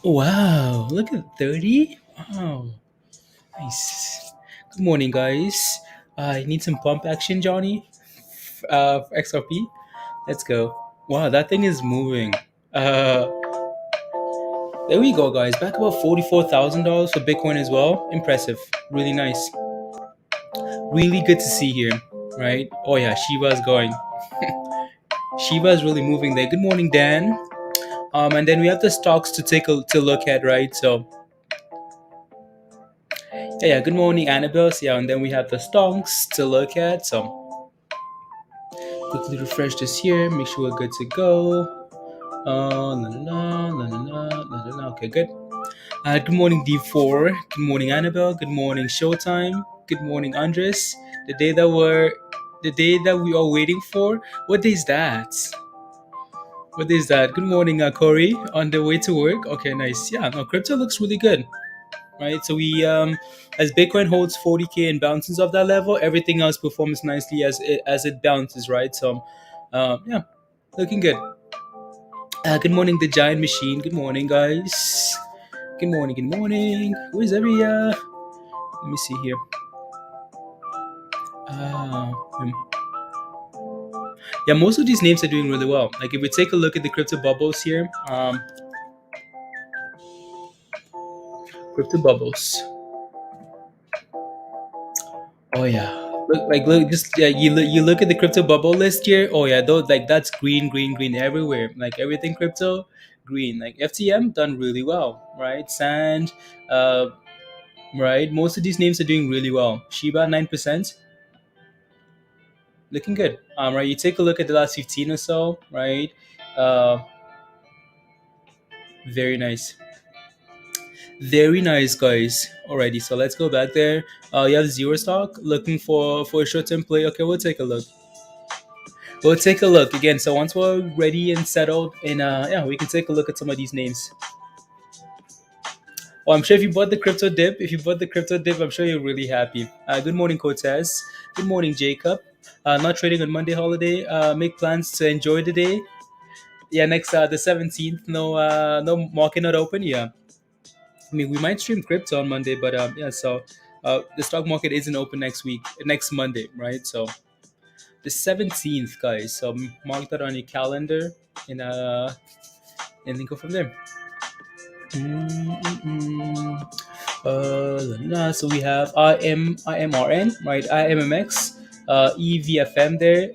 Wow, look at 30. Wow, nice. Good morning, guys. I need some pump action, Johnny. For XRP. Let's go. Wow, that thing is moving. Uh, there we go, guys. Back about $44,000 for Bitcoin as well. Impressive. Really nice. Really good to see here. Right? Oh yeah, Shiba's going. Shiba's really moving there. Good morning, Dan. And then we have the stocks to look at, right? So yeah. Good morning, Annabelle. So, yeah, and then we have the stocks to look at. So quickly refresh this here. Make sure we're good to go. La la la la la la la la. Okay, good. Good morning, D4. Good morning, Annabelle. Good morning, Showtime. Good morning, Andres. The day that we are waiting for. What day is that? What day is that? Good morning, Corey. On the way to work. Okay, nice. Yeah, no, crypto looks really good, right? So we, as Bitcoin holds 40K and bounces off that level, everything else performs nicely as it bounces, right? So, yeah, looking good. Good morning, the giant machine. Good morning, guys. Good morning. Good morning. Where's every? Let me see here. Uh, hmm. Yeah, most of these names are doing really well. Like if we take a look at the crypto bubbles here, crypto bubbles. Oh yeah, look, just yeah. You look at the crypto bubble list here. Oh yeah, those like that's green, green, green everywhere. Like everything crypto, green. Like FTM done really well, right? Sand, right. Most of these names are doing really well. Shiba 9%, looking good. Right. You take a look at the last 15 or so, right? Uh, very nice. Very nice, guys. Alrighty, so let's go back there. You have zero stock looking for a short term play. Okay, we'll take a look. We'll take a look again. So once we're ready and settled, and yeah, we can take a look at some of these names. Oh, I'm sure if you bought the crypto dip, I'm sure you're really happy. Good morning, Cortez. Good morning, Jacob. Not trading on Monday holiday. Make plans to enjoy the day. Yeah, next the 17th. No market not open. Yeah, I mean, we might stream crypto on Monday, but yeah. So the stock market isn't open next Monday, right? So the 17th, guys. So mark that on your calendar, and then go from there. Mm-mm-mm. So we have IMRN, right? IMMX, EVFM there.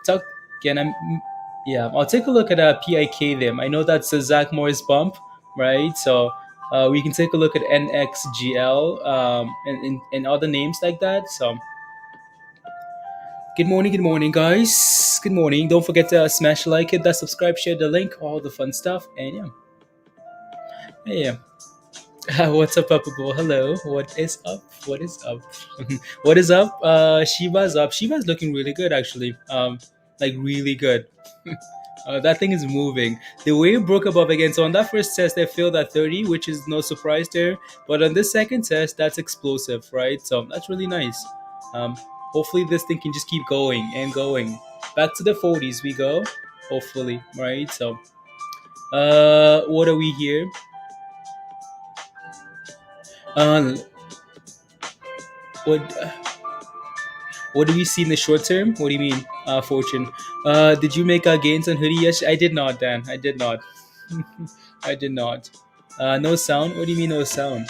Talk again. Yeah. I'll take a look at PIK them. I know that's a Zach Morris bump, right? So we can take a look at NXGL and other names like that. So good morning, guys. Good morning. Don't forget to smash like, hit that subscribe, share the link, all the fun stuff, and yeah. Yeah. What's up, Papa Boy? Hello. What is up? What is up? What is up? Shiba's up. Shiba's looking really good, actually. Like really good. That thing is moving. The way it broke above again. So on that first test, I failed at 30, which is no surprise there. But on this second test, that's explosive, right? So that's really nice. Um, hopefully this thing can just keep going and going. Back to the 40s we go. Hopefully, right? So, what are we here? Uh, what? What do we see in the short term? What do you mean, fortune? Did you make gains on hoodie? Yes, I did not, Dan. I did not. I did not. No sound. What do you mean no sound?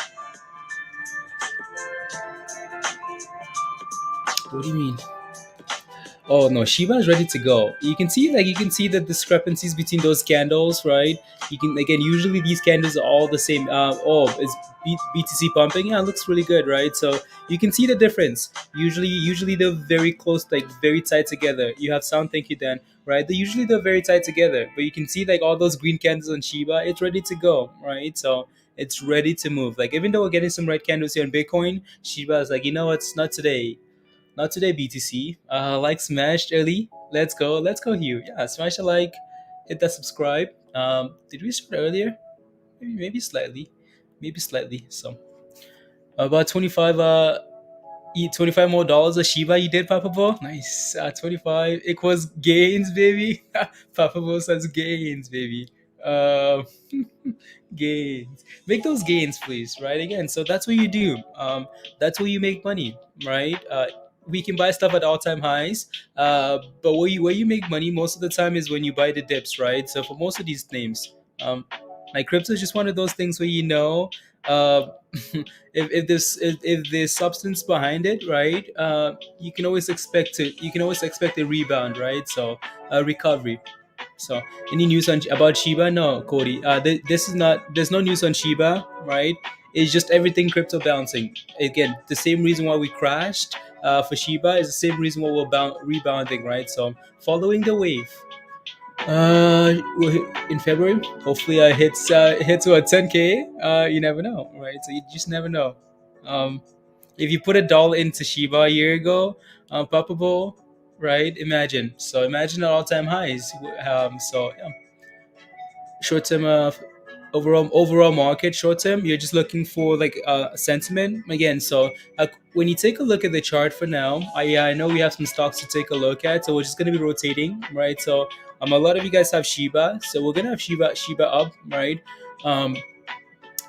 What do you mean? Oh no, Shiba is ready to go. You can see the discrepancies between those candles, right? You can again usually these candles are all the same. Oh, is BTC pumping? Yeah, it looks really good, right? So you can see the difference. Usually they're very close, like very tight together. You have sound, thank you, Dan. Right? They're very tight together, but you can see like all those green candles on Shiba. It's ready to go, right? So it's ready to move. Like even though we're getting some red candles here on Bitcoin, Shiba is like, you know what? It's not today. Not today, BTC. Like smashed early. Let's go, Hugh. Yeah, smash a like, hit that subscribe. Did we start earlier? Maybe slightly, maybe slightly. So about 25. $25 more a Shiba you did, Papa Bo? Nice. 25 equals gains, baby. Papa Bo says gains, baby. Uh, gains. Make those gains, please. Right? Again, so that's what you do. That's where you make money, right? We can buy stuff at all-time highs, but where you make money most of the time is when you buy the dips, right? So for most of these names, like crypto is just one of those things where uh, if there's substance behind it, right? You can always expect a rebound, right? So a recovery. So, any news about Shiba? No, Cody. This is not. There's no news on Shiba, right? It's just everything crypto bouncing. Again, the same reason why we crashed for Shiba is the same reason why we're rebounding, right? So, following the wave. In February, hopefully, hits what 10K. You never know, right? So you just never know. Um, if you put $1 into Shiba a year ago, Papabo, right? Imagine at all-time highs. So yeah, short term overall market short term you're just looking for like sentiment again. So when you take a look at the chart for now, I know we have some stocks to take a look at, so we're just going to be rotating, right? So a lot of you guys have Shiba, so we're going to have Shiba up, right? um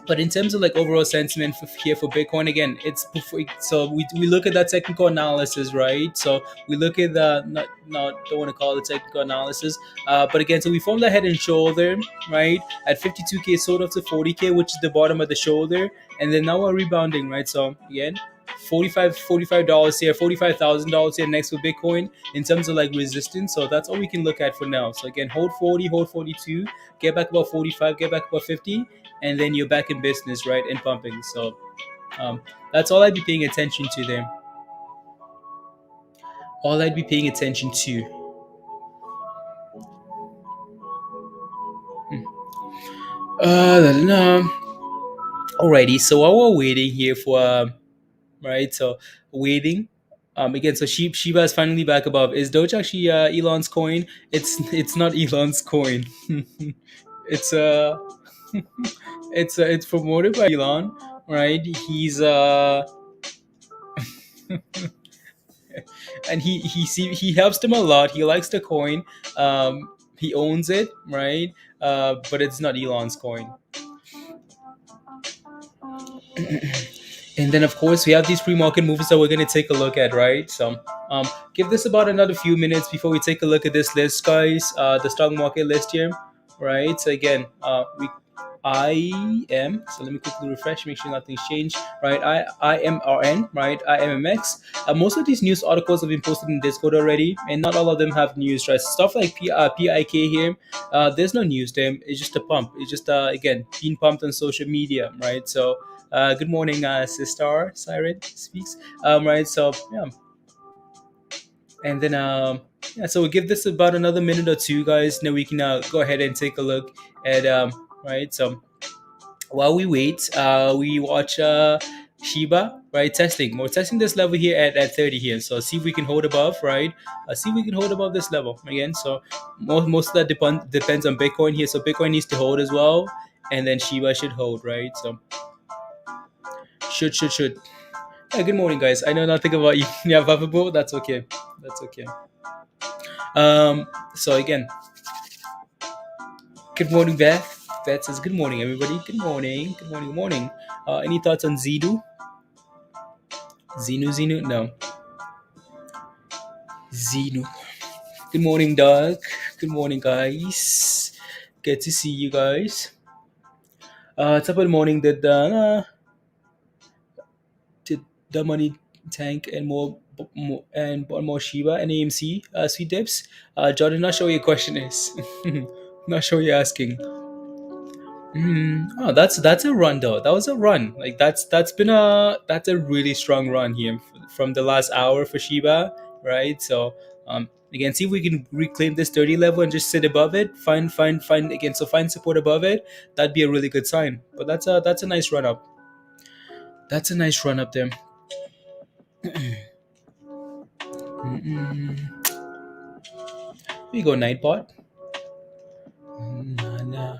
but in terms of like overall sentiment here for Bitcoin, again, it's before, so we look at that technical analysis, right? So we look at the not don't want to call it technical analysis, but again, so we formed that head and shoulder, right, at 52K, sold up to 40K, which is the bottom of the shoulder, and then now we're rebounding, right? So again, $45 here, $45,000 here next for Bitcoin in terms of like resistance. So that's all we can look at for now. So again, hold 40, hold 42, get back about 45, get back about 50, and then you're back in business, right, and pumping. So um, that's all I'd be paying attention to there. All I'd be paying attention to. Uh, Alrighty. So while we're waiting here for right, so waiting. Again, so Shiba is finally back above. Is Doge actually Elon's coin? It's not Elon's coin. it's it's promoted by Elon, right? He's and he helps them a lot. He likes the coin. He owns it, right? But it's not Elon's coin. And then of course we have these pre-market moves that we're going to take a look at, right? So give this about another few minutes before we take a look at this list, guys. The stock market list here, right? So again, we I am. So let me quickly refresh, make sure nothing's changed. Right, IMRN, right, IMMX. Most of these news articles have been posted in Discord already, and not all of them have news. Right, stuff like PIK here. There's no news there. It's just a pump. It's just again being pumped on social media, right? So good morning, Sister Siren speaks. Right, so yeah, and then yeah, so we'll give this about another minute or two, guys. Then we can go ahead and take a look at right. So while we wait, we watch Shiba, right? Testing. We're testing this level here at 30 here. So see if we can hold above, right? See if we can hold above this level again. So most of that depends on Bitcoin here. So Bitcoin needs to hold as well, and then Shiba should hold, right? So should. Yeah, good morning, guys. I know nothing about you. Yeah, Vavabo, that's okay. That's okay. So again, good morning, Beth. Beth says good morning, everybody. Good morning. Good morning. Good morning. Any thoughts on Zidu? Zenu? No. Zenu. Good morning, Doug. Good morning, guys. Good to see you guys. Top of the morning, did the money tank and more Shiba and AMC sweet dips? Jordan, not sure what your question is. Not sure what you're asking. Oh, that's a run though. That was a run. Like that's a really strong run here from the last hour for Shiba, right? So again, see if we can reclaim this 30 level and just sit above it. Find again. So find support above it. That'd be a really good sign. But that's a nice run up. That's a nice run up there. Here you go, Nightbot. Nah.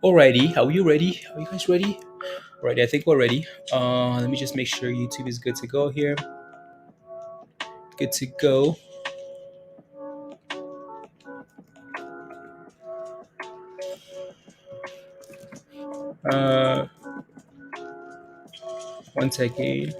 Alrighty, are you ready? Are you guys ready? Alrighty, I think we're ready. Let me just make sure YouTube is good to go here. good to go. Uh, one second.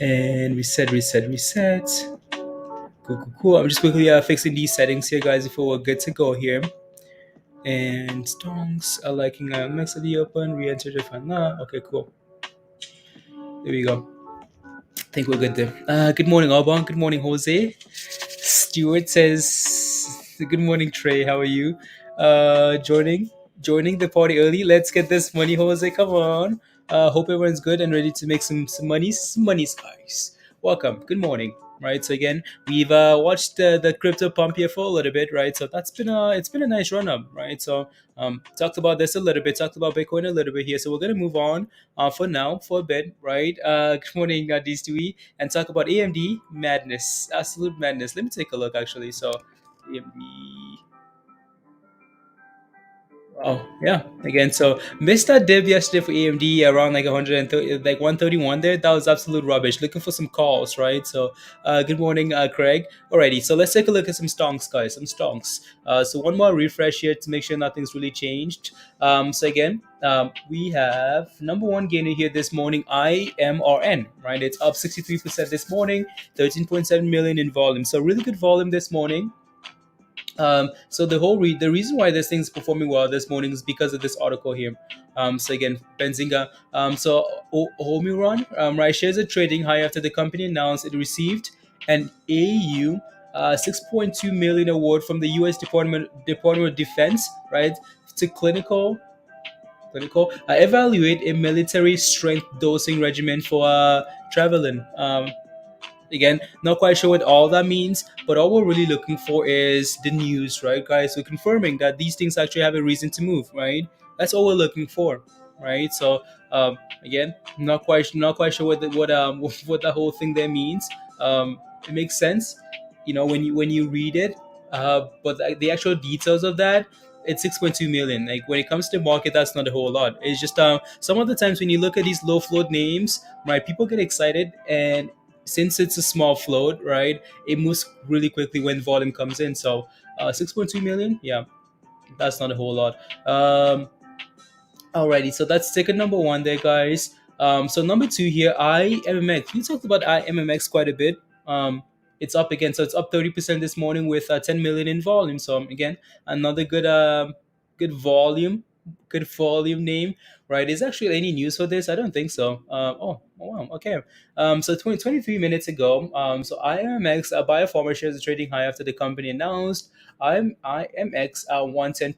And reset, reset, reset. Cool, cool, cool. I'm just quickly fixing these settings here, guys, before we're good to go here. And stonks are liking next to the open, re-enter the file now. Okay, cool. There we go. I think we're good there. Good morning, Alban. Good morning, Jose. Stuart says, "Good morning, Trey. How are you? Joining the party early. Let's get this money, Jose. Come on. Hope everyone's good and ready to make some money, guys. Welcome. Good morning. Right. So again, we've watched the crypto pump here for a little bit, right? So that's been it's been a nice run up, right? So talked about this a little bit, talked about Bitcoin a little bit here. So we're gonna move on for now for a bit, right? Good morning, these two, and talk about AMD madness, absolute madness. Let me take a look actually. So AMD. Oh yeah, again. So missed that dip yesterday for AMD around like 130, like 131 there. That was absolute rubbish. Looking for some calls, right? So good morning, Craig. Alrighty, so let's take a look at some stonks, guys. Some stonks. So one more refresh here to make sure nothing's really changed. So again, we have number one gainer here this morning, IMRN, right? It's up 63% this morning, 13.7 million in volume. So really good volume this morning. So the reason why this thing's performing well this morning is because of this article here. So again, Benzinga. Homiron, right, shares are trading high after the company announced it received an AU 6.2 million award from the U.S. Department of Defense, right, to clinical evaluate a military strength dosing regimen for traveling. Again, not quite sure what all that means, but all we're really looking for is the news, right, guys? So confirming that these things actually have a reason to move, right? That's all we're looking for, right? So again, not quite sure what what the whole thing there means. It makes sense, when you read it, but the actual details of that. It's 6.2 million. Like when it comes to market, that's not a whole lot. It's just some of the times when you look at these low float names, right? People get excited, and since it's a small float, right, it moves really quickly when volume comes in. So 6.2 million, yeah, that's not a whole lot. Alrighty, so that's ticket number one there, guys. So number two here, IMMX. We talked about IMMX quite a bit. It's up again, so it's up 30% this morning with 10 million in volume. So again, another good volume, good volume name, right? Is actually any news for this? I don't think so. Wow, okay. So 23 minutes ago, so IMMX, Biopharma shares are trading high after the company announced IMX 110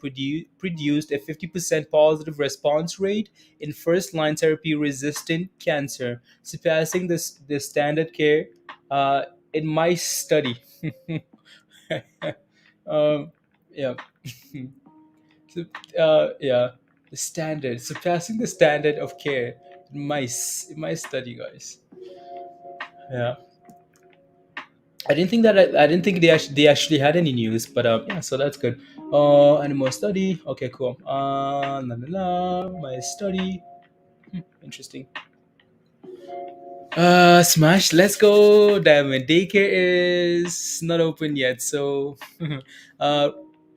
produced a 50% positive response rate in first line therapy resistant cancer, surpassing the standard care uh, in my study. um, yeah. So, yeah, the standard, surpassing the standard of care in my study, guys. Yeah. I didn't think they actually had any news, but yeah, so that's good. Animal study. Okay, cool. La la la. My study. Interesting. Smash. Let's go. Diamond daycare is not open yet, so uh,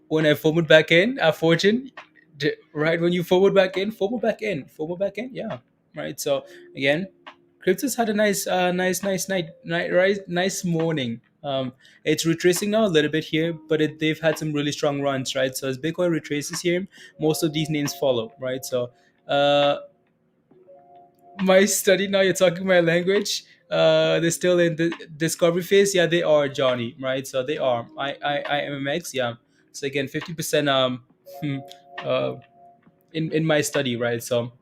when I forward back in, fortune, right when you forward back in, yeah, right. So again, crypto's had a nice night, right? Nice morning. It's retracing now a little bit here, but they've had some really strong runs, right? So as Bitcoin retraces here, most of these names follow, right? So, my study now, you're talking my language. They're still in the discovery phase. Yeah, they are, Johnny, right? So they are. I MMX, yeah. So again, 50% uh in my study, right? So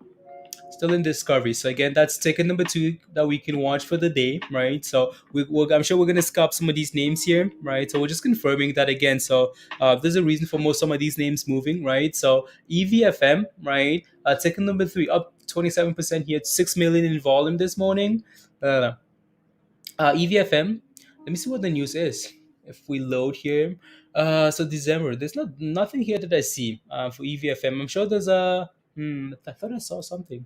still in discovery. So again, that's ticket number two that we can watch for the day, right? So I'm sure we're gonna scalp some of these names here, right? So we're just confirming that again. So there's a reason for most some of these names moving, right? So EVFM, right? Ticket number three up 27% here, 6 million in volume this morning. Uh, EVFM. Let me see what the news is. If we load here, so December, there's nothing here that I see for EVFM. I'm sure there's a. I thought I saw something.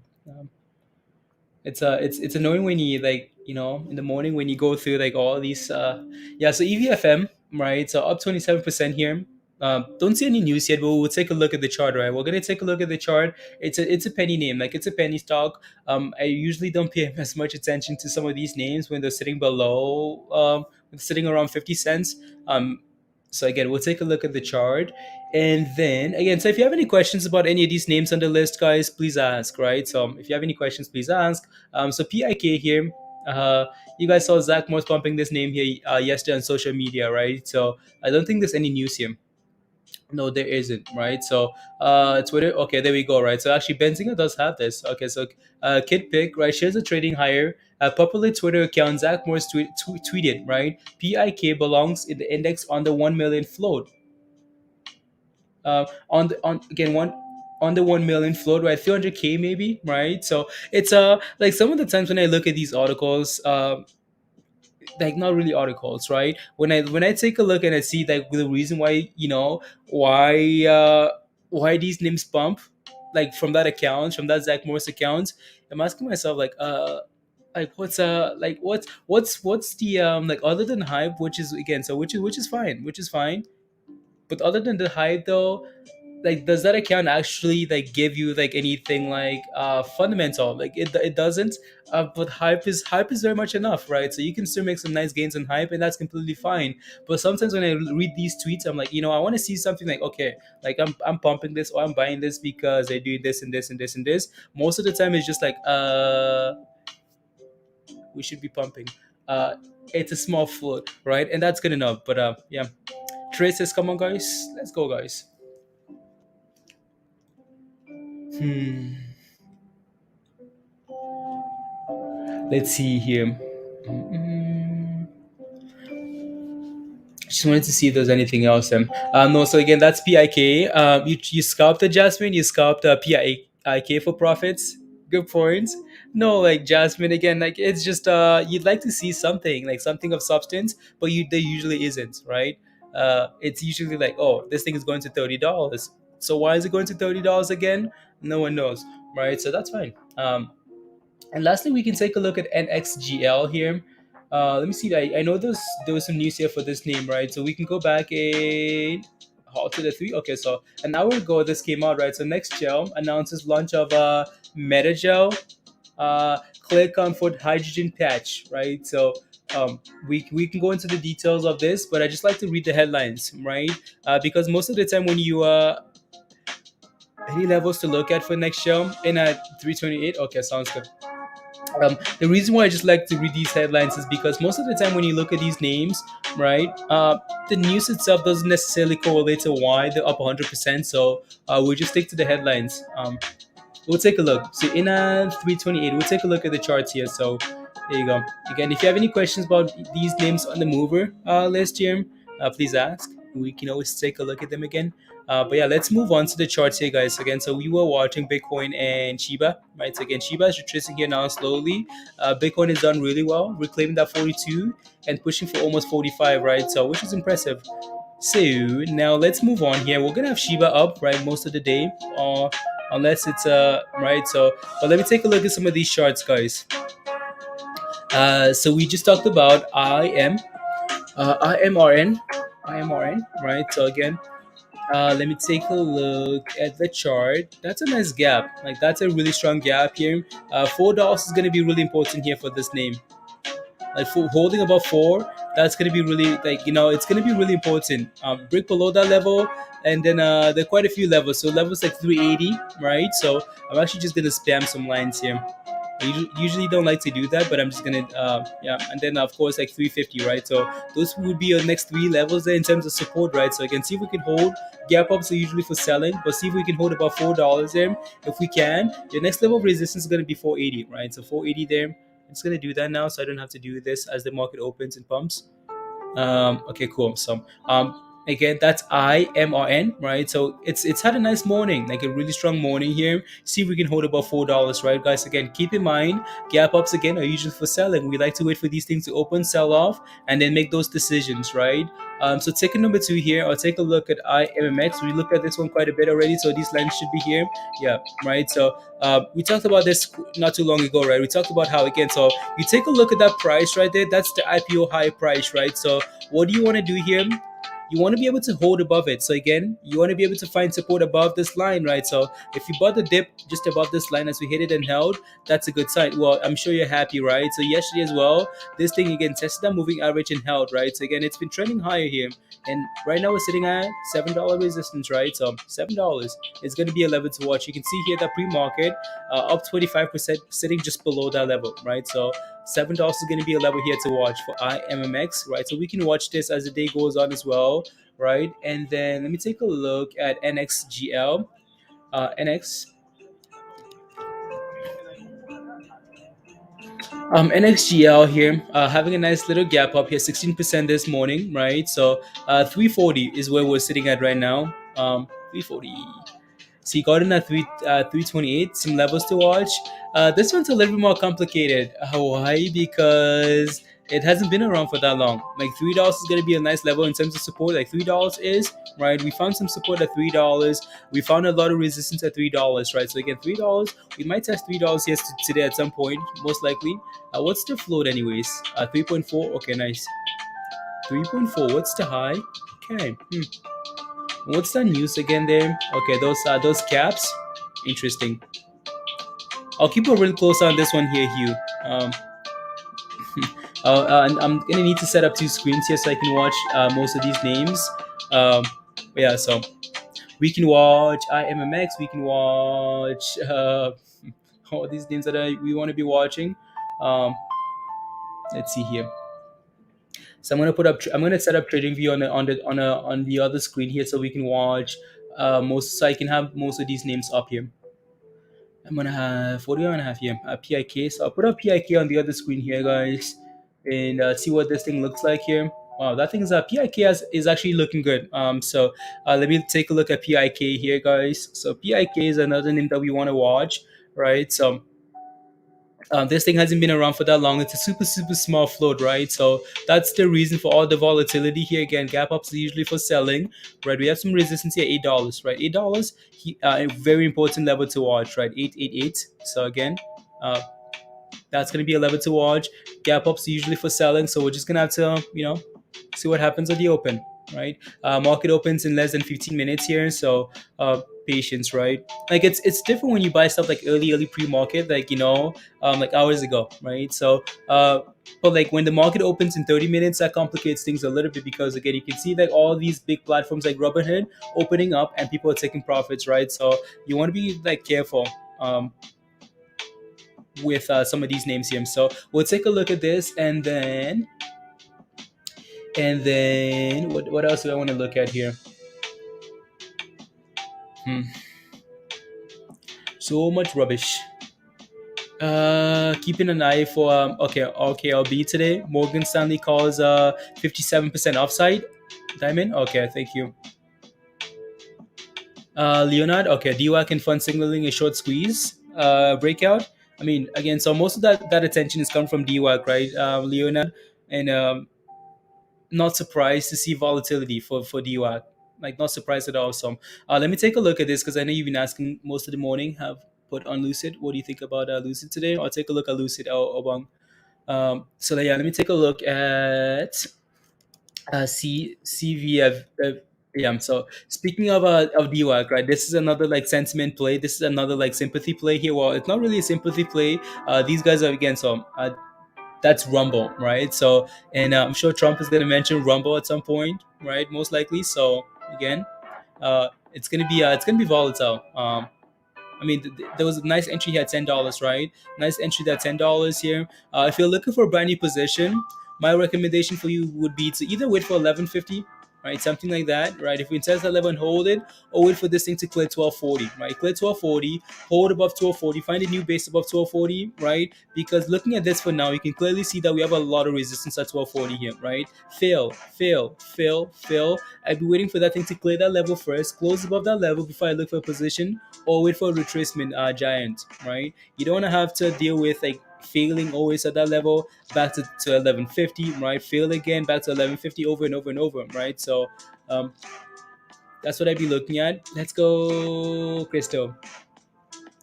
It's annoying when you like in the morning when you go through like all these yeah. So EVFM, right, so up 27% here. Don't see any news yet, but we'll take a look at the chart, right? We're gonna take a look at the chart. It's a penny name, like it's a penny stock. I usually don't pay as much attention to some of these names when they're sitting below sitting around 50 cents. So again, we'll take a look at the chart. And then again, so if you have any questions about any of these names on the list, guys, please ask, right? So if you have any questions, please ask. So PIK here, uh, you guys saw Zach Morse pumping this name here yesterday on social media, right? So I don't think there's any news here. No, there isn't, right? So Twitter, okay, there we go, right? So actually, Benzinger does have this. Okay, so Kidpik, right, shares a trading higher. A popular Twitter account, Zach Morse tweeted, right? PIK belongs in the index on the 1 million float. On the on again one on the 1 million float, right? 300K maybe, right? So it's like some of the times when I look at these articles, like not really articles, right? When I take a look and I see like the reason why why these names pump, like from that account, from that Zach Morris account, I'm asking myself like what's the like other than hype, which is again, so which is fine, but other than the hype though, like does that account actually like give you like anything like fundamental? Like it doesn't. But hype is very much enough, right? So you can still make some nice gains on hype, and that's completely fine. But sometimes when I read these tweets, I'm like, I want to see something like, okay, like I'm pumping this or I'm buying this because they do this and this and this and this. Most of the time it's just like we should be pumping. uh it's a small float, right? And that's good enough. But yeah, Trace says, come on guys, let's go guys. Let's see here. Mm, just wanted to see if there's anything else. No, so again, that's PIK. You scalped the Jasmine, you scalped PIK for profits. Good points. No, like Jasmine again, like it's just you'd like to see something, like something of substance, but there usually isn't, right? It's usually like, oh, this thing is going to $30. So why is it going to $30 again? No one knows, right? So that's fine. And lastly, we can take a look at NXGL here. Let me see. I know there was some news here for this name, right? So we can go back to the three. Okay, so an hour ago this came out, right? So NexGel announces launch of Metagel clear comfort hydrogen patch, right? So we can go into the details of this, but I just like to read the headlines, right? Because most of the time when you any levels to look at for next show in at 328. Okay, sounds good. The reason why I just like to read these headlines is because most of the time when you look at these names, right, the news itself doesn't necessarily correlate to why they're up 100%. So we'll just stick to the headlines. We'll take a look. So in 328, we'll take a look at the charts here. So there you go. Again, if you have any questions about these names on the mover list here, please ask. We can always take a look at them again. But yeah, let's move on to the charts here, guys. Again, so we were watching Bitcoin and Shiba, right? So again, Shiba is retracing here now slowly. Bitcoin is done really well, reclaiming that 42 and pushing for almost 45, right? So which is impressive. So now let's move on here. We're gonna have Shiba up, right, most of the day, unless it's right. So, but let me take a look at some of these charts, guys. So we just talked about IMRN, right? So again, let me take a look at the chart. That's a nice gap. Like that's a really strong gap here. $4 is going to be really important here for this name. Like for holding above four, that's going to be really like it's going to be really important. Break below that level, and then there are quite a few levels. So levels like 380, right? So I'm actually just going to spam some lines here. I usually don't like to do that, but I'm just gonna yeah, and then of course like 350, right? So those would be your next three levels there in terms of support, right? So I can see if we can hold. Gap ups are usually for selling, but see if we can hold about $4 there. If we can, your next level of resistance is gonna be 480, right? So 480 there. I'm just gonna do that now, so I don't have to do this as the market opens and pumps. Okay, cool. So Again, that's IMRN, right? So it's had a nice morning, like a really strong morning here. See if we can hold above $4, right, guys? Again, keep in mind, gap ups again are usually for selling. We like to wait for these things to open, sell off, and then make those decisions, right? So ticket number two here, I'll take a look at IMMX. We looked at this one quite a bit already, so these lines should be here. Yeah, right. So we talked about this not too long ago, right? We talked about how again. So you take a look at that price right there. That's the IPO high price, right? So what do you want to do here? You want to be able to hold above it. So again, you want to be able to find support above this line, right? So if you bought the dip just above this line as we hit it and held, that's a good sign. Well, I'm sure you're happy, right? So yesterday as well, this thing again tested that moving average and held, right? So again, it's been trending higher here, and right now we're sitting at $7 resistance, right? So $7 is going to be a level to watch. You can see here that pre-market up 25%, sitting just below that level, right? So $7 is going to be a level here to watch for IMMX, right? So we can watch this as the day goes on as well, right? And then let me take a look at NXGL, NX. NXGL here, having a nice little gap up here, 16% this morning, right? So 340 is where we're sitting at right now. 340. So you got in at 328, some levels to watch. This one's a little bit more complicated. Why? Because it hasn't been around for that long. Like $3 is gonna be a nice level in terms of support. Like $3 is right. We found some support at $3. We found a lot of resistance at $3, right? So again, $3. We might test $3 today at some point, most likely. What's the float, anyways? 3.4. Okay, nice. 3.4. What's the high? Okay. What's the news again there? Okay, those caps. Interesting. I'll keep a real close eye on this one here, Hugh. And I'm gonna need to set up two screens here so I can watch most of these names. Um, yeah, so we can watch IMMX. We can watch all these names that we want to be watching. Um, let's see here. So I'm gonna put up. I'm gonna set up TradingView on the other screen here so we can watch most. So I can have most of these names up here. I'm gonna have what do I wanna have here? PIK. So I'll put up PIK on the other screen here, guys, and see what this thing looks like here. Wow, that thing is PIK is actually looking good. So let me take a look at PIK here, guys. So PIK is another name that we want to watch, right? So this thing hasn't been around for that long. It's a super small float, right? So that's the reason for all the volatility here. Again, gap ups are usually for selling, right? We have some resistance here, $8, right? $8, a very important level to watch, right? 888. So again, uh, that's going to be a level to watch. Gap ups are usually for selling, so we're just going to have to, see what happens at the open, right? Market opens in less than 15 minutes here, so patience, right? Like it's different when you buy stuff like early pre-market, like like hours ago, right? So but like when the market opens in 30 minutes, that complicates things a little bit because again, you can see like all these big platforms like Robinhood opening up and people are taking profits, right? So you want to be like careful. With some of these names here. So we'll take a look at this and then what else do I want to look at here? So much rubbish. Keeping an eye for okay, RKLB today. Morgan Stanley calls 57% offside. Diamond. Okay, thank you. Leonard. Okay, DWAC and fund signaling a short squeeze. Breakout. I mean, again, so most of that attention is come from DWAC, right? Leonard, and not surprised to see volatility for DWAC. Like not surprised at all. So let me take a look at this because I know you've been asking most of the morning. Have put on Lucid. What do you think about Lucid today? I'll take a look at Lucid Obang. So yeah, let me take a look at CVF. Yeah. So speaking of DWAC, right? This is another like sentiment play. This is another like sympathy play here. Well, it's not really a sympathy play. These guys are again. So that's Rumble, right? So, and I'm sure Trump is going to mention Rumble at some point, right? Most likely. So again, it's gonna be volatile. I mean, there was a nice entry here at $10, right? Nice entry at $10 here. If you're looking for a brand new position, my recommendation for you would be to either wait for 1150, right? Something like that, right? If we test that level and hold it, or wait for this thing to clear 1240, right? Clear 1240, hold above 1240, find a new base above 1240, right? Because looking at this for now, you can clearly see that we have a lot of resistance at 1240 here, right? Fail, fail, fail, fail. I'd be waiting for that thing to clear that level first, close above that level before I look for a position, or wait for a retracement giant, right? You don't want to have to deal with like failing always at that level back to 1150, right? Fail again back to 1150 over and over and over, right? So um, that's what I'd be looking at. Let's go, Crystal.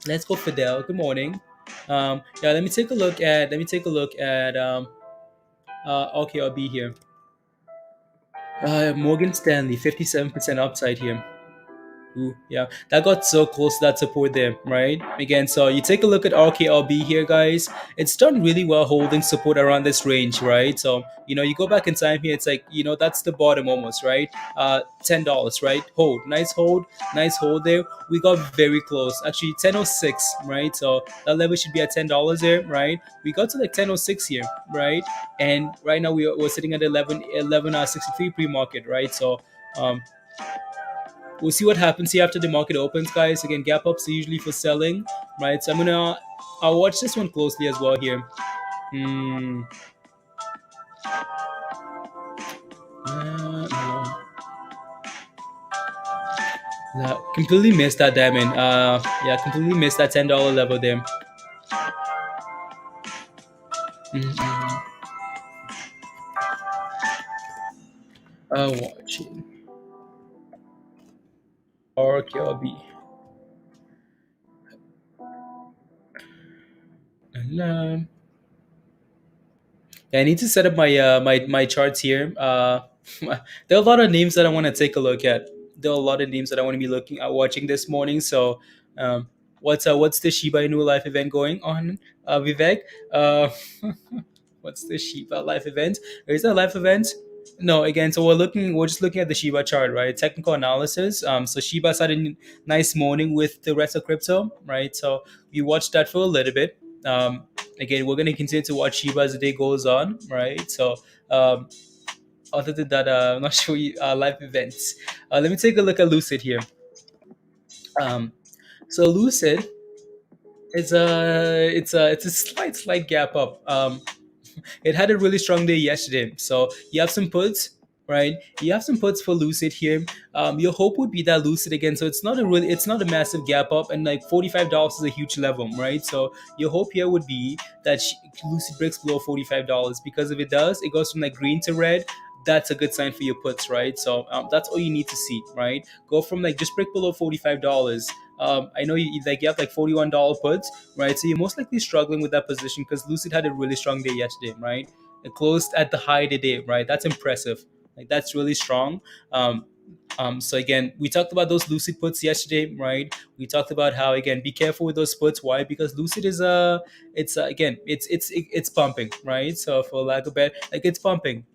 Let's go, Fidel. Good morning. Yeah, let me take a look at okay, I'll be here. Morgan Stanley, 57% upside here. Ooh, yeah, that got so close to that support there, right? Again, so you take a look at RKLB here, guys. It's done really well holding support around this range, right? So, you go back in time here, it's like, that's the bottom almost, right? $10, right? Nice hold there. We got very close. Actually, 10.06, right? So that level should be at $10 there, right? We got to like 10.06 here, right? And right now we're sitting at 11.63 pre-market, right? So, um, we'll see what happens here after the market opens, guys. Again, gap ups are usually for selling, right? So I'll watch this one closely as well here. Hmm. No. No, completely missed that diamond. Yeah, completely missed that $10 level there. Mm-hmm. Watching RKLB. And, yeah, I need to set up my charts here. There are a lot of names that I want to take a look at. There are a lot of names that I want to be looking at watching this morning. So, um, what's the Shiba Inu live event going on, Vivek? Uh, what's the Shiba live event? Is there a live event? No, again, so we're just looking at the Shiba chart, right? Technical analysis. So Shiba had a nice morning with the rest of crypto, right? So we watched that for a little bit. Again, we're gonna continue to watch Shiba as the day goes on, right? So um, other than that, I'm not sure live events. Let me take a look at Lucid here. Um, so Lucid it's a slight gap up. It had a really strong day yesterday. So you have some puts, right? You have some puts for Lucid here. Your hope would be that Lucid again. So it's not a massive gap up, and like $45 is a huge level, right? So your hope here would be that Lucid breaks below $45 because if it does, it goes from like green to red. That's a good sign for your puts, right? So that's all you need to see, right? Go from like just break below $45. I know you have like $41 puts, right? So you're most likely struggling with that position because Lucid had a really strong day yesterday, right? It closed at the high of the day, right? That's impressive. Like that's really strong. So again, we talked about those Lucid puts yesterday, right? We talked about how again be careful with those puts. Why? Because Lucid is again it's pumping, right? So for lack of better, like it's pumping.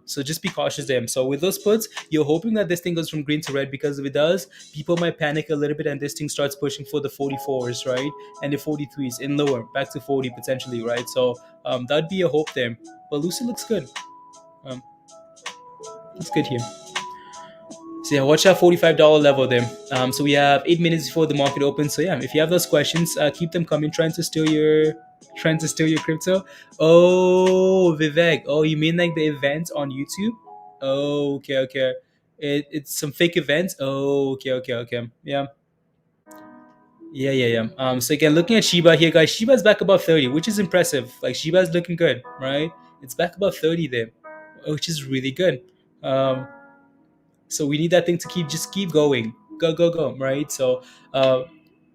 So just be cautious there. So with those puts, you're hoping that this thing goes from green to red because if it does, people might panic a little bit and this thing starts pushing for the 44s, right? And the 43s in lower, back to 40 potentially, right? So that'd be a hope there. But Lucid looks good. Um, it's good here. So yeah, watch that $45 level there. So we have 8 minutes before the market opens. So yeah, if you have those questions, keep them coming. Trying to steal your crypto. Oh, Vivek. Oh, you mean like the event on YouTube? Oh, okay, okay. It's some fake events. Oh, okay, okay, okay. Yeah. Yeah, yeah, yeah. So again, looking at Shiba here, guys, Shiba's back above 30, which is impressive. Like Shiba's looking good, right? It's back above 30 there, which is really good. Um, so we need that thing to keep going, go, right? So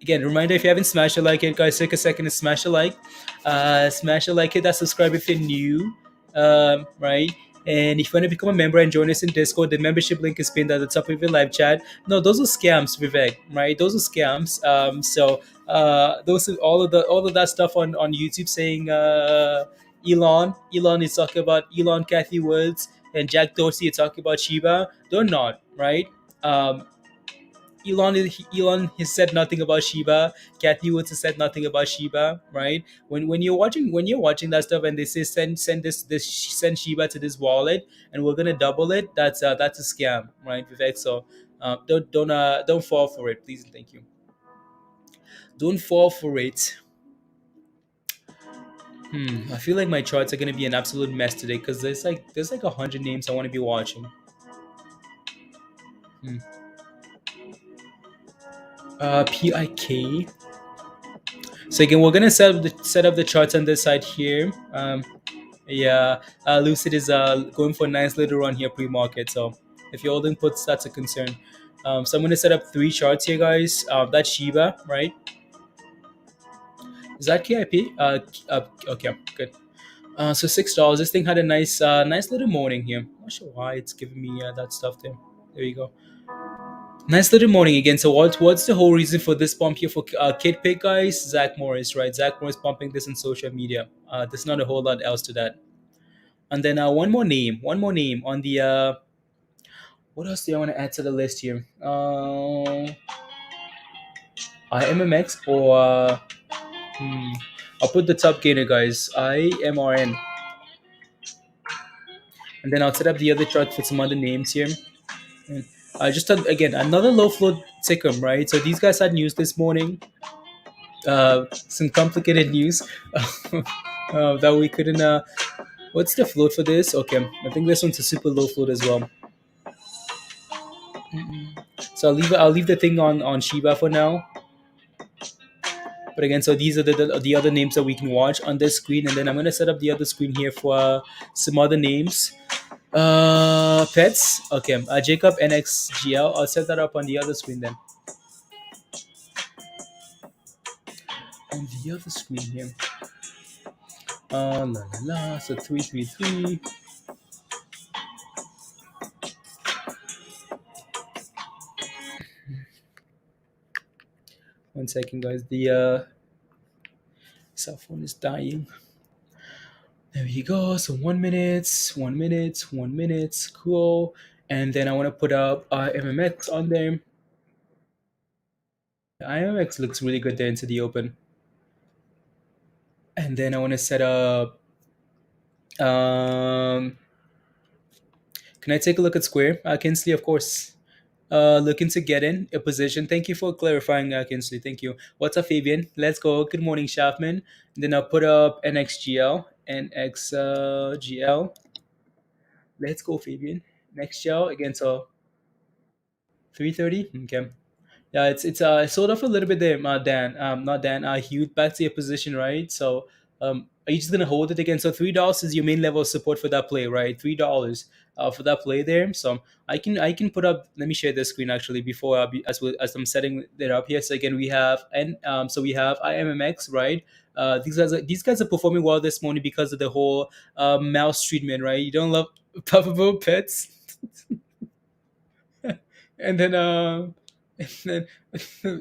again, reminder, if you haven't smashed a like it, guys, take a second to smash a like, hit that subscribe if you're new, right? And if you want to become a member and join us in Discord, the membership link is pinned at the top of your live chat. No, those are scams, Vivek, right? Those are scams. So those are all of that stuff on YouTube saying Elon is talking about Elon, Kathy Woods, and Jack Dorsey are talking about Shiba. They're not, right? Um, Elon has said nothing about Shiba. Kathy Woods has said nothing about Shiba, right? When you're watching that stuff and they say send Shiba to this wallet and we're gonna double it, that's a scam, right, Vivek? So don't fall for it, please and thank you. Don't fall for it. I feel like my charts are gonna be an absolute mess today because there's like 100 names I want to be watching. Hmm. PIK. So again, we're gonna set up the charts on this side here. Yeah, Lucid is going for a nice little run here pre-market. So if you're holding puts, that's a concern. So I'm gonna set up three charts here, guys. That's Shiba, right? Is that KIP? Okay, good. So $6. This thing had a nice little morning here. Not sure why it's giving me that stuff there. There you go. Nice little morning again. So what's the whole reason for this pump here for Kidpik, guys? Zach Morris, right? Zach Morris pumping this on social media. There's not a whole lot else to that. And then one more name on the what else do I want to add to the list here? IMMX or I'll put the top gainer, guys. IMRN, and then I'll set up the other chart for some other names here. And just again another low float ticker, right? So these guys had news this morning. Some complicated news that we couldn't. What's the float for this? Okay, I think this one's a super low float as well. So I'll leave the thing on Shiba for now. But again, so these are the other names that we can watch on this screen, and then I'm gonna set up the other screen here for some other names. Pets. Okay, Jacob NXGL. I'll set that up on the other screen then. On the other screen here. La la la. So 333. One second, guys. The cell phone is dying. There you go. So 1 minute, 1 minute, 1 minute. Cool. And then I want to put up MMX on there. IMMX looks really good there into the open. And then I want to set up. Um, can I take a look at Square? Kinsley, of course. Looking to get in a position. Thank you for clarifying, Kinsley. Thank you. What's up, Fabian? Let's go. Good morning, Shaftman. Then I'll put up NXGL. NXGL. Let's go, Fabian. NXGL again. So 330. Okay. Yeah, it's sold off a little bit there, Dan. Not Dan. Hugh, back to your position, right? So, are you just gonna hold it again? So $3 is your main level of support for that play, right? $3 for that play there. So I can put up. Let me share the screen actually before as I'm setting it up here. So again, we have so we have IMMX, right? These guys are performing well this morning because of the whole mouse treatment, right? You don't love puffable pets, and then and then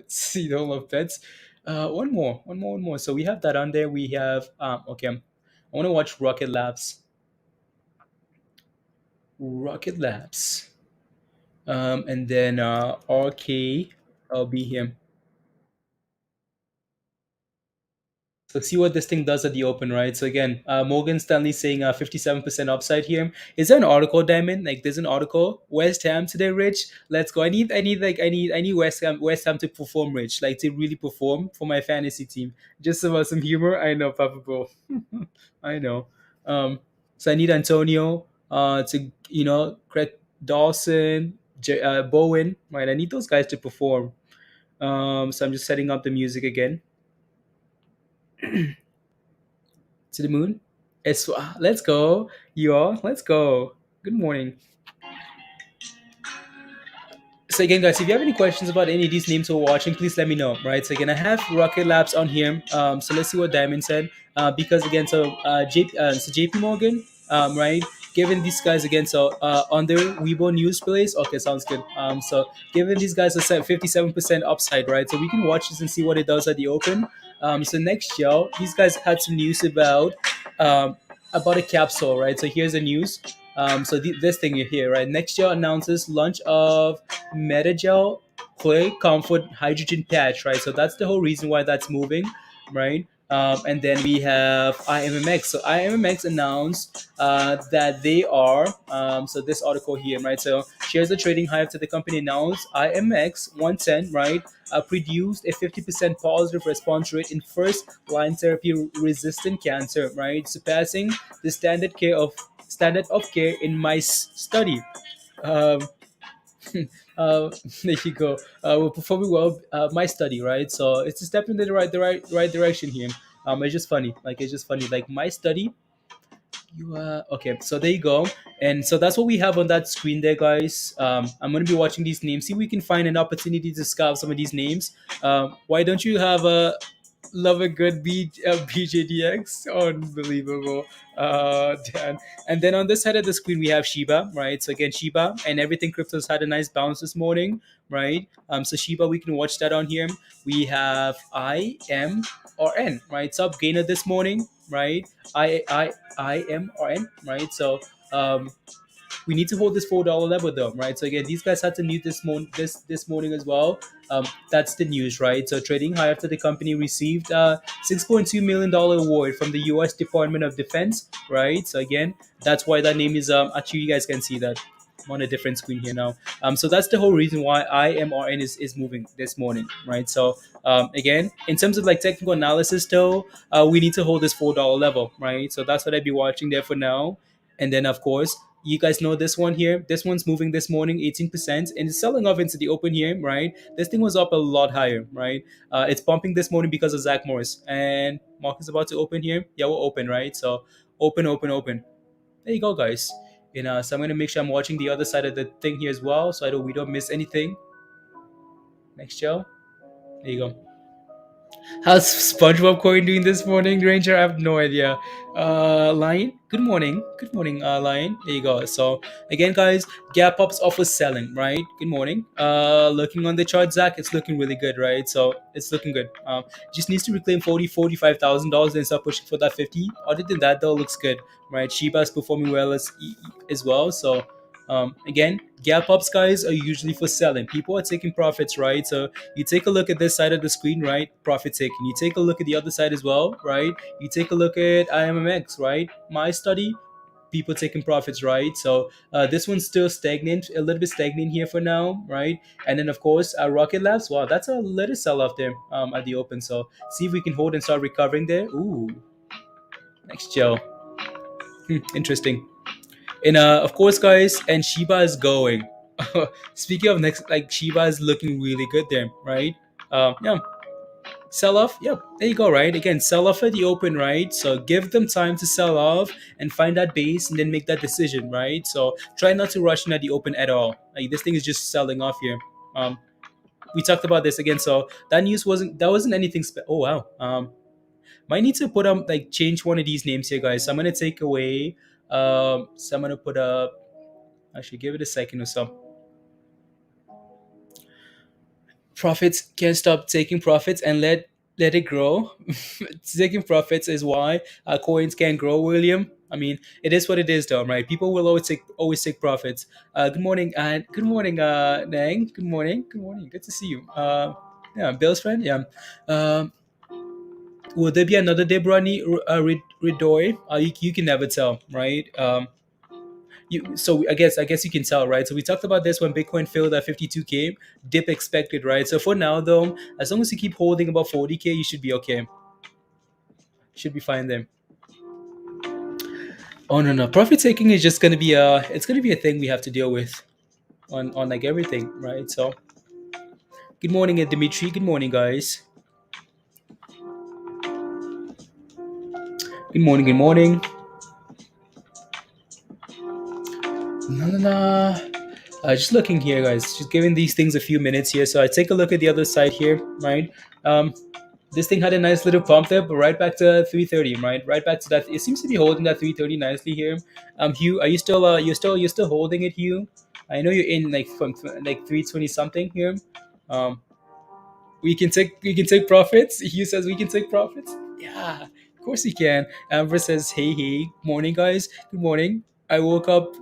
see, don't love pets. One more. So we have that on there. We have okay. I want to watch Rocket Labs. Rocket Labs. And then RK. I'll be here. So see what this thing does at the open, right? So again, Morgan Stanley saying 57% upside here. Is there an article, Diamond? Like there's an article. West Ham today, Rich. Let's go. I need West Ham to perform, Rich. Like to really perform for my fantasy team. Just about some humor. I know, Papa Bro. I know. So I need Antonio to Craig Dawson, Bowen, right? I need those guys to perform. So I'm just setting up the music again. To the moon. Let's go, you all. Let's go. Good morning. So again, guys, if you have any questions about any of these names we're watching, please let me know. Right. So again, I have Rocket Labs on here. So let's see what Diamond said. Because again, so JP Morgan, right? Given these guys again, so on their Weibo news plays, okay, sounds good. So given these guys are set 57% upside, right? So we can watch this and see what it does at the open. So next show, these guys had some news about a capsule, right? So here's the news. So this thing here, right? Next year announces launch of Metagel clear comfort hydrogen patch, right? So that's the whole reason why that's moving, right? And then we have IMMX. So IMMX announced that they are, so this article here, right? So shares the trading high after the company announced IMX 110, right? Produced a 50% positive response rate in first line therapy resistant cancer, right? Surpassing the standard of care in mice study. Um, there you go. We're performing well. My study, right? So it's a step in the right direction here. It's just funny. Like it's just funny. Like my study. You okay? So there you go. And so that's what we have on that screen there, guys. I'm gonna be watching these names. See if we can find an opportunity to scout some of these names. Why don't you have a love a good BJDX? Unbelievable. Dan. And then on this side of the screen we have Shiba, right? So again, Shiba and everything cryptos had a nice bounce this morning, right? So Shiba, we can watch that on here. We have IMRN, right? Sub gainer this morning, right? IMRN, right? So we need to hold this $4 level though, right? So again, these guys had to mute this morning as well. That's the news, right? So trading high after the company received $6.2 million award from the U.S. Department of Defense, right? So again, that's why that name is actually you guys can see that. I'm on a different screen here now. So that's the whole reason why IMRN is moving this morning, right? So again, in terms of like technical analysis, though, we need to hold this $4 level, right? So that's what I'd be watching there for now. And then, of course, you guys know this one here. This one's moving this morning 18% and it's selling off into the open here, right? This thing was up a lot higher, right? It's pumping this morning because of Zach Morris. And market's about to open here. Yeah, we're open, right? So open, open, open. There you go, guys. So I'm going to make sure I'm watching the other side of the thing here as well so we don't miss anything. Next show. There you go. How's SpongeBob Coin doing this morning, Ranger? I have no idea. Lion, good morning. Good morning, Lion. There you go. So again, guys, gap ups offers selling, right? Good morning. Looking on the chart, Zach, it's looking really good, right? So it's looking good. Just needs to reclaim $45,000 and start pushing for that 50. Other than that, though, looks good, right? Shiba's performing well as well. So again, gap ups, guys, are usually for selling. People are taking profits, right? So you take a look at this side of the screen, right? Profit taking. You take a look at the other side as well, right? You take a look at IMMX, right? My study, people taking profits, right? So this one's still stagnant, a little bit stagnant here for now, right? And then of course, Rocket Labs, wow, that's a little sell off there at the open. So see if we can hold and start recovering there. Ooh, next gel. Interesting. And of course, guys, and Shiba is going. Speaking of next, like Shiba is looking really good there, right? Yeah, sell off. Yep, there you go, right? Again, sell off at the open, right? So give them time to sell off and find that base and then make that decision, right? So try not to rush in at the open at all. Like this thing is just selling off here. Um, we talked about this again, so that wasn't anything. Oh wow. Might need to put like change one of these names here, guys. So I'm gonna take away. So I'm gonna put up. Actually, give it a second or so. Profits can't stop taking profits and let it grow. Taking profits is why coins can grow, William. I mean, it is what it is, though, right? People will always take profits. Good morning, Nang. Good morning, good morning. Good to see you. Yeah, Bill's friend. Yeah. Um, will there be another Debrani Ridoy? You can never tell, right? So I guess you can tell, right? So we talked about this when Bitcoin failed at 52K, dip expected, right? So for now, though, as long as you keep holding about 40K, you should be okay. Should be fine then. Oh no, profit taking is just gonna be a thing we have to deal with on like everything, right? So good morning, Dimitri. Good morning, guys. Good morning. Good morning. No, no, no. Just looking here, guys. Just giving these things a few minutes here. So I take a look at the other side here, right? Um, this thing had a nice little pump there, but right back to 330, right? Right back to that. It seems to be holding that 330 nicely here. Hugh, are you still you're still holding it, Hugh? I know you're in like from like 320 something here. Um, we can take profits. Hugh says we can take profits. Yeah, of course we can. Amber says, hey, morning guys. Good morning. I woke up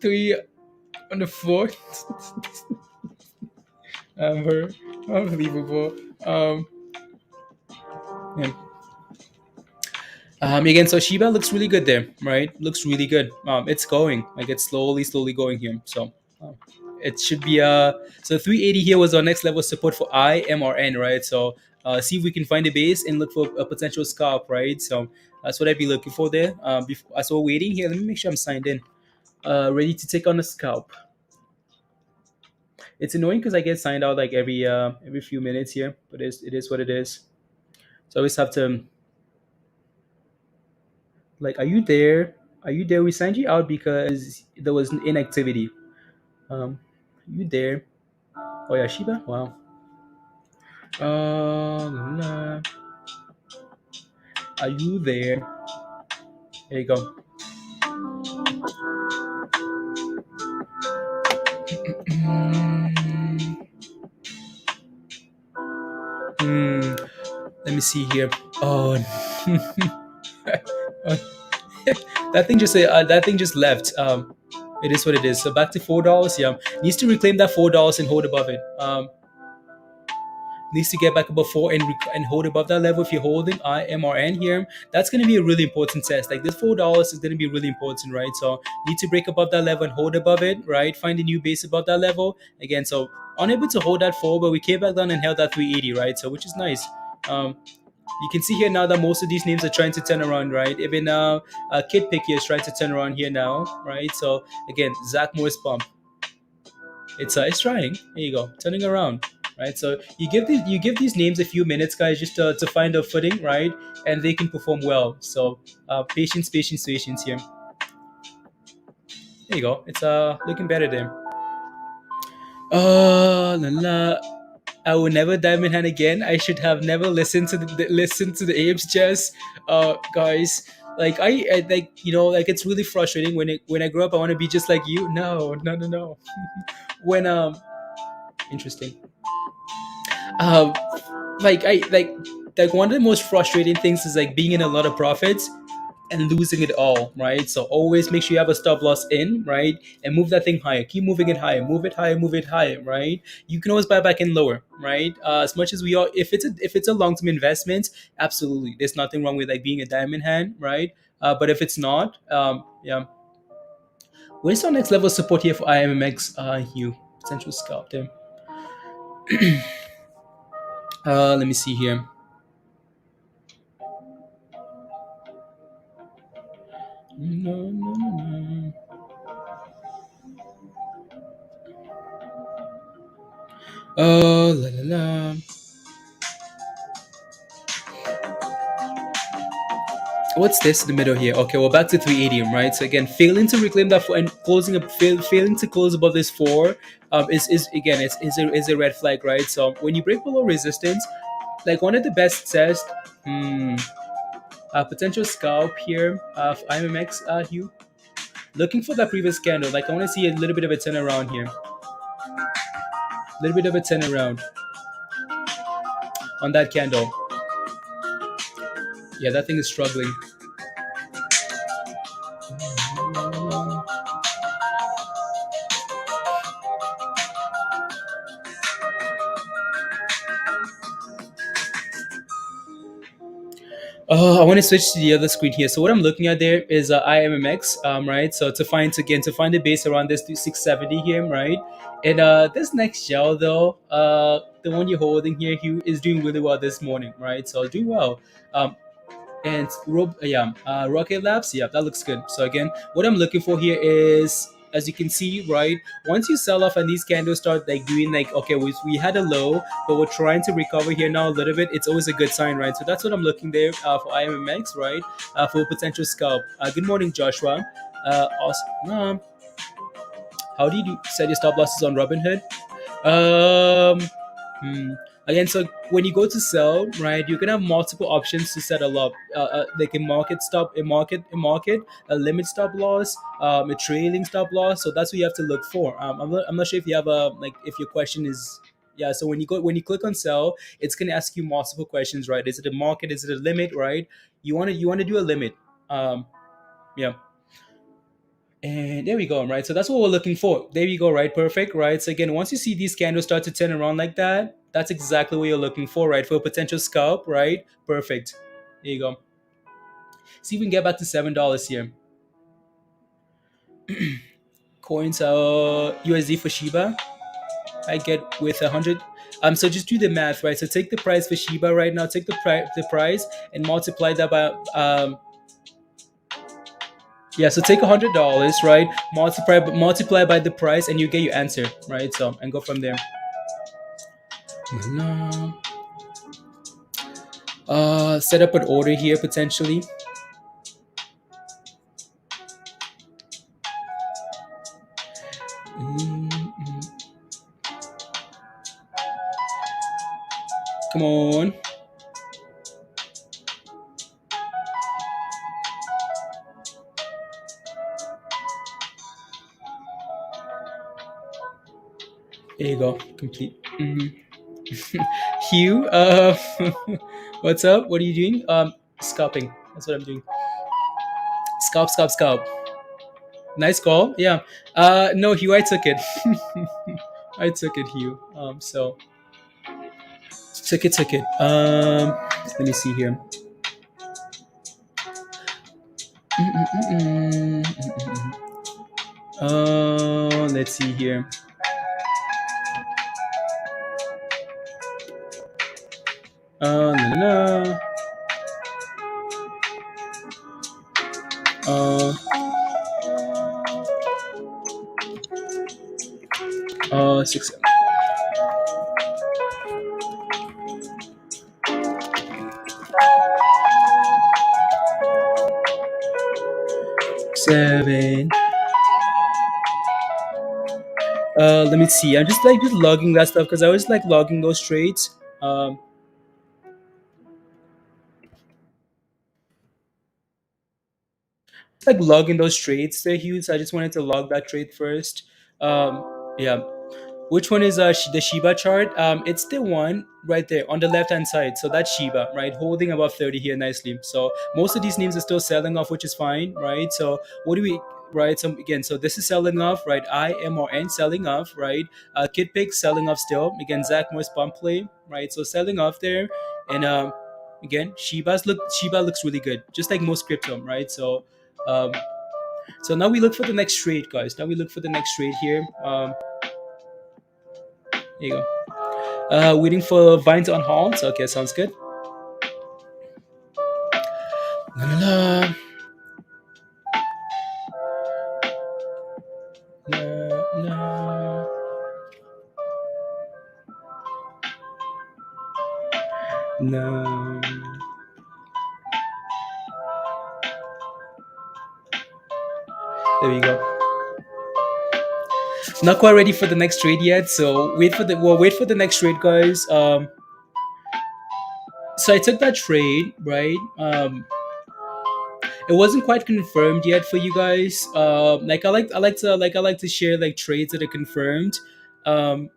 three on the floor. Amber, unbelievable. Yeah. Again, so Shiba looks really good there, right? Looks really good. It's going, like it's slowly going here. So it should be so 380 here was our next level support for IMRN, right? So see if we can find a base and look for a potential scalp, right? So that's what I'd be looking for there. Before, as we're waiting here, let me make sure I'm signed in. Ready to take on a scalp. It's annoying because I get signed out like every few minutes here, but it is what it is. So I always have to like, are you there? Are you there? We signed you out because there was inactivity. Are you there? Oh yeah, Shiba. Wow. Nah. Are you there? There you go. Mm, hmm. Let me see here. Oh, that thing just left. It is what it is. So back to $4. Yeah, needs to reclaim that $4 and hold above it. Needs to get back above four and hold above that level. If you're holding IMRN here, that's going to be a really important test. Like this $4 is going to be really important, right? So need to break above that level and hold above it, right? Find a new base above that level again. So unable to hold that four, but we came back down and held that 380, right? So which is nice. Um, you can see here now that most of these names are trying to turn around, right? Even Kidpik here is trying to turn around here now, right? So again, Zach Moore's pump. It's trying. There you go, turning around, right? So you give these names a few minutes, guys, just to find a footing, right? And they can perform well. So patience here. There you go. It's looking better there. La, la. I will never diamond hand again. I should have never listened to the Abe's chess, guys. Like I like like it's really frustrating when I grow up. I want to be just like you. No, no, no, no. When interesting. Um, like I like one of the most frustrating things is like being in a lot of profits and losing it all, right? So always make sure you have a stop loss in, right? And move that thing higher. Keep moving it higher. Move it higher, right? You can always buy back in lower, right? As much as we are, if it's a long term investment, absolutely, there's nothing wrong with like being a diamond hand, right? But if it's not, yeah. Where's our next level of support here for IMMX? You potential scalp there. Let me see here. No, no, no, no. La la la. What's this in the middle here? Okay, we're back to 380, right? So again, failing to reclaim that four and closing up, failing to close above this four, is again, is a red flag, right? So when you break below resistance, like one of the best tests, potential scalp here of IMMX, Hugh. Looking for that previous candle, like I want to see a little bit of a turnaround here, a little bit of a turnaround on that candle. Yeah, that thing is struggling. I want to switch to the other screen here. So what I'm looking at there is IMMX, right? So to find the base around this 670 here, right? And this next gel though, the one you're holding here, Hugh, is doing really well this morning, right? So doing well. And Rocket Labs, yeah, that looks good. So again, what I'm looking for here is, as you can see, right, once you sell off and these candles start like doing like, okay, we had a low, but we're trying to recover here now a little bit, it's always a good sign, right? So that's what I'm looking there for IMMX, right? For a potential scalp. Good morning, Joshua. Awesome. How do you set your stop losses on Robinhood? Um, hmm. Again, so when you go to sell, right, you can have multiple options to set a lot, like a market stop, a limit stop loss, a trailing stop loss. So that's what you have to look for. I'm not sure if you have a like if your question is yeah. So when you click on sell, it's gonna ask you multiple questions, right? Is it a market? Is it a limit? Right? You want to do a limit. Yeah. And there we go, right? So that's what we're looking for. There you go, right? Perfect, right? So again, once you see these candles start to turn around like that, that's exactly what you're looking for, right? For a potential scalp, right? Perfect. There you go. See if we can get back to $7 here. Coins, USD for Shiba. I get with 100. So just do the math, right? So take the price for Shiba right now. Take the price and multiply that by yeah. So take $100, right? Multiply by the price, and you get your answer, right? So and go from there. Set up an order here potentially. Mm-mm. Come on. There you go. Complete. Hugh, what's up? What are you doing? Scalping. That's what I'm doing. Scalp, scalp, scalp. Nice call. Yeah. No, Hugh, I took it. I took it, Hugh. So took it. Let me see here. Let's see here. No, no, no. Uh, 6, 7. Let me see. I'm just logging that stuff because I always like logging those trades. Like logging those trades. They're huge. So I just wanted to log that trade first. Yeah. Which one is the Shiba chart? It's the one right there on the left hand side. So that's Shiba, right? Holding above 30 here nicely. So most of these names are still selling off, which is fine, right? So what do we right? So again, so this is selling off, right? IMRN selling off, right? Kidpik selling off still. Again, Zach Morris pump play, right? So selling off there, and again, Shiba looks really good, just like most crypto, right? Um, so now we look for the next trade, guys. Now we look for the next trade here. There you go. Waiting for Vine to unhaunt. Okay, sounds good. La, la, la, la. No. There you go. Not quite ready for the next trade yet, so wait for the next trade, guys. So I took that trade, right? It wasn't quite confirmed yet for you guys. I like to share like trades that are confirmed. Um,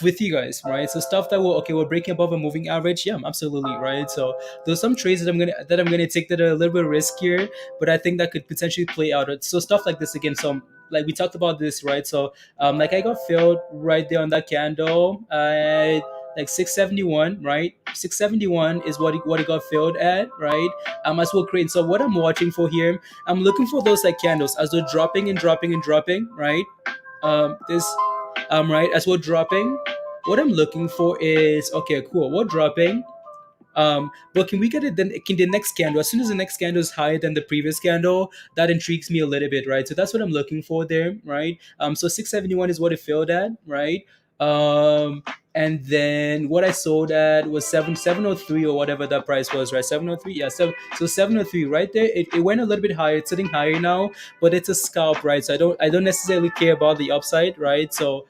with you guys, right? So stuff that we're breaking above a moving average. Yeah, absolutely, right? So there's some trades that I'm gonna take that are a little bit riskier, but I think that could potentially play out. So stuff like this again. So like we talked about this, right? So like I got filled right there on that candle. Like 671, right? 671 is what it got filled at, right? As well creating. So what I'm watching for here, I'm looking for those like candles as they're dropping and dropping and dropping, right? This right, as we're dropping, what I'm looking for is okay, cool, we're dropping. But can we get it then? Can the next candle, as soon as the next candle is higher than the previous candle, that intrigues me a little bit, right? So that's what I'm looking for there, right? So 671 is what it filled at, right? Um, and then what I sold at was 703 or whatever that price was, right? 703, yeah. So 703 right there. It went a little bit higher. It's sitting higher now, but it's a scalp, right? So I don't necessarily care about the upside, right? So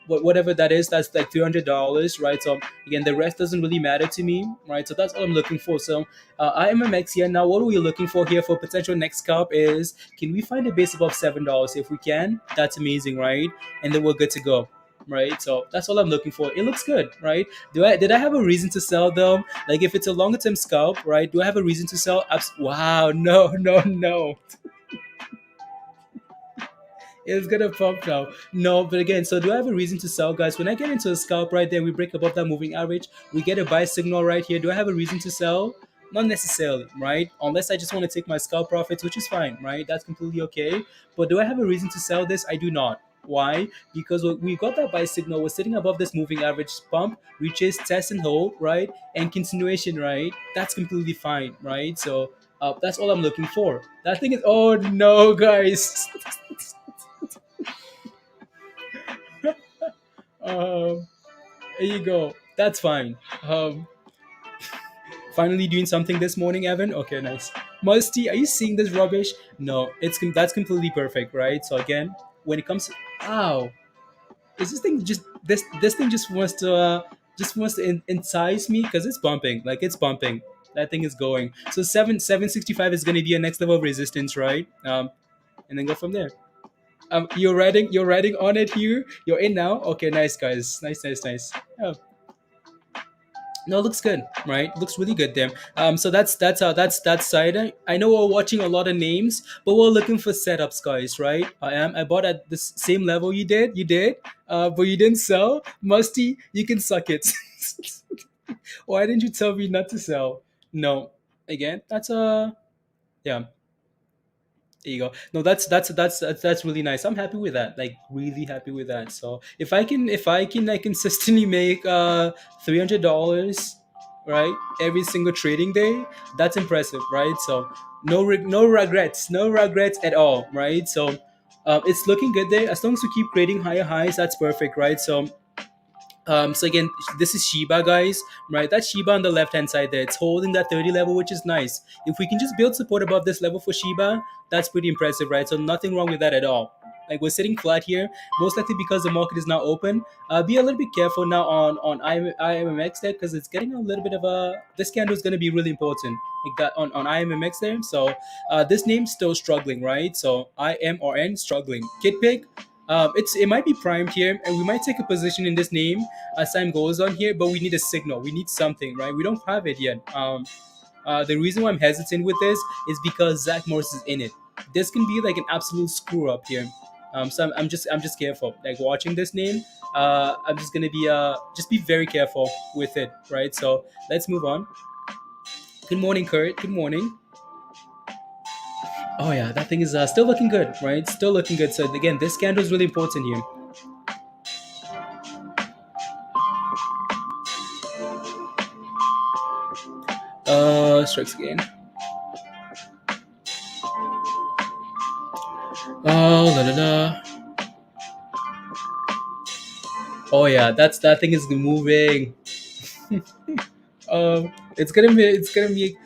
whatever that is, that's like $300, right? So again, the rest doesn't really matter to me, right? So that's all I'm looking for. So IMMX here now. What are we looking for here for potential next scalp is, can we find a base above $7? If we can, that's amazing, right? And then we're good to go, right? So that's all I'm looking for. It looks good, right? Did I have a reason to sell them? Like if it's a longer term scalp, right? Do I have a reason to sell? Wow, no, no, no. It's gonna pump now. No, but again, so do I have a reason to sell, guys? When I get into a scalp right there, we break above that moving average. We get a buy signal right here. Do I have a reason to sell? Not necessarily, right? Unless I just want to take my scalp profits, which is fine, right? That's completely okay. But do I have a reason to sell this? I do not. Why? Because we got that buy signal. We're sitting above this moving average pump, which is test and hold, right? And continuation, right? That's completely fine, right? So that's all I'm looking for. That thing is. Oh no, guys. um, there you go. That's fine. Finally doing something this morning, Evan. Okay, nice. Musty, are you seeing this rubbish? No, that's completely perfect, right? So again, when it comes, ow, is this thing just this thing just wants to entice me because it's bumping, like it's bumping. That thing is going. So 765 is going to be a next level of resistance, right? And then go from there. You're riding on it here. You're in now. Okay, nice guys, nice. Yeah. No, it looks good, right? Looks really good there. So that's that side. I know we're watching a lot of names, but we're looking for setups, guys, right? I bought at the same level you did, but you didn't sell. Musty, you can suck it. Why didn't you tell me not to sell? No, again, that's yeah. There you go. No, that's really nice. I'm happy with that. Like really happy with that. So if I can like consistently make $300, right, every single trading day, that's impressive, right? So no regrets at all, right? So it's looking good there. As long as we keep creating higher highs, that's perfect, right? So again, this is Shiba, guys, right? That's Shiba on the left hand side there. It's holding that 30 level, which is nice. If we can just build support above this level for Shiba, that's pretty impressive, right? So nothing wrong with that at all. Like we're sitting flat here, most likely because the market is now open. Be a little bit careful now on IMMX there because it's getting a little bit of a. This candle is going to be really important, like that on IMMX there. So this name's still struggling, right? So IMRN struggling. Kidpik, it might be primed here, and we might take a position in this name as time goes on here. But we need a signal. We need something, right? We don't have it yet. The reason why I'm hesitant with this is because Zach Morris is in it. This can be like an absolute screw up here. So I'm just careful. Like watching this name, I'm just gonna be very careful with it, right? So let's move on. Good morning, Kurt. Good morning. Oh yeah, that thing is still looking good, right? Still looking good. So again, this candle is really important here. Strikes again. Oh la la la. Oh yeah, that thing is moving. It's gonna be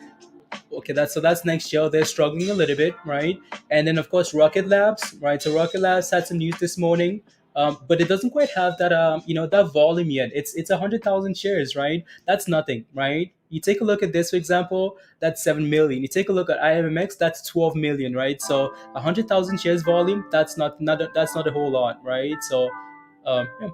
okay. That's next year. They're struggling a little bit, right? And then of course Rocket Labs, right? So Rocket Labs had some news this morning, but it doesn't quite have that that volume yet. It's 100,000 shares, right? That's nothing, right? You take a look at this, for example, that's 7 million. You take a look at IMMX, that's 12 million, right? So 100,000 shares volume, that's not a whole lot, right? So yeah.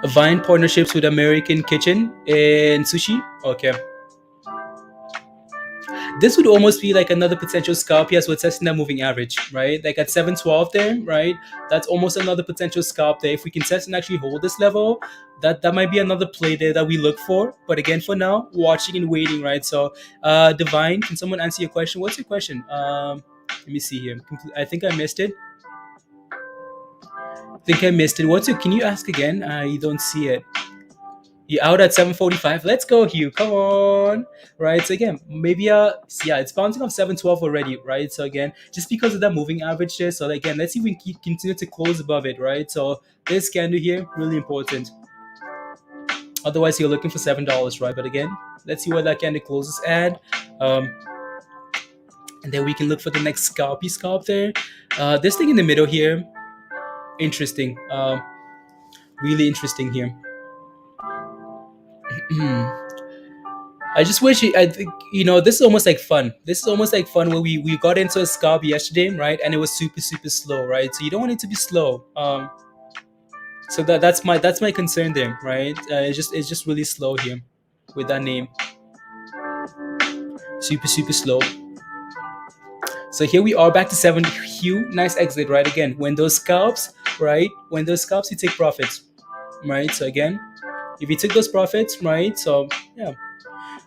Vine partnerships with American Kitchen and Sushi. Okay, this would almost be like another potential scalp. Yes, we're testing that moving average, right? Like at 712 there, right? That's almost another potential scalp there. If we can test and actually hold this level, that might be another play there that we look for. But again, for now, watching and waiting, right? So, Divine, can someone answer your question? What's your question? Let me see here. I think I missed it. What's your? Can you ask again? I don't see it. You out at 7:45. Let's go, Hugh. Come on. Right. So again, maybe yeah, it's bouncing off 712 already, right? So again, just because of that moving average there. So again, let's see if we can continue to close above it, right? So this candle here, really important. Otherwise, you're looking for $7, right? But again, let's see where that candle closes at. Um, and then we can look for the next scalp there. This thing in the middle here, interesting. Really interesting here. I just wish I think this is almost like fun. This is almost like fun where we got into a scalp yesterday, right? And it was super slow, right? So you don't want it to be slow. So that's my concern there, right? It's just really slow here with that name. super slow. So here we are back to 7 hue. Nice exit, right? Again, when those scalps, right? When those scalps, you take profits, right? So again, if you took those profits, right? So yeah,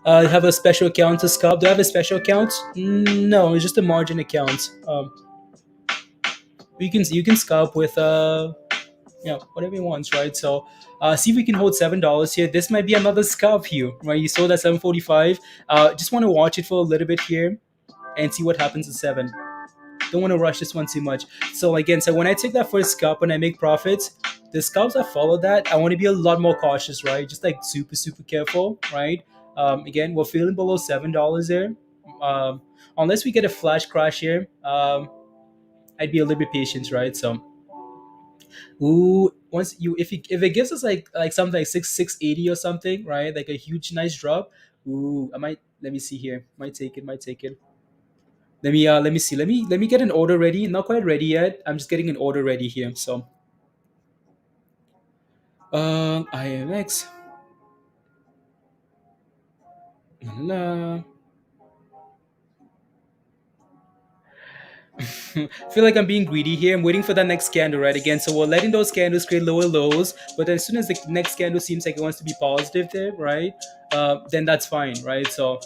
have a special account to scalp. Do I have a special account? No, it's just a margin account. You can scalp with whatever you want, right? So see if we can hold $7 here. This might be another scalp here, right? You sold at 745. Just want to watch it for a little bit here and see what happens at 7. Don't want to rush this one too much. So again, so when I take that first scalp and I make profits, the scalps that follow that, I want to be a lot more cautious, right? Just like super careful, right? Again, we're feeling below $7 there. Unless we get a flash crash here, I'd be a little bit patient, right? So, ooh, once you if it gives us like something like 680 or something, right? Like a huge nice drop. Ooh, I might, let me see here. Might take it. Let me see. Let me get an order ready. Not quite ready yet. I'm just getting an order ready here. So IMX. La. Feel like I'm being greedy here. I'm waiting for that next candle, right? Again, so we're letting those candles create lower lows, but then as soon as the next candle seems like it wants to be positive there, right? Then that's fine, right? So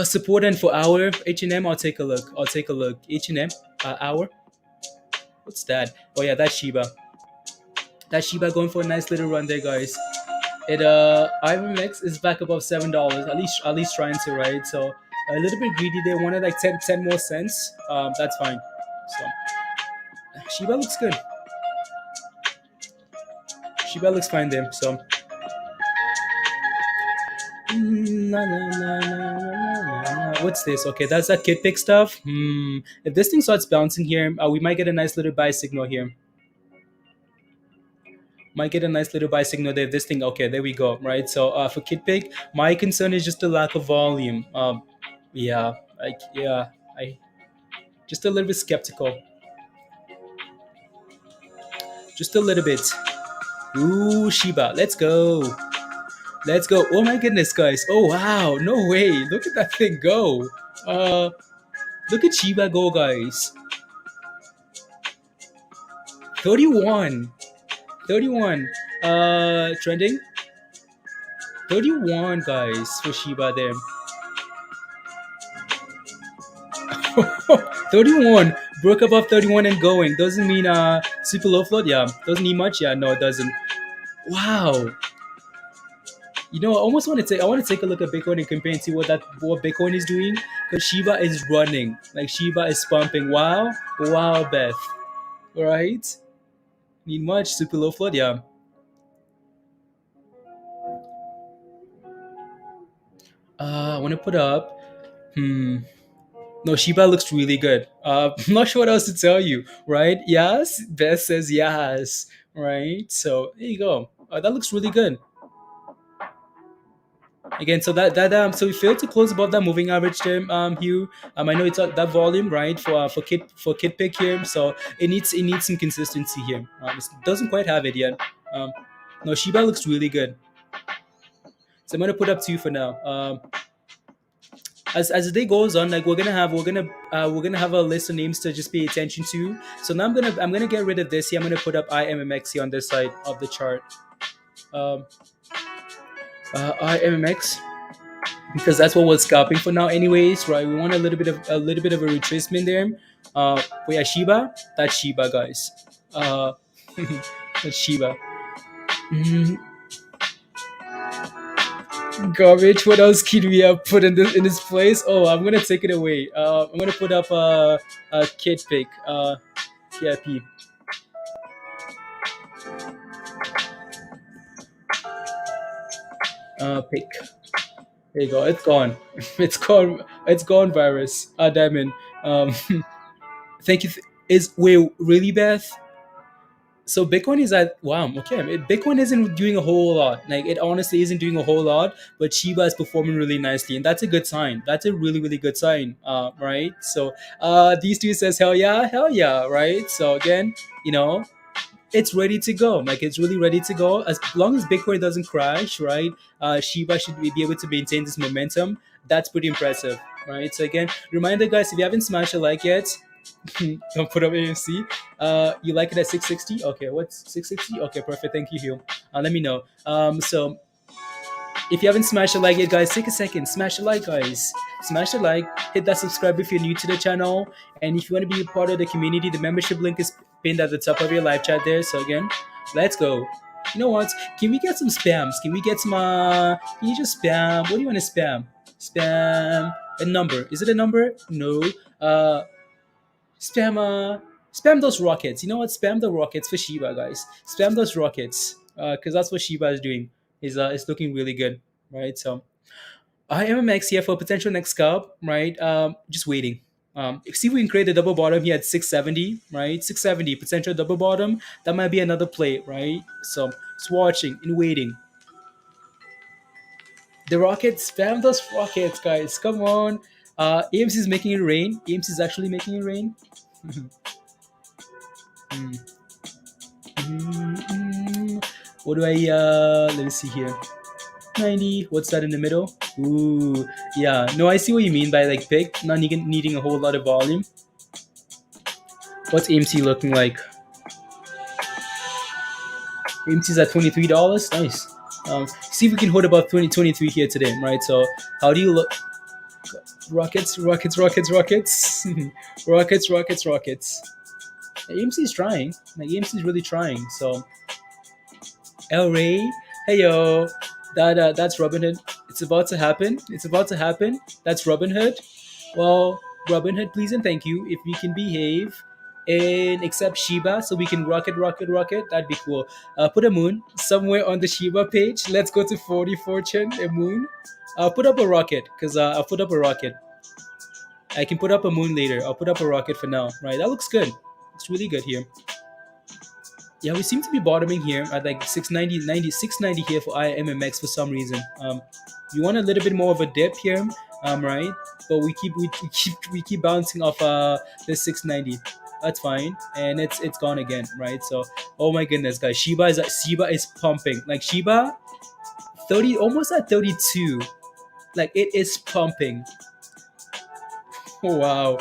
support and for hour H&M. I'll take a look. H&M hour. What's that? Oh yeah, that's Shiba. That Shiba going for a nice little run there, guys. It IMMX is back above $7. At least trying to, right? So a little bit greedy. They wanted like 10 more cents. That's fine. So Shiba looks good. Shiba looks fine there. So what's this? Okay, that's that Kidpik stuff. If this thing starts bouncing here, we might get a nice little buy signal here. Might get a nice little buy signal there. This thing, okay, there we go, right? So for Kidpik, my concern is just the lack of volume. Yeah, I just a little bit skeptical, just a little bit. Ooh, Shiba, let's go. Oh my goodness, guys. Oh wow, no way. Look at that thing go. Look at Shiba go, guys. 31, 31. Trending 31, guys, for Shiba there. 31 broke above 31 and going. Doesn't mean super low float. Yeah, doesn't need much. Yeah, no, it doesn't. Wow. I almost want to take. I want to take a look at Bitcoin and compare and see what Bitcoin is doing, because Shiba is running. Like Shiba is pumping. Wow, wow, Beth. All right. Need much super low float. Yeah. I want to put up. No, Shiba looks really good. I'm not sure what else to tell you, right? Yes, Beth says yes, right? So there you go. That looks really good. Again, so so we failed to close above that moving average there, Hugh. I know it's that volume, right, for kit pick here. So it needs some consistency here. It doesn't quite have it yet. Um, no, Shiba looks really good. So I'm gonna put up 2 for now. As the day goes on, like we're gonna have a list of names to just pay attention to. So now I'm gonna get rid of this here. I'm gonna put up IMMX here on this side of the chart. Um, IMMX, because that's what we're scalping for now, anyways, right? We want a little bit of a retracement there. But yeah, Shiba, that's Shiba, guys. That's Shiba. Mhm. Garbage. What else can we have put in this place? Oh, I'm gonna take it away. I'm gonna put up a kid pick. Yeah, P. Pick. There you go. It's gone. It's gone. It's gone. Virus. Diamond. Thank you. Is wait really, Beth? So Bitcoin is at wow. Okay, Bitcoin isn't doing a whole lot. Like it honestly isn't doing a whole lot, but Shiba is performing really nicely, and that's a good sign. That's a really good sign. Right. So these two says hell yeah, right. So again, you know, it's ready to go. Like it's really ready to go. As long as Bitcoin doesn't crash, right? Shiba should be able to maintain this momentum. That's pretty impressive, right? So again, reminder, guys, if you haven't smashed a like yet, don't put up AMC. You like it at 660? Okay, what's 660? Okay, perfect. Thank you, Hugh. Let me know. So if you haven't smashed a like yet, guys, take a second. Smash a like, guys. Smash a like. Hit that subscribe if you're new to the channel. And if you want to be a part of the community, the membership link is pinned at the top of your live chat there. So again, let's go. You know what? Can we get some spams? Can we get some? Can you just spam? What do you want to spam? Spam a number. Is it a number? No. Spam. Spam those rockets. You know what? Spam the rockets for Shiba, guys. Spam those rockets. Because that's what Shiba is doing. Is looking really good, right? So IMMX here for potential next scalp, right? Just waiting. See if we can create a double bottom here at 670, right? 670 potential double bottom. That might be another play, right? So just watching and waiting. The rockets, spam those rockets, guys. Come on. AMC is making it rain. AMC is actually making it rain. What do I? Let me see here. 90. What's that in the middle? Ooh, yeah. No, I see what you mean by like pick, not needing a whole lot of volume. What's AMC looking like? AMC's at $23. Nice. See if we can hold about 2023 here today, right? So how do you look? Rockets, rockets, rockets, rockets, rockets, rockets, rockets. AMC is trying. Like AMC is really trying. So El Rey, hey yo, that's Robinhood. It's about to happen. It's about to happen. That's Robinhood. Well, Robinhood, please and thank you. If we can behave and accept Shiba, so we can rocket, rocket, rocket, that'd be cool. Put a moon somewhere on the Shiba page. Let's go to 40 fortune. A moon. I'll put up a rocket because I'll put up a rocket. I can put up a moon later. I'll put up a rocket for now. Right? That looks good. Looks really good here. Yeah, we seem to be bottoming here at like 690, 690 here for IMMX for some reason. We want a little bit more of a dip here, right? But we keep bouncing off this 690. That's fine, and it's gone again, right? So, oh my goodness, guys, Shiba is pumping. Like Shiba, 30, almost at 32. Like it is pumping. Wow.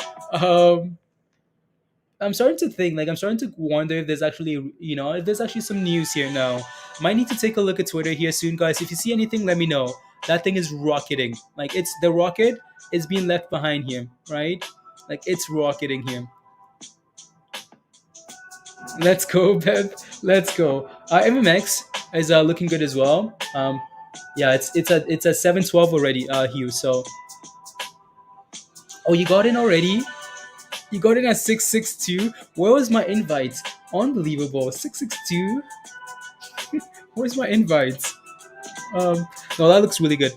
I'm starting to think, like, I'm starting to wonder if there's actually, if there's actually some news here now. Might need to take a look at Twitter here soon, guys. If you see anything, let me know. That thing is rocketing. Like, it's the rocket is being left behind here, right? Like, it's rocketing here. Let's go, Bev. Let's go. MMX is looking good as well. Yeah, it's at 712 already, Hugh. So, oh, you got in already? You got in at 662. Where was my invite? Unbelievable. 662. Where's my invite? No, that looks really good.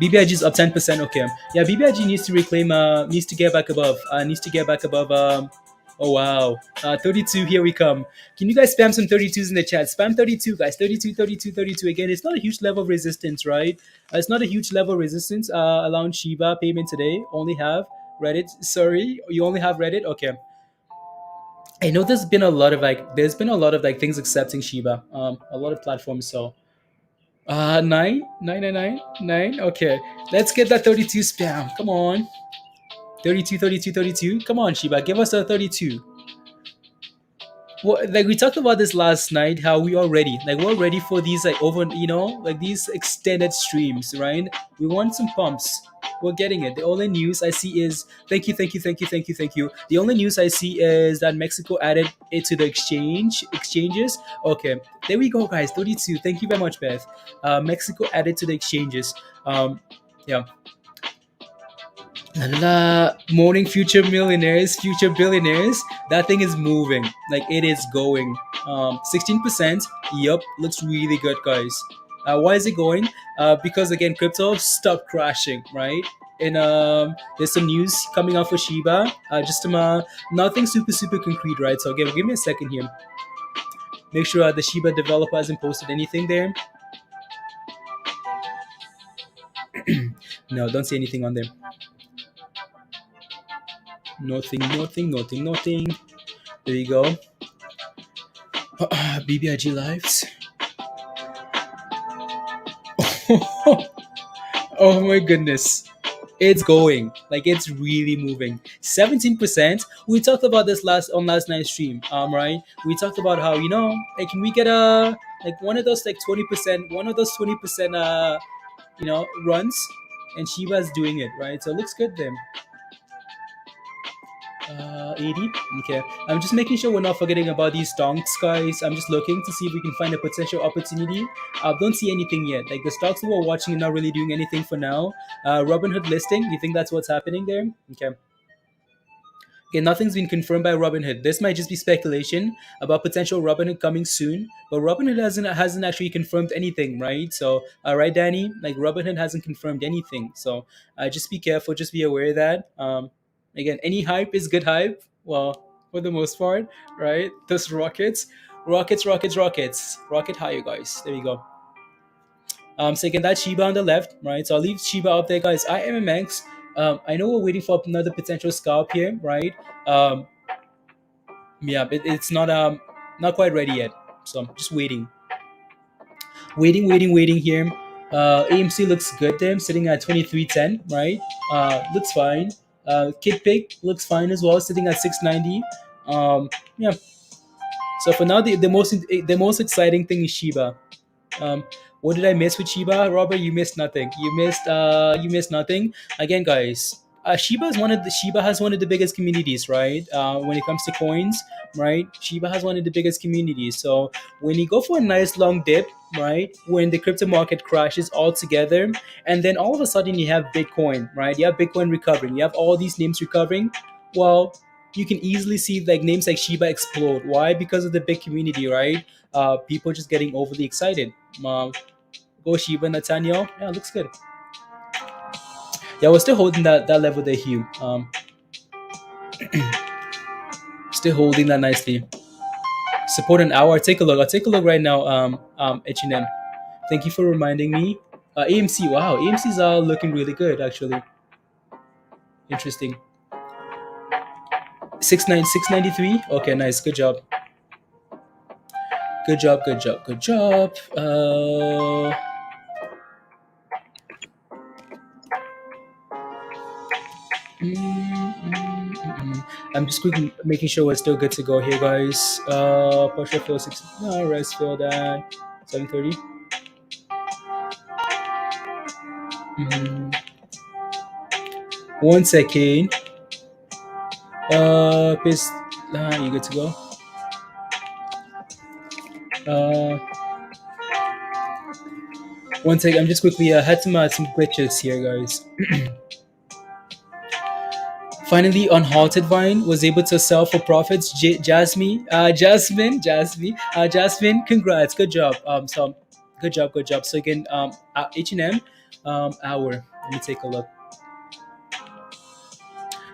BBIG is up 10%. Okay. Yeah, BBIG needs to reclaim. Needs to get back above. Needs to get back above. Oh wow. 32. Here we come. Can you guys spam some 32s in the chat? Spam 32, guys. 32, 32, 32. Again, it's not a huge level of resistance, right? It's not a huge level of resistance. Allowing Shiba payment today. Only have Reddit. Sorry, you only have Reddit. Okay. I know there's been a lot of like things accepting Shiba. A lot of platforms. So. Nine, nine, nine, nine, nine. Okay, let's get that 32 spam. Come on, 32, 32, 32. Come on, Shiba, give us a 32. Well, like we talked about this last night, how we are ready. Like we're ready for these like like these extended streams, right? We want some pumps. We're getting it. The only news I see is thank you, thank you, thank you, thank you, thank you. The only news I see is that Mexico added it to the exchanges. Okay, there we go, guys. 32. Thank you very much, Beth. Mexico added to the exchanges. Yeah. La la la. Morning future millionaires, future billionaires. That thing is moving. Like it is going. 16%. Yup. Looks really good, guys. Why is it going? Because again, crypto stopped crashing, right? And there's some news coming out for Shiba. Just nothing super concrete, right? So again, give me a second here. Make sure the Shiba developer hasn't posted anything there. No, don't see anything on there. Nothing, nothing, nothing, nothing. There you go. BBIG lives. Oh my goodness. It's going. Like it's really moving. 17%. We talked about this last night's stream. Right? We talked about how, like can we get a like one of those like 20%, one of those 20% runs, and Shiba's doing it, right? So it looks good then. 80. Okay. I'm just making sure we're not forgetting about these stonks, guys. I'm just looking to see if we can find a potential opportunity. Don't see anything yet. Like the stocks that we're watching are not really doing anything for now. Robinhood listing. You think that's what's happening there? Okay. Okay, nothing's been confirmed by Robinhood. This might just be speculation about potential Robinhood coming soon, but Robinhood hasn't actually confirmed anything, right? So, right, Danny, like Robinhood hasn't confirmed anything. So, just be careful, just be aware of that. Again, any hype is good hype. Well, for the most part, right? This rocket higher, guys. There you go. So again, that's Shiba on the left, right? So I'll leave Shiba up there, guys. IMMX. I know we're waiting for another potential scalp here, right? Um, yeah, it's not quite ready yet. So I'm just waiting here. AMC looks good there, sitting at 2310, right? Looks fine. Kidpik looks fine as well, sitting at 690. Yeah. So for now, the most exciting thing is Shiba. Um, what did I miss with Shiba, Robert? You missed nothing. You missed nothing. Again, guys, Shiba has one of the biggest communities, right? When it comes to coins, right? Shiba has one of the biggest communities. So when you go for a nice long dip, right? When the crypto market crashes altogether, and then all of a sudden you have Bitcoin, right? You have Bitcoin recovering. You have all these names recovering. Well, you can easily see like names like Shiba explode. Why? Because of the big community, right? People just getting overly excited. Um, Go Shiba, Nathaniel. Yeah, looks good. Yeah, we're still holding that level there, Hugh. Still holding that nicely. Support an hour. Take a look. I'll take a look right now. H&M. Thank you for reminding me. AMC. Wow, AMC's looking really good actually. Interesting. 693. Okay, nice. Good job. Good job. Good job. Good job. I'm just quickly making sure we're still good to go here, guys. Partial fill 6. No, rest fill that 7:30. Mm-hmm. 1 second. Piss. You good to go? Uh, 1 second. I'm just quickly had some glitches here, guys. Finally, Unhalted Vine was able to sell for profits. Jasmine, congrats, good job. Good job, good job. So again, H&M, hour. Let me take a look.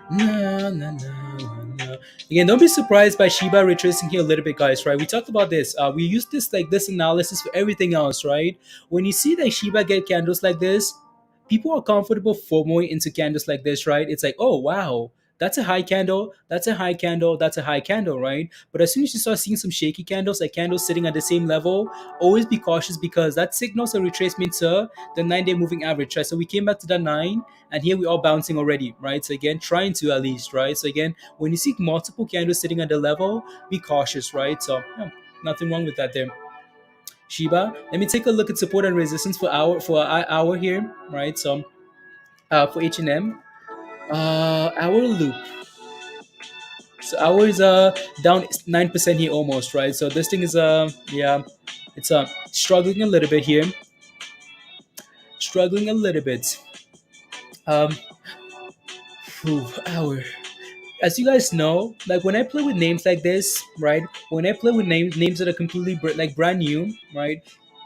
Na, na, na, na. Again, don't be surprised by Shiba retracing here a little bit, guys. Right? We talked about this. We use this analysis for everything else, right? When you see that Shiba get candles like this, people are comfortable FOMOing into candles like this, right? It's like, oh wow, that's a high candle, that's a high candle, that's a high candle, right? But as soon as you start seeing some shaky candles, like candles sitting at the same level, always be cautious because that signals a retracement to the 9-day moving average, right? So we came back to the 9, and here we are bouncing already, right? So again, trying to at least, right? So again, when you see multiple candles sitting at the level, be cautious, right? So yeah, nothing wrong with that there. Shiba. Let me take a look at support and resistance for hour here, right? So for H&M, our loop. So our is down 9% here almost, right? So this thing is yeah, it's struggling a little bit here, struggling a little bit. Um, our. As you guys know, like when I play with names like this, right? When I play with names that are completely like brand new, right?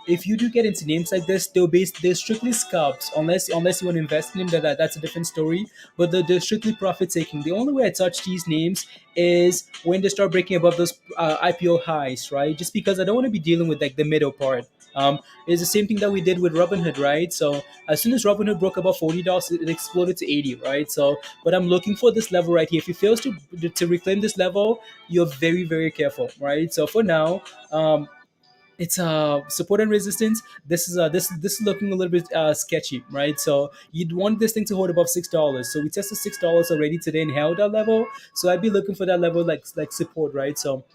If you do get into names like this, they're strictly scalps. Unless you want to invest in them, that's a different story. But they're strictly profit taking. The only way I touch these names is when they start breaking above those IPO highs, right? Just because I don't want to be dealing with like the middle part. It's the same thing that we did with Robinhood, right? So as soon as Robinhood broke above $40, it exploded to 80, right? So, but I'm looking for this level right here. If it fails to reclaim this level, you're very, very careful, right? So for now, it's support and resistance. This is looking a little bit sketchy, right? So you'd want this thing to hold above $6. So we tested $6 already today and held that level. So I'd be looking for that level like support, right? So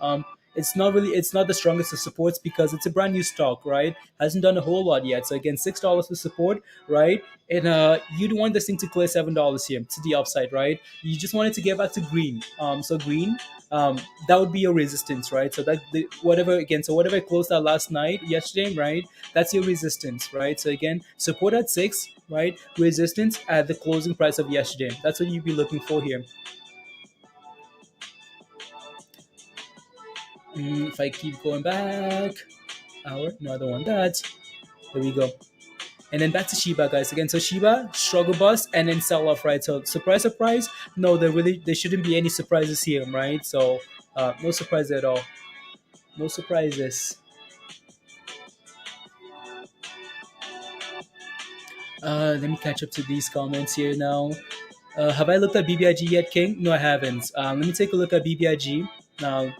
it's not the strongest of supports because it's a brand new stock, right? Hasn't done a whole lot yet. So again, $6 for support, right? And you'd want this thing to clear $7 here to the upside, right? You just want it to get back to green. So green, that would be your resistance, right? So whatever it closed out last night, yesterday, right? That's your resistance, right? So again, support at 6, right? Resistance at the closing price of yesterday. That's what you'd be looking for here. If I keep going back, hour, no, I don't want that. There we go. And then back to Shiba, guys. Again, so Shiba struggle bust and then sell off, right? So surprise, surprise. No, there shouldn't be any surprises here, right? So no surprise at all. No surprises. Let me catch up to these comments here now. Have I looked at BBIG yet, King? No, I haven't. Let me take a look at BBIG. Now,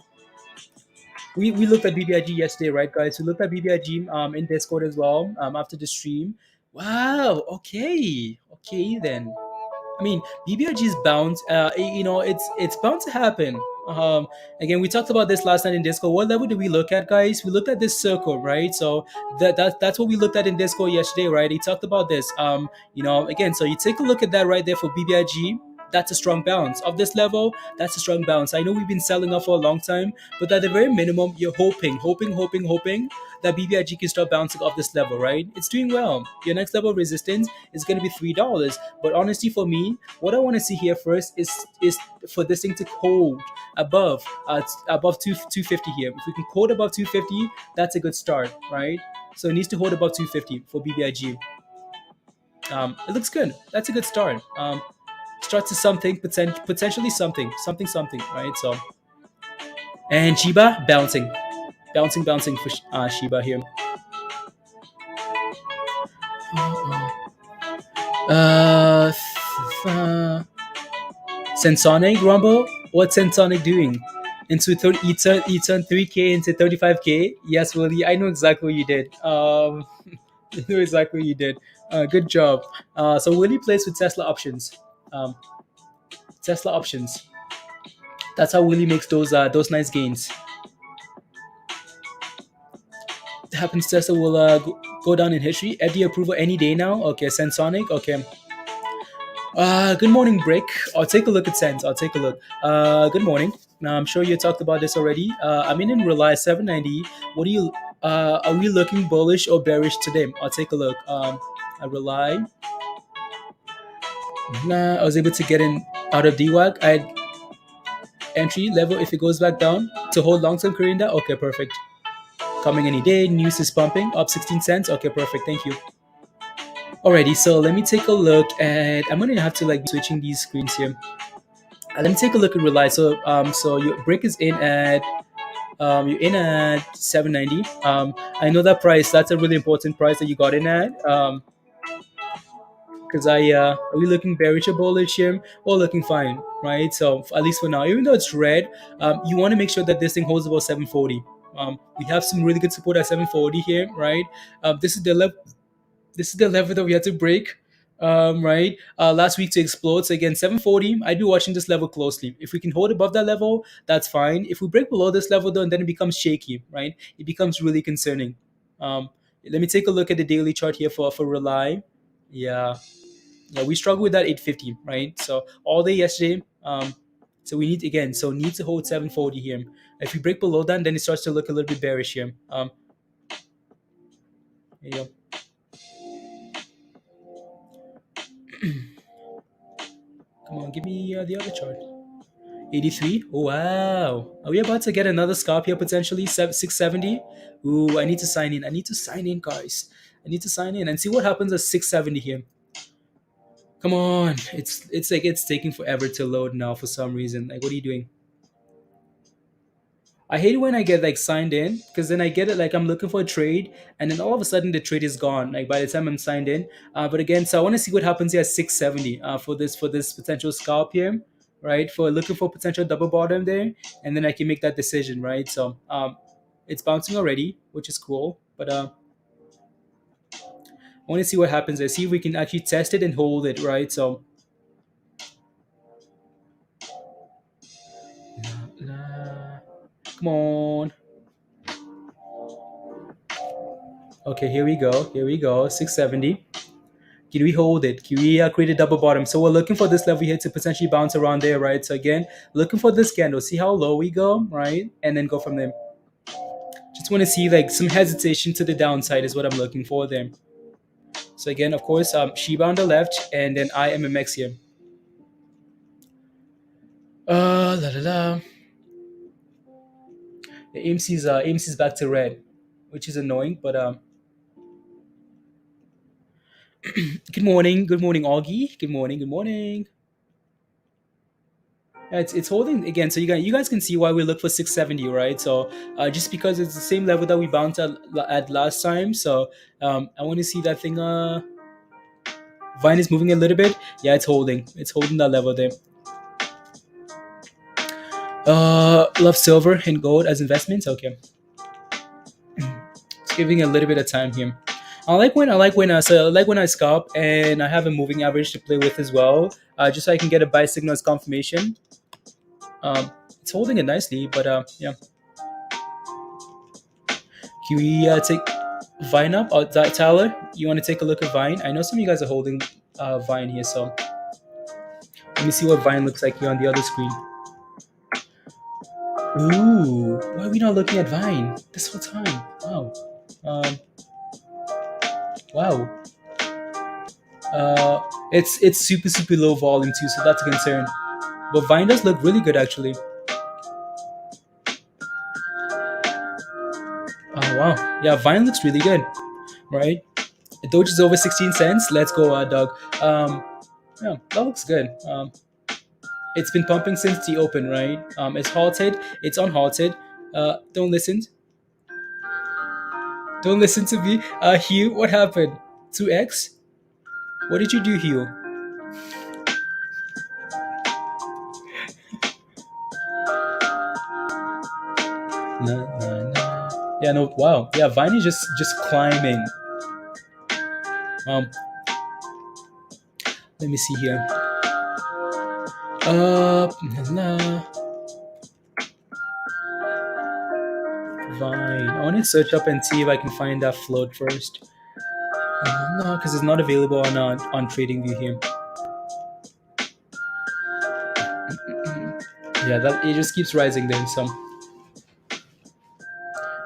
we looked at BBIG yesterday, right, guys? We looked at BBIG in Discord as well after the stream. Wow. Okay. Okay, then. I mean, BBRG is bound. It's bound to happen. Again, we talked about this last night in Discord. What level did we look at, guys? We looked at this circle, right? So that's what we looked at in Discord yesterday, right? He talked about this. Again, so you take a look at that right there for BBRG. That's a strong bounce of this level. That's a strong bounce. I know we've been selling off for a long time, but at the very minimum, you're hoping that BBIG can start bouncing off this level, right? It's doing well. Your next level of resistance is going to be $3. But honestly, for me, what I want to see here first is for this thing to hold above 250 here. If we can hold above 250, that's a good start, right? So it needs to hold above 250 for BBIG. It looks good. That's a good start. Start to something, potentially something, right? So, and Shiba bouncing for Shiba here. Uh, Sensonic Rumble? What's Sensonic doing? You turned 3K into 35K? Yes, Willie, I know exactly what you did. I know exactly what you did. Good job. So Willie plays with Tesla options. Um, Tesla options. That's how Willie makes those nice gains. Happens Tesla will go down in history. FDA approval any day now. Okay, Sensonic. Okay. Good morning, Brick. I'll take a look at Sense. I'll take a look. Good morning. Now, I'm sure you talked about this already. I'm in Rely 790. What do you? Are we looking bullish or bearish today? I'll take a look. I Rely. Nah, I was able to get in out of dwac. I had entry level if it goes back down to hold long-term Korean. Okay, perfect. Coming any day. News is pumping up 16 cents. Okay, perfect. Thank you. Alrighty, so let me take a look at. I'm gonna have to like be switching these screens here. Let me take a look at Rely. So your break is in at you're in at 790. I know that price. That's a really important price that you got in at. Because are we looking bearish or bullish here? Or looking fine, right? So at least for now, even though it's red, you want to make sure that this thing holds about 740. We have some really good support at 740 here, right? This is the level. This is the level that we had to break, right? Last week to explode. So again, 740. I'd be watching this level closely. If we can hold above that level, that's fine. If we break below this level, though, then it becomes shaky, right? It becomes really concerning. Let me take a look at the daily chart here for Rely. Yeah, yeah, we struggle with that 850, right? So all day yesterday. So we need again. So need to hold 740 here. If we break below that, then it starts to look a little bit bearish here. There you go. Come on, give me the other chart. 83. Oh, wow. Are we about to get another scalp here potentially? 670. Ooh, I need to sign in. I need to sign in, guys. I need to sign in and see what happens at 670 here. Come on. It's like it's taking forever to load now for some reason. Like, what are you doing? I hate when I get like signed in because then I get it like I'm looking for a trade and then all of a sudden the trade is gone. Like by the time I'm signed in, but again, so I want to see what happens here at 670 for this potential scalp here, right? For looking for potential double bottom there, and then I can make that decision, right? So it's bouncing already, which is cool, but I want to see what happens there. See if we can actually test it and hold it, right? So come on. Okay, here we go. Here we go. 670. Can we hold it? Can we create a double bottom? So we're looking for this level here to potentially bounce around there, right? So again, looking for this candle. See how low we go, right? And then go from there. Just want to see like some hesitation to the downside is what I'm looking for there. So again, of course, Shiba on the left and then IMMX here. La la la. The AMC's back to red, which is annoying, but good morning, Augie. Good morning, good morning. Yeah, it's holding again, so you guys can see why we look for 670, right? So just because it's the same level that we bounced at last time, so I want to see that thing. Vine is moving a little bit. Yeah, it's holding that level there. Love silver and gold as investments. Okay, it's giving a little bit of time here. I like when I scalp and I have a moving average to play with as well, just so I can get a buy signal as confirmation. It's holding it nicely, but yeah. Can we take Vine up? Tyler, you want to take a look at Vine? I know some of you guys are holding Vine here, so let me see what Vine looks like here on the other screen. Ooh, why are we not looking at Vine this whole time? Wow. Wow. It's super low volume too, so that's a concern. But Vine does look really good actually. Oh wow, yeah, Vine looks really good, right? Doge is over 16 cents. Let's go, Doug. Yeah, that looks good. It's been pumping since the open, right? It's halted. It's unhalted. Don't listen. Don't listen to me. Hugh, what happened? 2x? What did you do, Hugh? Nah, nah, nah. Yeah, no, wow. Yeah, Vine is just climbing. Um, let me see here. Nah. Vine. I want to search up and see if I can find that float first. No, because it's not available on TradingView here. Yeah, that it just keeps rising then. So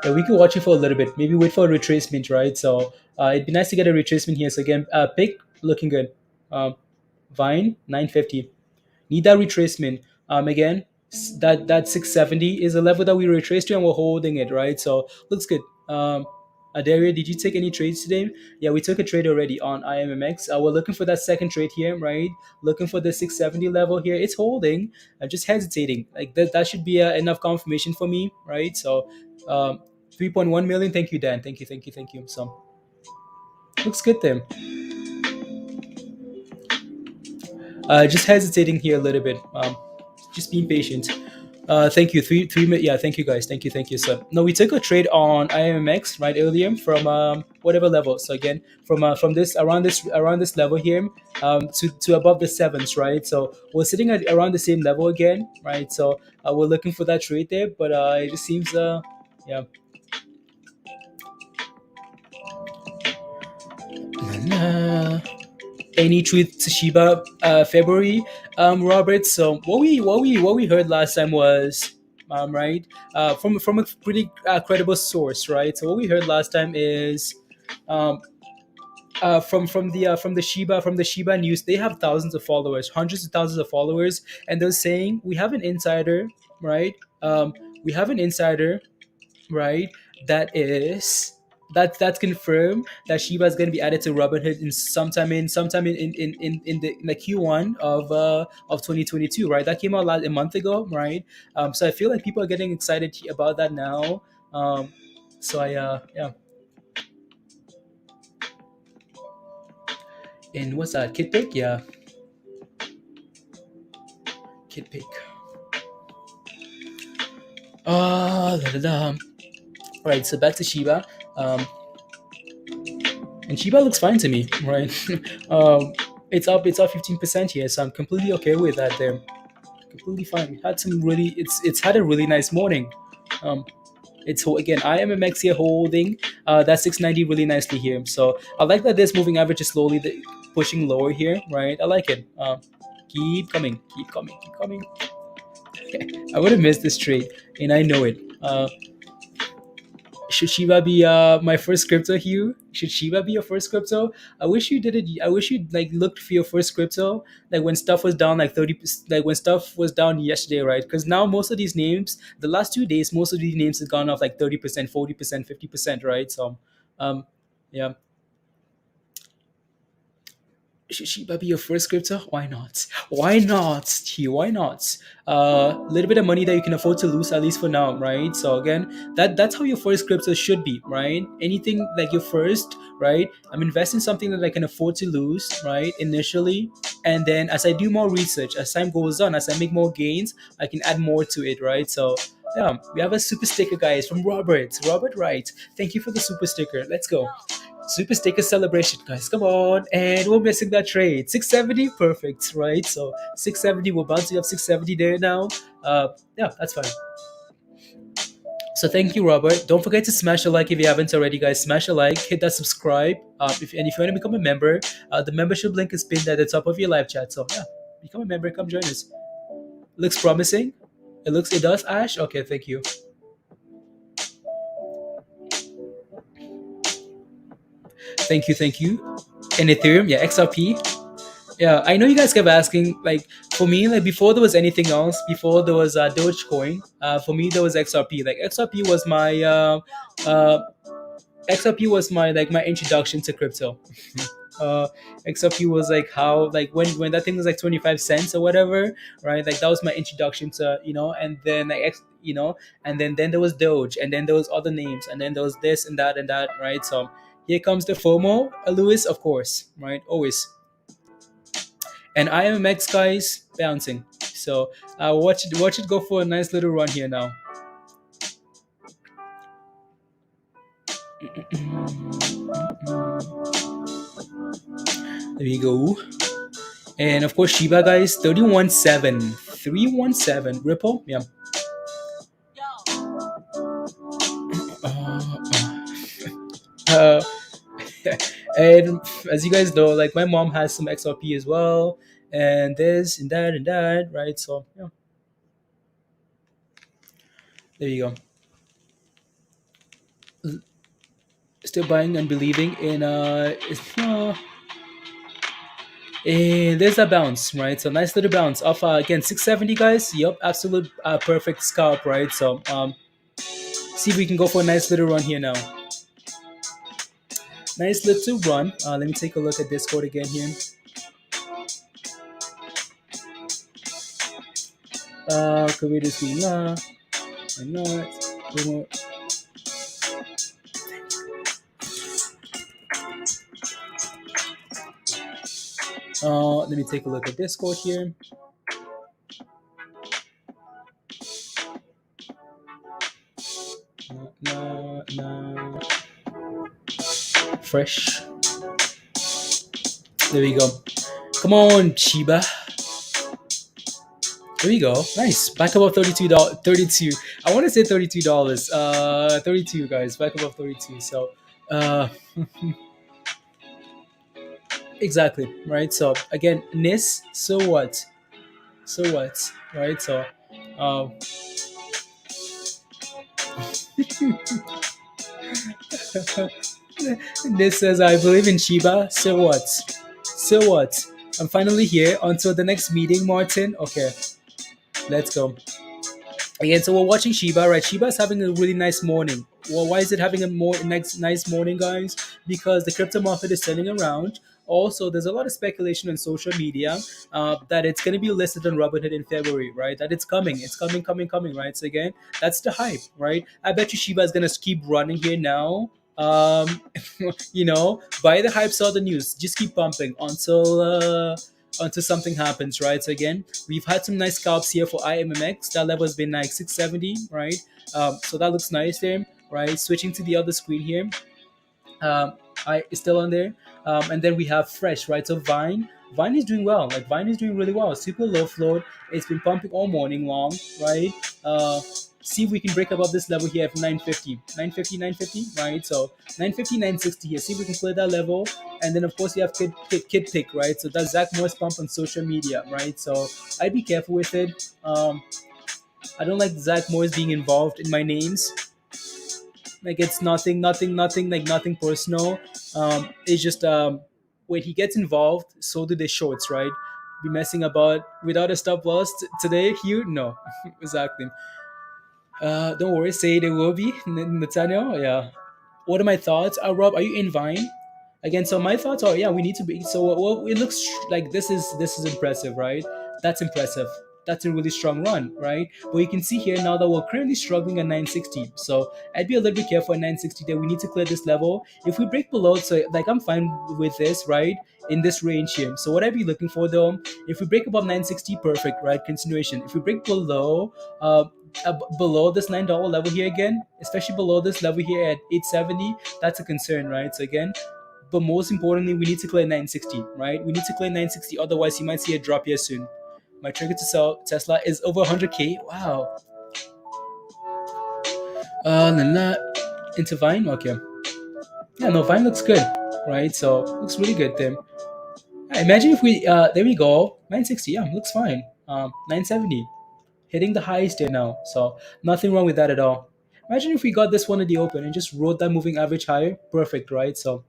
yeah, we could watch it for a little bit. Maybe wait for a retracement, right? So it'd be nice to get a retracement here. So again, pick looking good. Vine 950. Need that retracement. Again, that 670 is a level that we retraced to and we're holding it, right? So looks good. Adaria, did you take any trades today? Yeah, we took a trade already on IMMX. We're looking for that second trade here, right? Looking for the 670 level here. It's holding. I'm just hesitating. Like that should be enough confirmation for me, right? So 3.1 million. Thank you, Dan. Thank you. So looks good then. Just hesitating here a little bit. Just being patient. Thank you. Yeah, thank you guys. Thank you. So no, we took a trade on IMMX right earlier from whatever level. So again, from this around this level here, to above the sevens, right? So we're sitting at around the same level again, right? So we're looking for that trade there, but it just seems yeah. Any truth to Shiba February, Robert. So what we heard last time was right from a pretty credible source, right? So what we heard last time is um, from the Shiba news. They have thousands of followers, hundreds of thousands of followers, and they're saying we have an insider, right? We have an insider, right? That is that's confirmed that Shiba is going to be added to Robinhood in sometime in the Q1 of 2022, right? That came out a month ago, right? So I feel like people are getting excited about that now. So I yeah. And what's that? Kidpik? Yeah, Kidpik. La, la, la. Right, so back to Shiba. Um, and Shiba looks fine to me, right? It's up 15% here, so I'm completely okay with that there. Completely fine. It's had a really nice morning. Um, again IMMX here holding that 690 really nicely here. So I like that this moving average is slowly pushing lower here, right? I like it. Keep coming, keep coming, keep coming. I would have missed this trade, and I know it. Should Shiba be my first crypto, Hugh? Should Shiba be your first crypto? I wish you did it. I wish you like looked for your first crypto like when stuff was down like 30, like when stuff was down yesterday, right? Because now most of these names, the last 2 days, most of these names have gone off like 30%, 40%, 50%, right? So, um, yeah. Should Shiba be your first crypto? Why not? Why not? T? Why not? A little bit of money that you can afford to lose at least for now, right? So again, that's how your first crypto should be, right? Anything like your first, right? I'm investing something that I can afford to lose, right? Initially, and then as I do more research, as time goes on, as I make more gains, I can add more to it, right? So yeah, we have a super sticker, guys, from Robert. Robert Wright. Thank you for the super sticker. Let's go. Super sticker celebration, guys. Come on. And we're missing that trade. 670, perfect, right? So 670, we're bouncing up 670 there now. Yeah, that's fine. So thank you, Robert. Don't forget to smash a like if you haven't already, guys. Smash a like, hit that subscribe. If you want to become a member, the membership link is pinned at the top of your live chat. So yeah, become a member. Come join us. Looks promising. It does, Ash. Okay, thank you. Thank you, thank you. And Ethereum, yeah, XRP. Yeah, I know you guys kept asking. Like for me, like before there was anything else, before there was Dogecoin. For me, there was XRP. Like uh, XRP was my like my introduction to crypto. uh, XRP was like how like when that thing was like 25 cents or whatever, right? Like that was my introduction to and then and then there was Doge, and then there was other names, and then there was this and that, right? So here comes the FOMO, Lewis, of course, right? Always. And IMMX, guys, bouncing. So watch it go for a nice little run here now. There we go. And of course Shiba, guys, 317 317 Ripple, yeah. uh, and as you guys know, like my mom has some XRP as well, and this and that, right? So yeah, there you go. Still buying and believing in and there's a bounce, right? So nice little bounce off again 670, guys. Yep, absolute perfect scalp, right? So see if we can go for a nice little run here now. Nice little run. Let me take a look at Discord again here. Could we just be nah and not? Let me take a look at Discord here. Nah. Fresh. There we go. Come on, Shiba. There we go. Nice. Back above $32. 32. I want to say $32. 32, guys. Back above 32. So, exactly. Right. So again, NIS. So what? So what? Right. So, um, this says I believe in Shiba. So what? So what? I'm finally here until the next meeting, Martin. Okay. Let's go. Again, so we're watching Shiba, right? Shiba's having a really nice morning. Well, why is it having a more nice morning, guys? Because the crypto market is turning around. Also, there's a lot of speculation on social media that it's going to be listed on Robinhood in February, right? That it's coming, coming, right? So again, that's the hype, right? I bet you Shiba is going to keep running here now. Buy the hype, sell the news. Just keep pumping until something happens, right? So again, we've had some nice scalps here for IMMX. That level has been like 670, right? So that looks nice there, right? Switching to the other screen here, I is still on there. And then we have fresh, right? So Vine is doing well. Like Vine is doing really well. Super low float. It's been pumping all morning long, right? Uh, See if we can break above this level here at 950, 950, right? So 950, 960 here. See if we can clear that level. And then of course you have Kidpik, right? So that's Zach Moore's pump on social media, right? So I'd be careful with it. I don't like Zach Moore's being involved in my names. Like it's nothing, like nothing personal. It's just when he gets involved, so do the shorts, right? Be messing about without a stop loss today. Here, no, exactly. Don't worry, say there will be Nathaniel. Yeah. What are my thoughts? Rob, are you in Vine? Again, so my thoughts are, yeah, we need to be. So well, it looks like this is impressive, right? That's impressive. That's a really strong run, right? But you can see here now that we're currently struggling at 960. So I'd be a little bit careful at 960 there. We need to clear this level. If we break below, so like I'm fine with this, right? In this range here. So what I'd be looking for though, if we break above 960, perfect, right? Continuation. If we break below this $9 level here again, especially below this level here at 870, that's a concern, right? So again, but most importantly, we need to clear 960, right? We need to clear 960, otherwise you might see a drop here soon. My trigger to sell Tesla is over 100k. Wow. Nah, into Vine, okay. Yeah, no, Vine looks good, right? So looks really good then. Yeah, imagine if we there we go, 960. Yeah, looks fine. 970, hitting the highest there now. So nothing wrong with that at all. Imagine if we got this one at the open and just rode that moving average higher. Perfect, right? So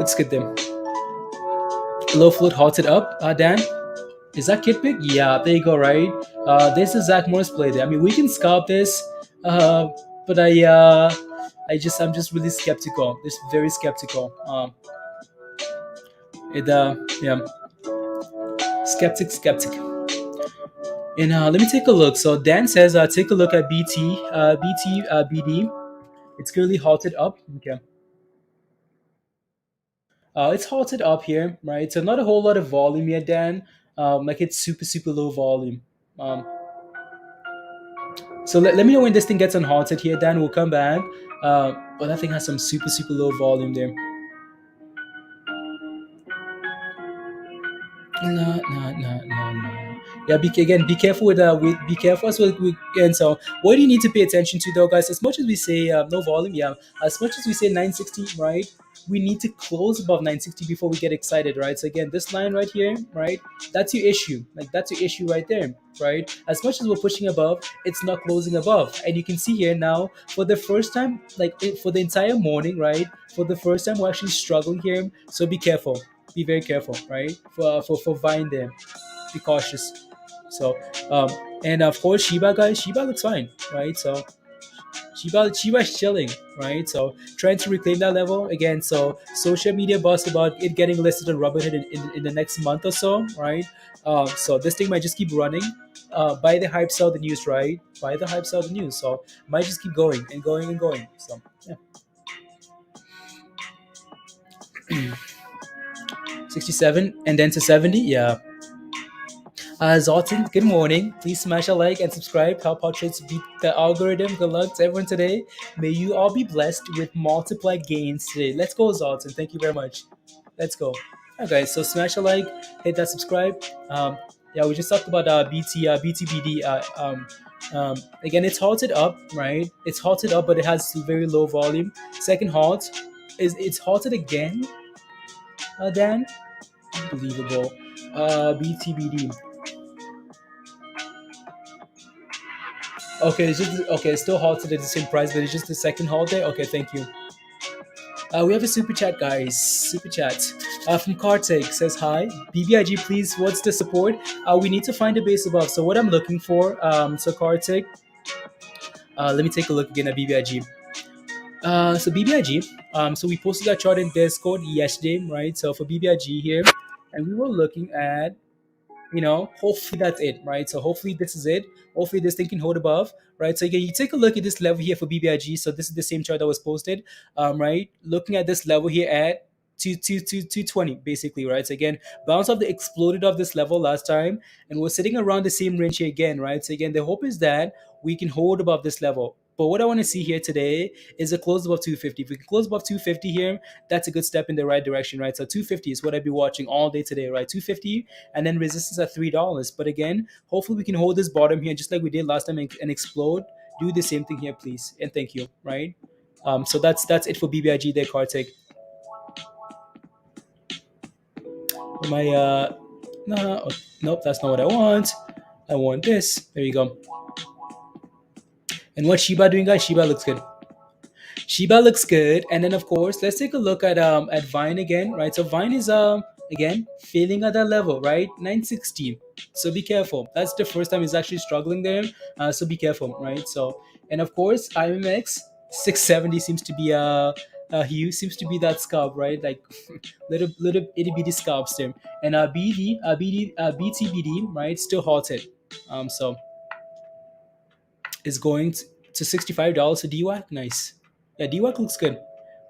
let's get them. Low float halted up. Dan, is that Kidpik? Yeah, there you go, right? This is Zach Morris play there. I mean, we can scalp this, but I'm just really skeptical. Just very skeptical. Yeah, skeptic. And let me take a look. So Dan says, take a look at BD. It's currently halted up. Okay. It's halted up here, right? So not a whole lot of volume yet, Dan. Like it's super low volume. Um, so let me know when this thing gets unhalted here, Dan. We'll come back. But that thing has some super low volume there. No. Yeah, be careful be careful as well. And so, what do you need to pay attention to, though, guys? As much as we say no volume, yeah, as much as we say 960, right? We need to close above 960 before we get excited, right? So again, this line right here, right? That's your issue. Like that's your issue right there, right? As much as we're pushing above, it's not closing above, and you can see here now for the first time, for the entire morning, right? For the first time, we're actually struggling here. So be careful. Be very careful, right? For Vine there, be cautious. So, and of course Shiba, guys, Shiba looks fine, right? So Shiba's chilling, right? So trying to reclaim that level again. So social media buzz about it getting listed on Robinhood in the next month or so, right? So this thing might just keep running. Buy the hype, sell the news, right? Buy the hype, sell the news. So might just keep going and going and going. So yeah. 67 and then to 70, yeah. Zoltan, good morning. Please smash a like and subscribe. Help our trades beat the algorithm. Good luck to everyone today. May you all be blessed with multiplied gains today. Let's go, Zoltan. Thank you very much. Let's go. Okay, so smash a like, hit that subscribe. Yeah, we just talked about BTBD. Again, it's halted up, right? It's halted up, but it has very low volume. Second halt is it's halted again. Dan, unbelievable. BTBD. Okay, it's just okay. It's still halted at the same price, but it's just the second halt there. Okay, thank you. We have a super chat, guys. Super chat from Kartik says hi. BBIG, please. What's the support? We need to find a base above. So what I'm looking for. So Kartik, let me take a look again at BBIG. So BBIG. So we posted that chart in Discord yesterday, right? So for BBIG here, and we were looking at, hopefully that's it, right? So hopefully this is it. Hopefully this thing can hold above, right? So again, you take a look at this level here for BBIG. So this is the same chart that was posted, right? Looking at this level here at 220 basically, right? So again, bounce off the exploded off this level last time, and we're sitting around the same range here again, right? So again, the hope is that we can hold above this level. But what I want to see here today is a close above 250. If we can close above 250 here, that's a good step in the right direction, right? So 250 is what I'd be watching all day today, right? 250, and then resistance at $3. But again, hopefully we can hold this bottom here just like we did last time and explode. Do the same thing here, please, and thank you, right? So that's it for BBIG there, Kartik. My no, oh, nope, that's not what I want. I want this. There you go. And what's Shiba doing, guys? Shiba looks good. Shiba looks good. And then of course, let's take a look at Vine again, right? So Vine is again failing at that level, right? 916. So be careful. That's the first time he's actually struggling there. So be careful, right? So, and of course, IMMX 670 seems to be hue seems to be that scalp, right? Like little itty bitty scalps there. And BTBD, right? Still halted. So is going to $65 a dwac. Nice. Yeah, dwac looks good.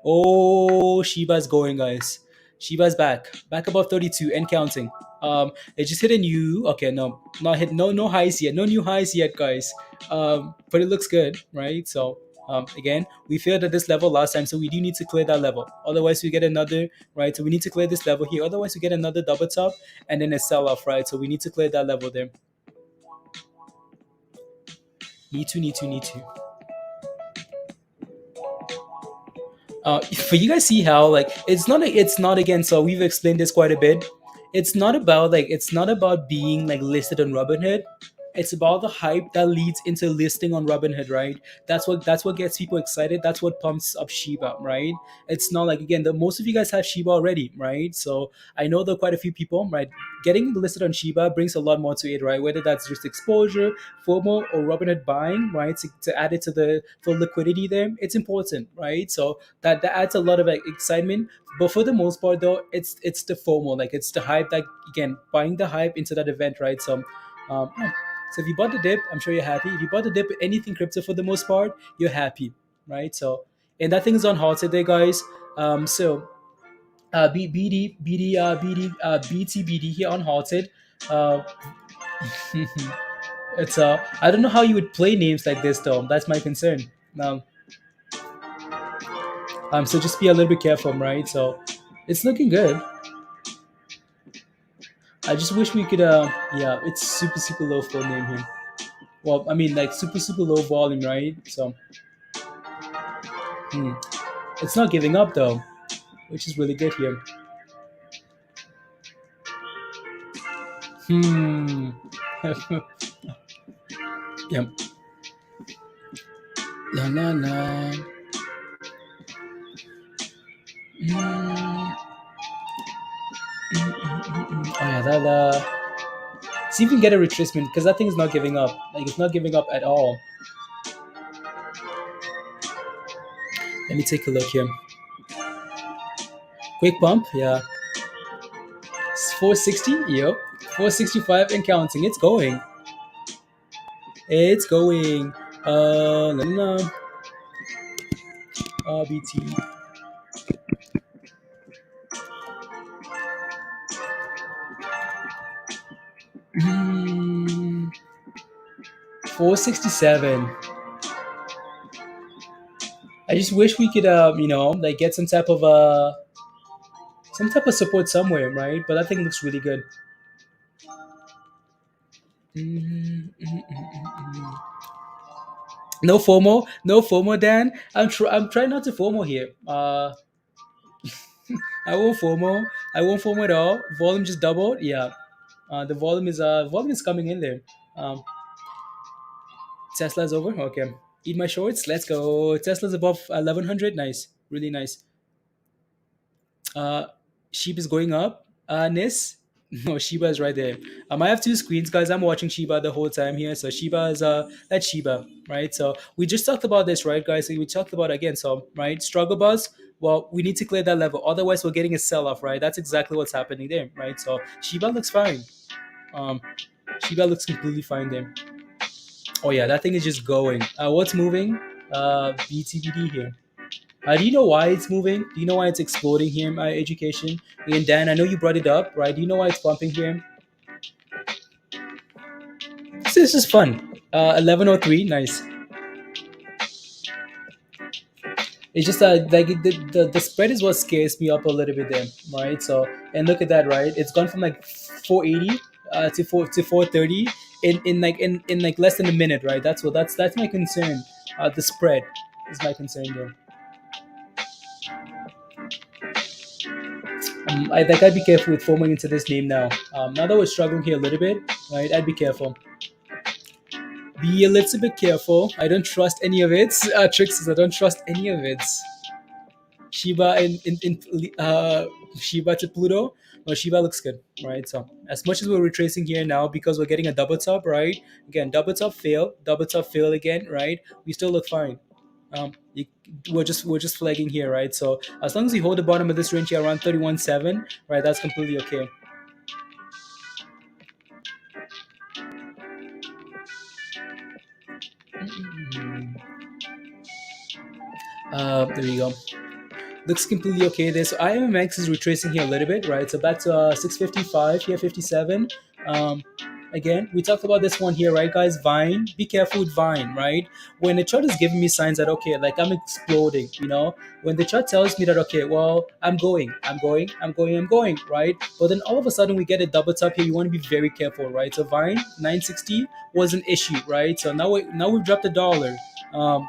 Oh, Shiba's going, guys. Shiba's back above 32 and counting. It just hit a new. Okay, no, not hit. No highs yet. No new highs yet, guys. But it looks good, right? So again, we failed at this level last time, so we do need to clear that level. Otherwise, we get another, right? So we need to clear this level here. Otherwise, we get another double top and then a sell off, right? So we need to clear that level there. Need to. For you guys see how like it's not again. So we've explained this quite a bit. It's not about being like listed on Robinhood. It's about the hype that leads into listing on Robinhood, right? That's what gets people excited. That's what pumps up Shiba, right? It's not like again the most of you guys have Shiba already, right? So I know there are quite a few people, right? Getting listed on Shiba brings a lot more to it, right? Whether that's just exposure, FOMO, or Robinhood buying, right? To add it to the for liquidity there, it's important, right? So that adds a lot of like, excitement. But for the most part, though, it's the FOMO, like it's the hype that again buying the hype into that event, right? Yeah. So if you bought the dip, I'm sure you're happy. If you bought the dip, anything crypto for the most part, you're happy, right? So and that thing is on hot today, guys. So BTBD here on halted. Uh, it's I don't know how you would play names like this though. That's my concern. Um, so just be a little bit careful, right? So it's looking good. I just wish we could. Yeah, it's super low for name here. Well, I mean like super low volume, right? So hmm, it's not giving up though, which is really good here. Hmm. Yep. La la la. Mm. Oh yeah, that see if we can get a retracement because that thing is not giving up. Like it's not giving up at all. Let me take a look here. Quick pump, yeah. It's 460, yep. 465 and counting. It's going. It's going. La, la, la. BT. Mm, 467. I just wish we could, like get some type of support somewhere, right? But that thing looks really good. No FOMO, no FOMO, Dan. I'm trying not to FOMO here. I won't FOMO. I won't FOMO at all. Volume just doubled. Yeah. The volume is coming in there. Um, Tesla's over. Okay. Eat my shorts. Let's go. Tesla's above 1100. Nice. Really nice. Uh, Shiba is going up. Nis, no, Shiba is right there. I have two screens, guys. I'm watching Shiba the whole time here. So Shiba is that's Shiba, right? So we just talked about this, right, guys? So we talked about again. So right, struggle bus. Well, we need to clear that level. Otherwise, we're getting a sell off, right? That's exactly what's happening there, right? So Shiba looks fine. Um, Shiba looks completely fine there. Oh yeah, that thing is just going. What's moving? BTBD here. Do you know why it's moving? Do you know why it's exploding here in education? And Dan, I know you brought it up, right? Do you know why it's pumping here? This is fun. 1103, nice. It's just like the spread is what scares me up a little bit there, right? So and look at that, right? It's gone from like 480 to 430 in like less than a minute, right? That's my concern. The spread is my concern there. I think I'd be careful with forming into this name now. Now that we're struggling here a little bit, right? I'd be careful. Be a little bit careful. I don't trust any of it. Tricks, I don't trust any of it. Shiba Shiba to Pluto. No, Shiba looks good, right? So as much as we're retracing here now because we're getting a double top, right? Again, double top fail again, right? We still look fine. You, we're just flagging here, right? So as long as we hold the bottom of this range here around 31.7, right? That's completely okay. There we go. Looks completely okay there. So IMMX is retracing here a little bit, right? So back to 655 here, 57. Um, Again, we talked about this one here, right, guys? Vine, be careful with Vine, right? When the chart is giving me signs that okay, like I'm exploding, when the chart tells me that okay, well, I'm going, right? But then all of a sudden we get a double top here. You want to be very careful, right? So Vine 960 was an issue, right? So now we've dropped $1. Um,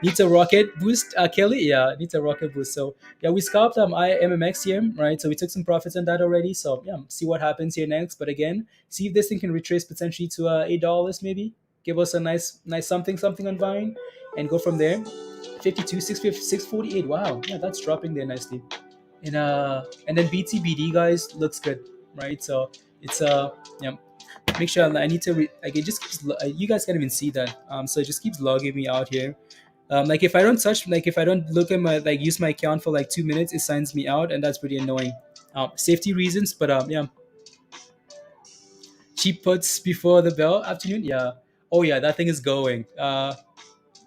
Needs a rocket boost, Kelly. Yeah, needs a rocket boost. So yeah, we scalped IMMX here, right? So we took some profits on that already. So yeah, see what happens here next. But again, see if this thing can retrace potentially to $8 maybe. Give us a nice something on Vine, and go from there. 52, 648. Wow, yeah, that's dropping there nicely. And then BTBD guys looks good, right? So it's yeah. Make sure I need to like it just keeps, you guys can't even see that. So it just keeps logging me out here. Like if I don't touch, like if I don't look at my like use my account for like 2 minutes, it signs me out, and that's pretty annoying. Safety reasons, but yeah, cheap puts before the bell afternoon. Yeah. Oh yeah, that thing is going.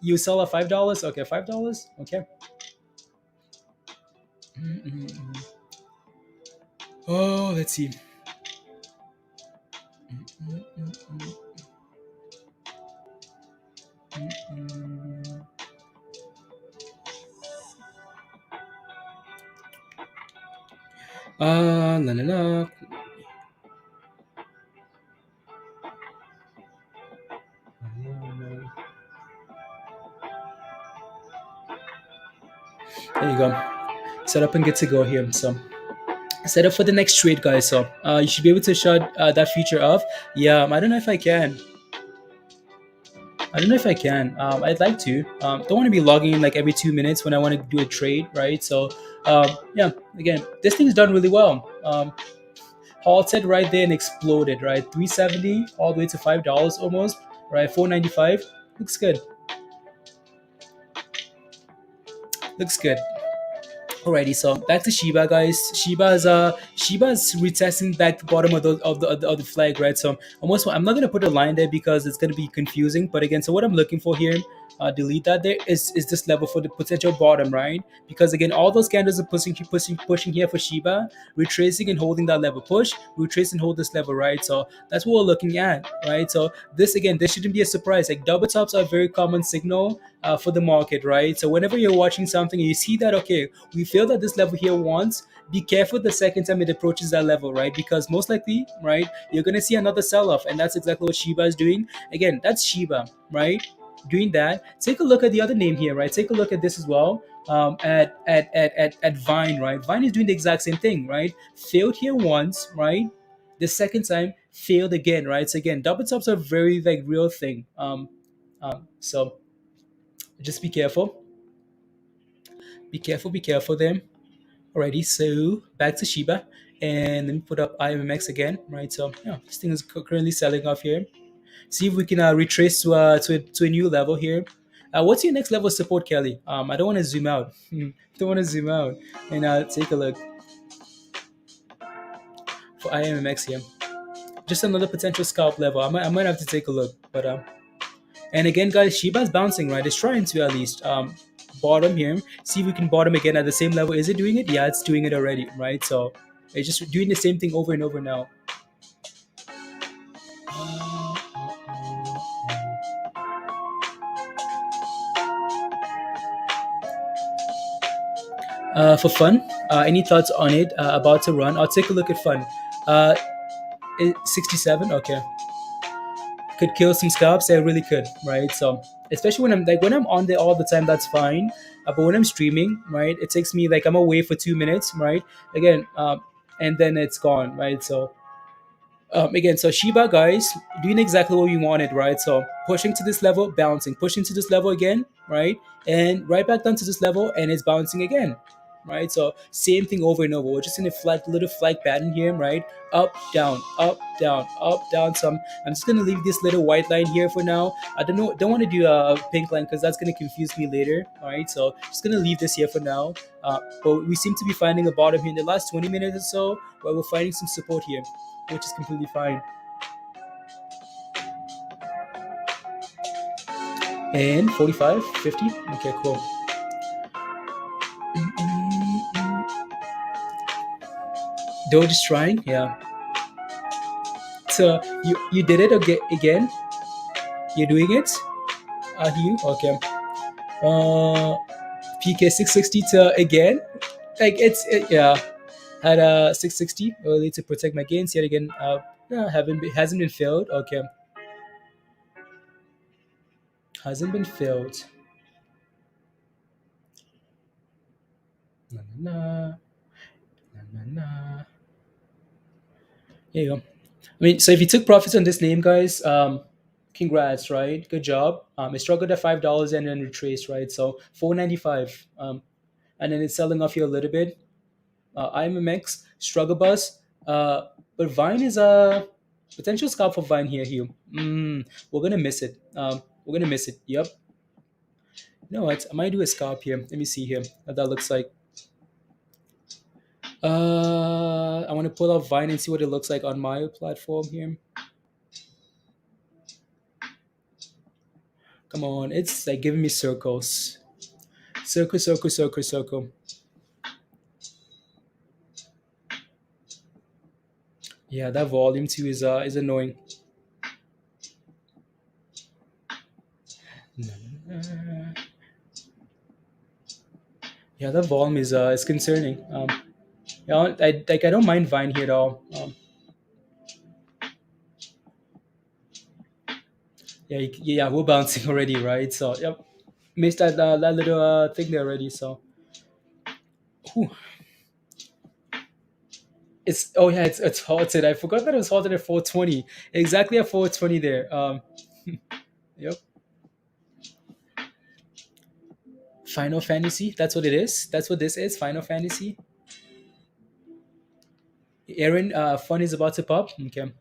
You sell at $5. Okay, $5. Okay. Mm-mm-mm. Oh, let's see. Mm-mm-mm. Mm-mm. La la la. There you go. Set up and get to go here. So set up for the next trade, guys. So you should be able to shut that feature off. Yeah, I don't know if I can. I don't know if I can. I'd like to. Don't want to be logging in like every 2 minutes when I want to do a trade, right? So yeah, again, this thing's done really well. Halted right there and exploded, right? 370 all the way to $5 almost, right? 495 looks good. Looks good. Alrighty, so back to Shiba, guys. Shiba's retesting back the bottom of the flag, right? So I'm not gonna put a line there because it's gonna be confusing. But again, so what I'm looking for here, delete that there is this level for the potential bottom, right? Because again, all those candles are pushing here for Shiba, retracing and holding that level. Push, retrace and hold this level, right? So that's what we're looking at, right? So this shouldn't be a surprise. Like double tops are a very common signal for the market, right? So whenever you're watching something and you see that okay, we feel that this level here once, be careful the second time it approaches that level, right? Because most likely, right, you're gonna see another sell-off, and that's exactly what Shiba is doing. Again, that's Shiba, right? Doing that. Take a look at the other name here, right? Take a look at this as well. At Vine, right? Vine is doing the exact same thing, right? Failed here once, right? The second time failed again, right? So again, double tops are a very like real thing. So just be careful. Be careful there. Alrighty, so back to Shiba, and let me put up IMMX again, right? So yeah, this thing is currently selling off here. See if we can retrace to a new level here. What's your next level of support, Kelly? I don't want to zoom out. Don't want to zoom out and take a look for IMMX here. Just another potential scalp level. I might have to take a look, but and again, guys, Shiba's bouncing, right? It's trying to at least bottom here. See if we can bottom again at the same level. Is it doing it? Yeah, it's doing it already, right? So it's just doing the same thing over and over now. For fun, any thoughts on it? About to run? I'll take a look at fun. 67. Okay, could kill some scalps. Yeah, really could, right? So especially when I'm on there all the time, that's fine. But when I'm streaming, right, it takes me like I'm away for 2 minutes, right? Again, and then it's gone, right? So again, so Shiba guys doing exactly what we wanted, right? So pushing to this level, bouncing, pushing to this level again, right? And right back down to this level, and it's bouncing again, right? So same thing over and over. We're just in a flat little flag pattern here, right? Up, down, up, down, up, down. So I'm just gonna leave this little white line here for now. I don't want to do a pink line because that's gonna confuse me later, all right? So just gonna leave this here for now. But we seem to be finding a bottom here in the last 20 minutes or so, where we're finding some support here, which is completely fine. And 45, 50. Okay, cool. Though just trying, yeah. So you did it again. You're doing it. Are you okay? PK 660 to again. Like yeah. Had a 660 early to protect my gains yet again. No, hasn't been filled. Okay, hasn't been filled. Na, na, na, na, na. There you go. I mean, so if you took profits on this name, guys, congrats, right? Good job. It struggled at $5 and then retraced, right? So 495. And then it's selling off here a little bit. IMMX, struggle bus. But Vine is a potential scalp for Vine here, Hugh. We're gonna miss it. We're gonna miss it. Yep. You know what? I might do a scalp here. Let me see here what that looks like. I want to pull up Vine and see what it looks like on my platform here. Come on, it's like giving me circles. Circle, circle, circle, circle. Yeah, that volume too is annoying. Yeah, that volume is concerning. Yeah, I don't mind Vine here at all. Yeah, yeah, we're bouncing already, right? So yep, missed that little thing there already. So, whew. It's oh yeah, it's halted. I forgot that it was halted at 420. Exactly at 420 there. Yep. Final Fantasy. That's what it is. That's what this is. Final Fantasy. Aaron, fun is about to pop. Okay.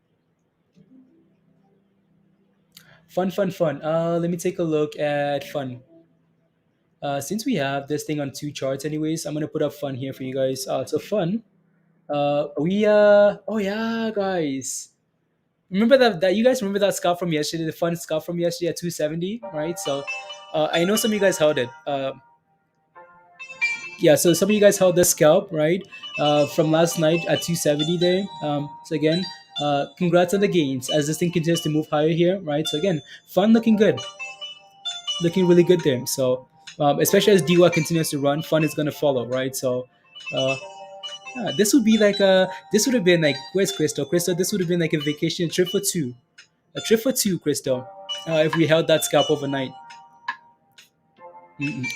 Fun, fun, fun. Let me take a look at fun. Since we have this thing on two charts, anyways, I'm gonna put up fun here for you guys. So fun. We oh yeah, guys. Remember that you guys remember that scalp from yesterday, the fun scalp from yesterday at 270, right? So, I know some of you guys held it. Yeah, so some of you guys held the scalp, right? From last night at 270 there. So again, congrats on the gains as this thing continues to move higher here, right? So again, fun looking good, looking really good there. So especially as dwac continues to run, fun is gonna follow, right? So uh, yeah, this would be like this would have been like where's Crystal? Crystal, this would have been like a vacation trip for two, a trip for two, Crystal. If we held that scalp overnight.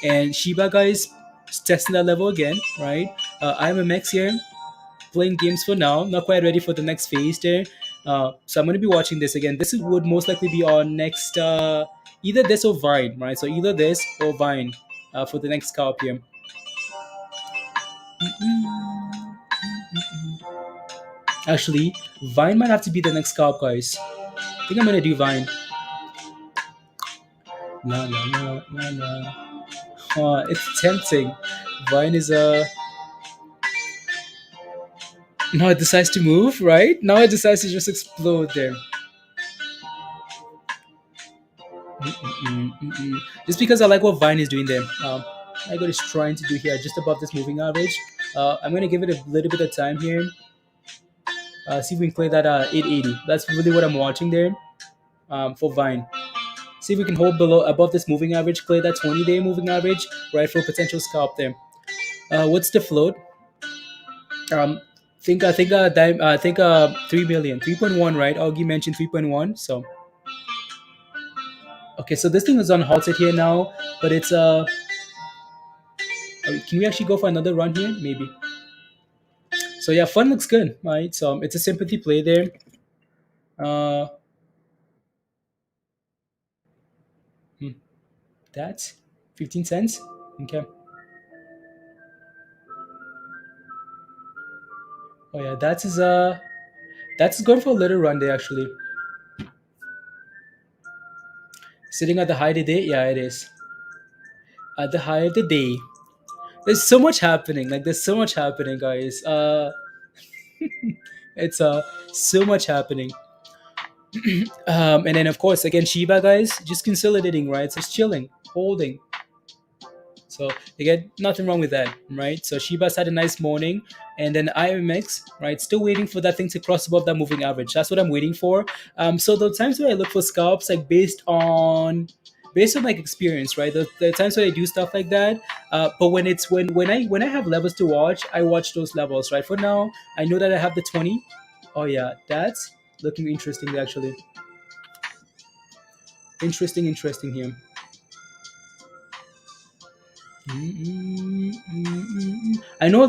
And Shiba guys testing that level again, right? IMMX here playing games for now, not quite ready for the next phase there. So I'm going to be watching this again. Would most likely be on next either this or Vine, right? So either this or Vine for the next scalp here. Actually, Vine might have to be the next scalp, guys. I think I'm gonna do Vine. La la la la la. It's tempting. Vine is a now it decides to move, right? Now it decides to just explode there. Just because I like what Vine is doing there. I got is trying to do here just above this moving average. I'm gonna give it a little bit of time here. See if we can clear that 880. That's really what I'm watching there for Vine. See if we can hold below above this moving average, clear that 20-day moving average, right, for potential scalp there. What's the float? Um, I think 3 million, 3.1, right? Augie mentioned 3.1. So okay, so this thing is on halted here now, but it's can we actually go for another run here? Maybe. So yeah, fun looks good, right? So it's a sympathy play there. Uh, hmm, that's 15 cents. Okay. Oh yeah, that's going for a little run there actually. Sitting at the high of the day, yeah, it is. At the high of the day, there's so much happening. Like there's so much happening, guys. It's so much happening. And then of course again Shiba guys just consolidating, right? So it's chilling, holding. So again, nothing wrong with that, right? So Shiba's had a nice morning, and then IMMX, right? Still waiting for that thing to cross above that moving average. That's what I'm waiting for. So the times where I look for scalps, like based on like experience, right? The times where I do stuff like that. But when I have levels to watch, I watch those levels, right? For now, I know that I have the 20. Oh yeah, that's looking interesting actually. Interesting here. I know.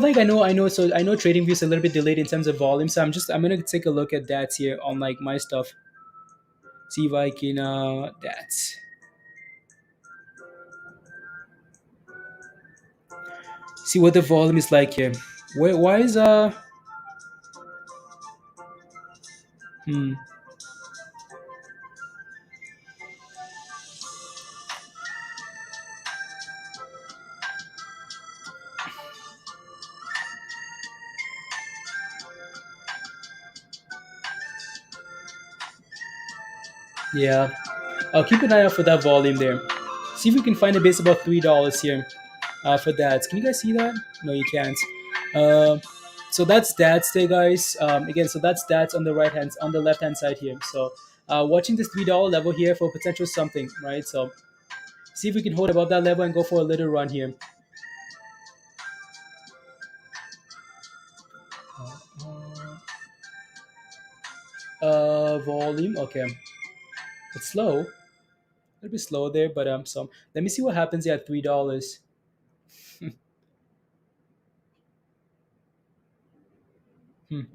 So I know TradingView is a little bit delayed in terms of volume. So I'm gonna take a look at that here on like my stuff. See if I can that. See what the volume is like here. Why is hmm. Yeah, I'll keep an eye out for that volume there. See if we can find a base about $3 here for that. Can you guys see that? No, you can't. Uh, so that's stats there, guys. Again, so that's stats on the on the left hand side here. So watching this $3 level here for potential something, right? So see if we can hold above that level and go for a little run here. Volume. Okay, it's slow. A little bit slow there, but so let me see what happens here at $3.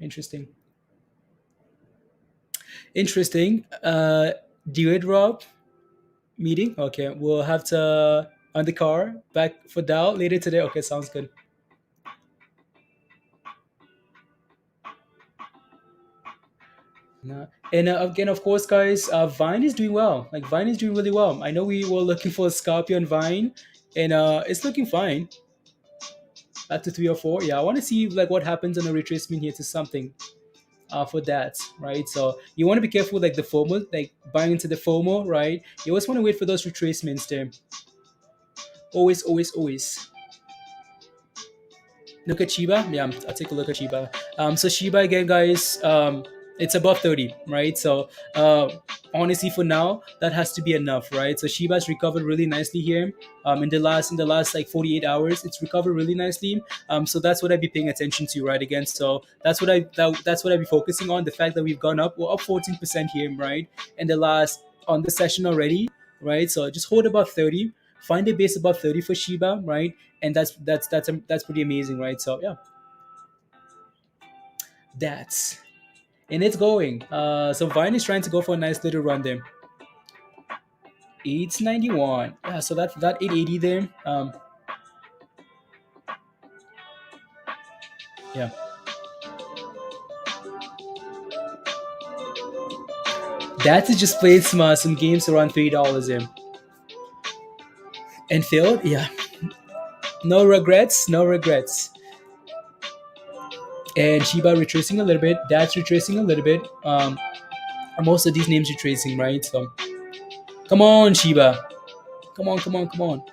Interesting. Interesting. Do it, Rob. Meeting. Okay, we'll have to on the car back for Dow later today. Okay, sounds good. And again, of course, guys, Vine is doing well. Like Vine is doing really well. I know we were looking for a Scorpion Vine, and it's looking fine. Back to 304. Yeah, I want to see like what happens on a retracement here to something for that, right? So you want to be careful like the FOMO, like buying into the FOMO, right? You always want to wait for those retracements there. Always, always, always. Look at Shiba. Yeah, I'll take a look at Shiba. So Shiba again, guys. It's above 30, right? So honestly, for now, that has to be enough, right? So Shiba's recovered really nicely here. In the last like 48 hours, it's recovered really nicely. So that's what I'd be paying attention to, right? Again, so that's what I'd be focusing on. The fact that we've gone up, we're up 14% here, right? In the last on the session already, right? So just hold above 30. Find a base above 30 for Shiba, right? And that's pretty amazing, right? So yeah, that's and it's going. So Vine is trying to go for a nice little run there. 891. Yeah, so that 880 there. Yeah. That is just played some games around $3 in and failed. Yeah. No regrets. No regrets. And Shiba retracing a little bit. That's retracing a little bit. Most of these names retracing, right? So come on, Shiba. Come on, come on, come on.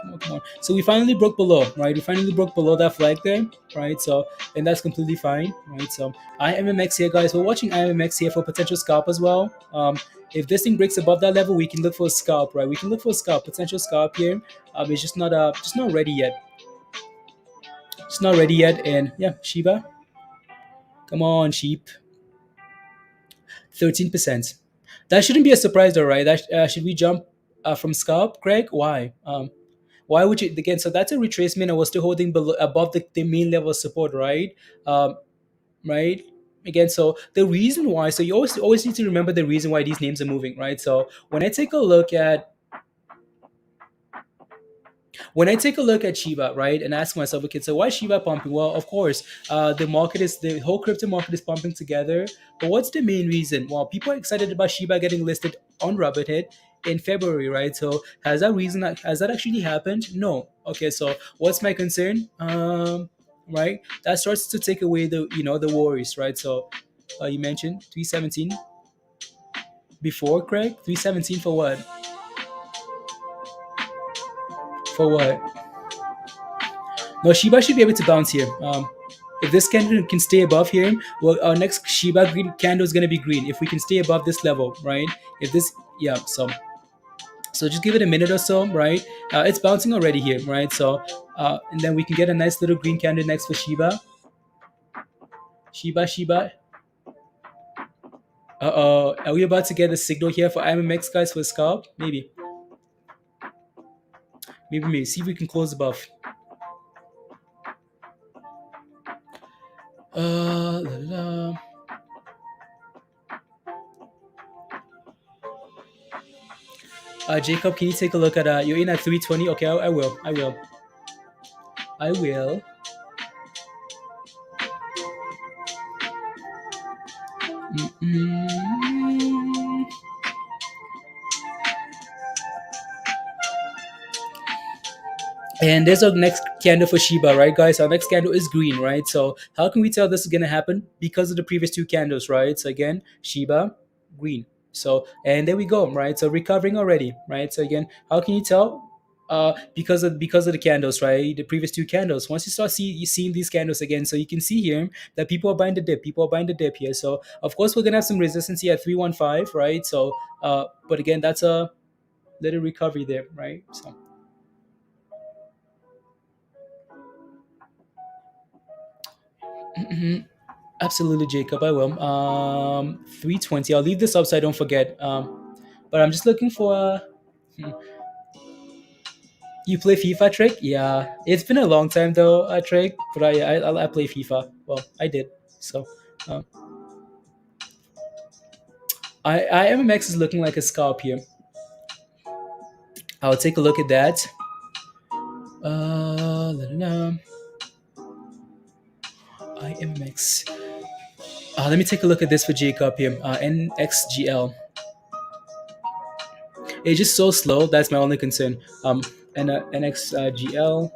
Come on, come on. So we finally broke below, right? We finally broke below that flag there, right? So, and that's completely fine, right? So IMMX here, guys. We're watching IMMX here for potential scalp as well. If this thing breaks above that level, we can look for a scalp, right? We can look for a scalp, potential scalp here. It's just not ready yet. It's not ready yet. And yeah, Shiba, come on, sheep. 13%. That shouldn't be a surprise, though, right? Should we jump from scalp, Greg? Why? Why would you again? So that's a retracement, and we're still holding below above the main level of support, right? Um, right. Again, so the reason why, so you always need to remember the reason why these names are moving, right? So when I take a look at Shiba, right, and ask myself, okay, so why is Shiba pumping? Well, of course, the whole crypto market is pumping together. But what's the main reason? Well, people are excited about Shiba getting listed on Robinhood in February, right? So has that actually happened? No. Okay, so what's my concern? Right, that starts to take away the worries, right? So you mentioned 317 before, Craig. 317 for what? For what? No, Shiba should be able to bounce here. If this candle can stay above here, well, our next Shiba green candle is going to be green. If we can stay above this level, right? If this, yeah, so just give it a minute or so, right? It's bouncing already here, right? So, and then we can get a nice little green candle next for Shiba. Shiba. Are we about to get a signal here for IMMX, guys, for a scalp? Maybe. See if we can close above. La, la. Jacob, can you take a look at you're in at 320? Okay, I will. I will. Mm-mm. And there's our next candle for Shiba, right, guys? Our next candle is green, right? So how can we tell this is gonna happen? Because of the previous two candles, right? So again, Shiba, green. So and there we go, right? So recovering already, right? So again, how can you tell? Because of the candles, right? The previous two candles. Once you start seeing these candles again, so you can see here that people are buying the dip. People are buying the dip here. So of course we're gonna have some resistance here at 315, right? So but again, that's a little recovery there, right? So. Absolutely, Jacob. I will. 320. I'll leave this up so I don't forget. But I'm just looking for. You play FIFA, Trick? Yeah, it's been a long time though, Trick. But I play FIFA. Well, I did. So, um, IMMX is looking like a scalp here. I'll take a look at that. La. IMMX. Let me take a look at this for Jacob here. NXGL. It's just so slow. That's my only concern. NXGL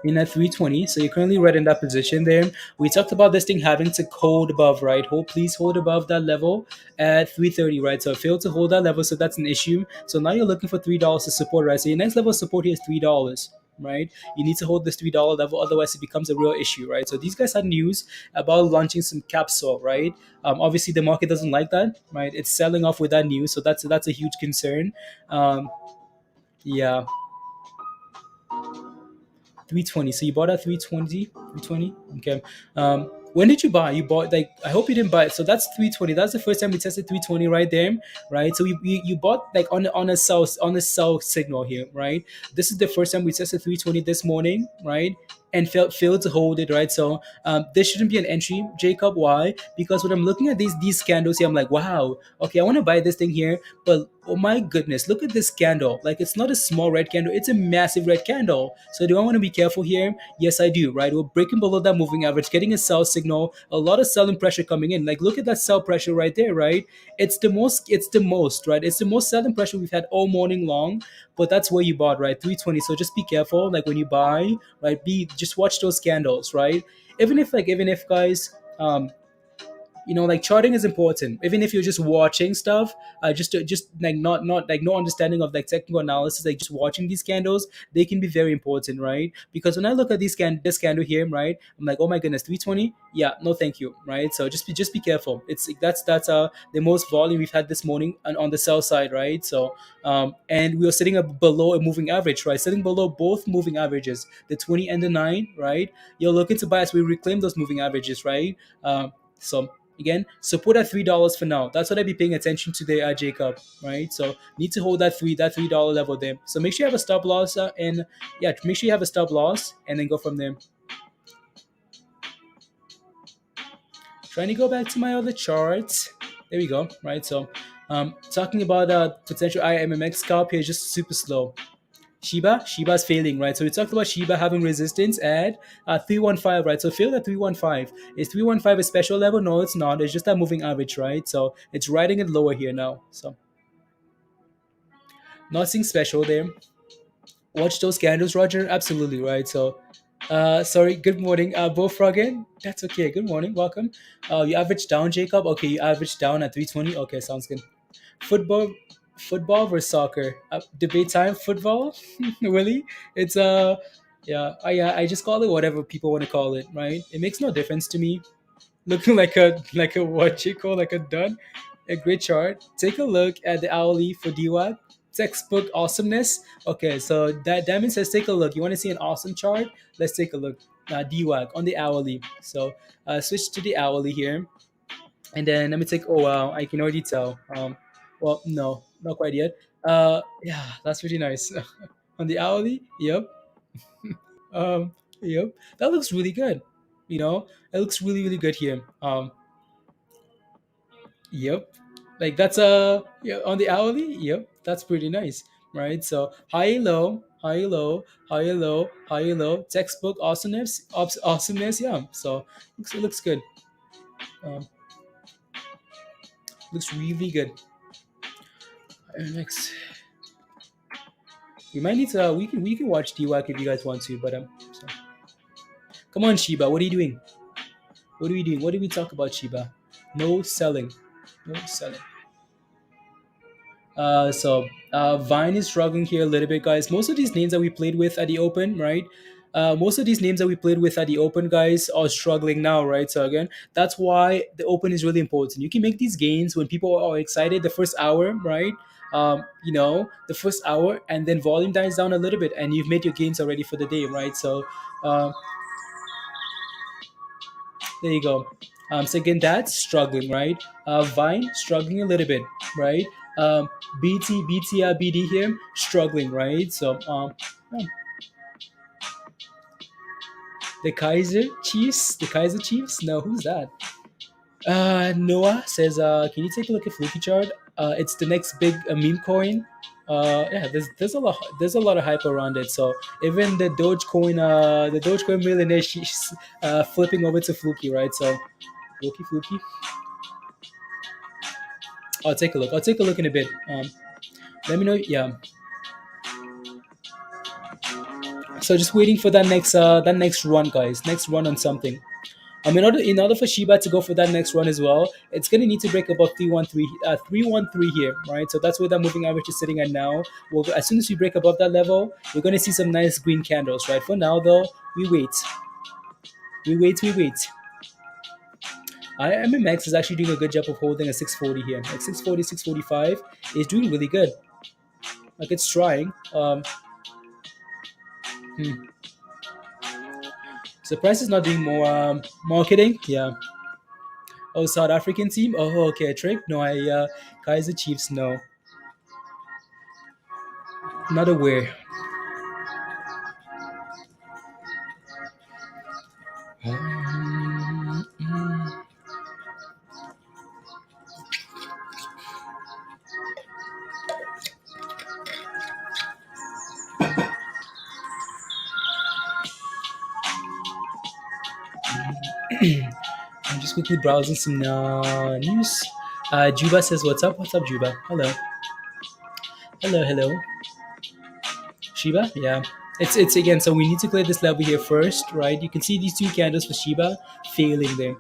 in at 320. So you're currently right in that position there. We talked about this thing having to hold above, right? Please hold above that level at 330, right? So it failed to hold that level, so that's an issue. So now you're looking for $3 to support, right? So your next level of support here is $3. Right, you need to hold this $3 level, otherwise it becomes a real issue, right? So these guys had news about launching some capsule, right? Obviously the market doesn't like that, right? It's selling off with that news, so that's a huge concern. Yeah, 320. So you bought at 320, 320. Okay. When did you buy? You bought, like, I hope you didn't buy it. So that's 320. That's the first time we tested 320 right there, right? So you bought like on a sell signal here, right? This is the first time we tested 320 this morning, right? And failed to hold it, right? So this shouldn't be an entry, Jacob. Why? Because when I'm looking at these candles here, I'm like, wow, okay, I want to buy this thing here, but oh my goodness, look at this candle. Like, it's not a small red candle, it's a massive red candle. So do I want to be careful here? Yes, I do, right? We're breaking below that moving average, getting a sell signal, a lot of selling pressure coming in. Like, look at that sell pressure right there, right? It's the most, right? It's the most selling pressure we've had all morning long, but that's where you bought, right? 320. So just be careful, like when you buy, right? Just watch those candles, right? Even if guys, like charting is important even if you're just watching stuff, just like not like no understanding of like technical analysis, like just watching these candles, they can be very important, right? Because when I look at this candle here, right, I'm like, oh my goodness, 320, yeah, no thank you, right? So just be careful. It's that's the most volume we've had this morning on the sell side, right? So and we are sitting up below a moving average, right? Sitting below both moving averages, the 20 and the 9, right? You're looking to buy as we reclaim those moving averages, right? So again, support at $3 for now. That's what I'd be paying attention to there, Jacob. Right? So need to hold that $3 level there. So make sure you have a stop loss, and yeah, make sure you have a stop loss, and then go from there. Trying to go back to my other charts. There we go. Right. So talking about potential IMMX scalp here, just super slow. Shiba's failing, right? So we talked about Shiba having resistance at 315, right? So failed at 315. Is 315 a special level? No, it's not. It's just that moving average, right? So it's riding it lower here now. So nothing special there. Watch those candles, Roger. Absolutely, right? So sorry, good morning. Bo Froggen. That's okay. Good morning. Welcome. You averaged down, Jacob. Okay, you averaged down at 320. Okay, sounds good. Football, football versus soccer. Debate time. Football. Really? It's yeah. I just call it whatever people want to call it. Right? It makes no difference to me. Looking like a what you call like a done. A great chart. Take a look at the hourly for DWAC. Textbook awesomeness. Okay, so that Diamond says take a look. You want to see an awesome chart? Let's take a look. DWAC on the hourly. So switch to the hourly here. And then let me take. Oh wow, I can already tell. Well, no, not quite yet. Yeah, that's really nice. On the hourly, yep. Yep, that looks really good. It looks really really good here. Yep, like that's yeah, on the hourly. Yep, that's pretty nice, right? So high low, high low, high low, high low. Textbook awesomeness, awesomeness. Yeah, so it looks good. Um, looks really good. Next. We might need to. We can watch DWAC if you guys want to, but so. Come on, Shiba. What are you doing? What are we doing? What did we talk about, Shiba? No selling. No selling. Vine is struggling here a little bit, guys. Most of these names that we played with at the open, right? Most of these names that we played with at the open, guys, are struggling now, right? So again, that's why the open is really important. You can make these gains when people are excited the first hour, right? The first hour, and then volume dies down a little bit, and you've made your gains already for the day, right? So uh, there you go. So again, that's struggling, right? Vine struggling a little bit, right? Um, BD here struggling, right? So yeah. The Kaiser Chiefs. No, who's that? Noah says, can you take a look at Fluky chart? It's the next big meme coin. Yeah, there's a lot of hype around it. So even the Dogecoin millionaire, she's flipping over to Fluky, right? So Fluky. I'll take a look. I'll take a look in a bit. Let me know. Yeah. So just waiting for that next run, guys. Next run on something. In order for Shiba to go for that next run as well, it's gonna need to break above 313 here, right? So that's where that moving average is sitting at now. Well, as soon as we break above that level, we're gonna see some nice green candles, right? For now, though, we wait. We wait. IMMX is actually doing a good job of holding a 640 here. Like 640, 645 is doing really good. Like it's trying. Hmm. So price is not doing more marketing. Yeah. Oh, South African team. Oh, okay. Trick. No, Kaiser Chiefs. No, not aware. I'm just quickly browsing some news. Juba says, "What's up? What's up, Juba? Hello, hello, hello." Shiba, yeah. It's again. So we need to clear this level here first, right? You can see these two candles for Shiba failing there.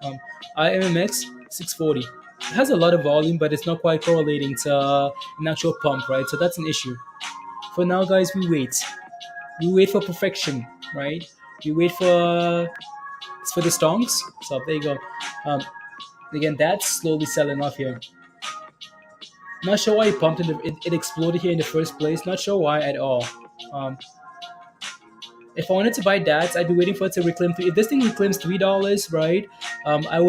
Um, IMMX 640. It has a lot of volume, but it's not quite correlating to an actual pump, right? So that's an issue. For now, guys, we wait. We wait for perfection, right? We wait for the stonks. So there you go. Um, Again, that's slowly selling off here. Not sure why it pumped it exploded here in the first place. Not sure why at all. Um, if I wanted to buy that, I'd be waiting for it to reclaim three. If this thing reclaims $3, right? I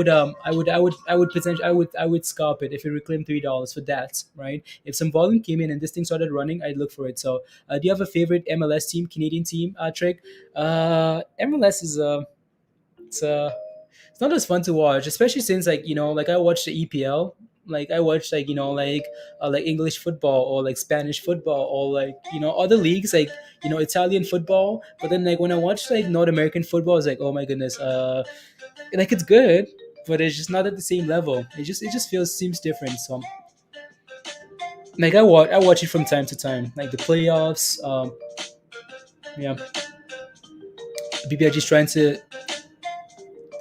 would scalp it if it reclaimed $3 for that, right? If some volume came in and this thing started running, I'd look for it. So, do you have a favorite MLS team, Canadian team, Trick? MLS is it's it's not as fun to watch, especially since like I watched the EPL, like I watched like English football or like Spanish football or like other leagues like Italian football. But then like when I watch like North American football, it's like oh my goodness, like it's good, but it's just not at the same level. It just feels seems different. So like I watch it from time to time, like the playoffs. Yeah, BBI just trying to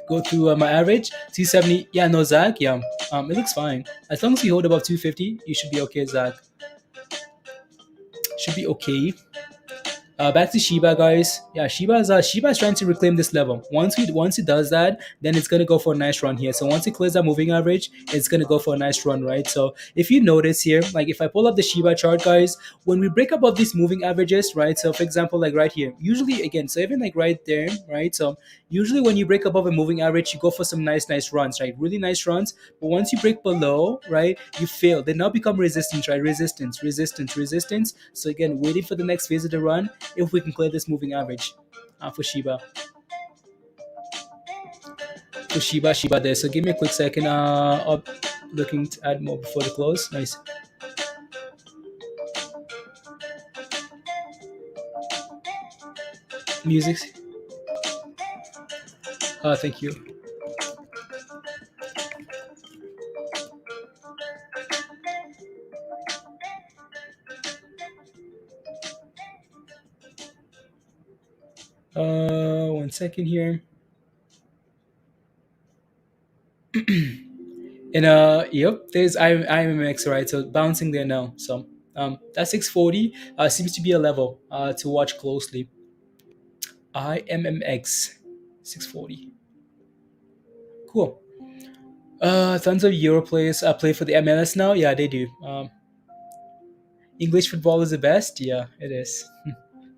go through my average 270. Yeah, no, Zach. Yeah, it looks fine as long as you hold above 250. You should be okay, Zach. Should be okay. Back to Shiba, guys. Yeah, Shiba's trying to reclaim this level. Once it does that, then it's gonna go for a nice run here. So once it clears that moving average, it's gonna go for a nice run, right? So if you notice here, like if I pull up the Shiba chart, guys, when we break above these moving averages, right? So for example, like right here, usually again, so even like right there, right? So usually when you break above a moving average, you go for some nice runs, right? Really nice runs. But once you break below, right, you fail. They now become resistance, right? Resistance. So again, waiting for the next phase of the run if we can clear this moving average for Shiba. Shiba there. So give me a quick second. Up, looking to add more before the close. Nice. Music. Thank you. One second here. And yep, there's IMMX, right? So bouncing there now. So that 640 seems to be a level to watch closely. IMMX 640. Cool. Tons of Euro players play for the MLS now. Yeah, they do. English football is the best. Yeah, it is.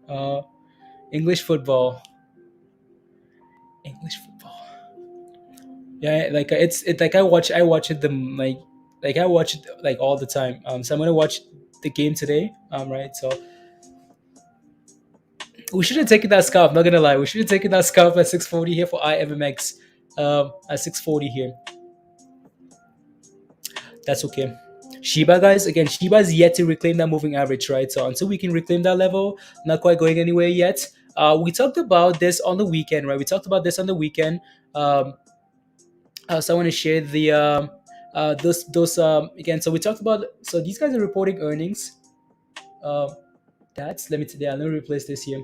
Uh, English football. English football. Yeah, like it's like I watch it like I watch it like all the time. So I'm gonna watch the game today. Right. So we should have taken that scalp. Not gonna lie, we should have taken that scalp at 640 here for IMMX. At 640 here. That's okay. Shiba, guys, again, Shiba is yet to reclaim that moving average, right? So until we can reclaim that level, not quite going anywhere yet. We talked about this on the weekend, right? We talked about this on the weekend. Um, so I want to share the those again. So we talked about. So these guys are reporting earnings. Uh, let me replace this here.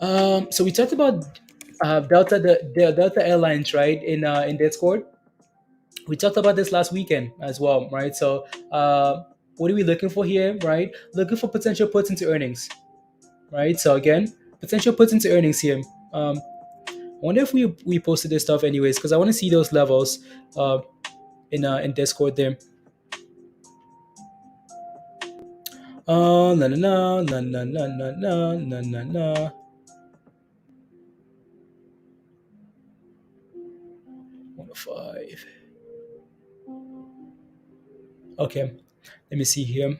So we talked about Delta the Delta Airlines, right? In Discord. We talked about this last weekend as well, right? So, what are we looking for here, right? Looking for potential puts into earnings, right? So again, potential puts into earnings here. I wonder if we posted this stuff anyways, because I want to see those levels in Discord there. Na na na na na na na na na na na. 105. Okay, let me see here.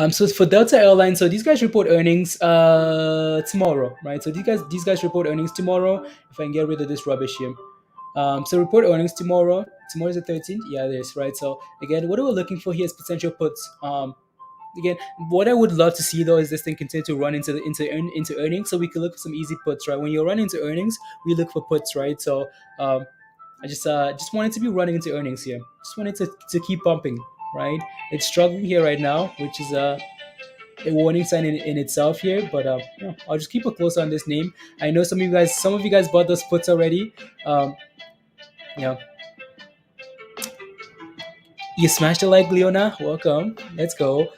So for Delta Airlines, so these guys report earnings tomorrow, right? So these guys report earnings tomorrow. If I can get rid of this rubbish here. So report earnings tomorrow. Tomorrow is the 13th. Yeah, it is, right? So again, what we're looking for here is potential puts. Again, what I would love to see though is this thing continue to run into earnings, so we can look for some easy puts, right? When you're running into earnings, we look for puts, right? So I just wanted to be running into earnings here. Just wanted to keep pumping, right? It's struggling here right now, which is a warning sign in itself here. But I'll just keep a close eye on this name. I know some of you guys bought those puts already. Um, yeah, you smashed it like Leona. Welcome. Let's go.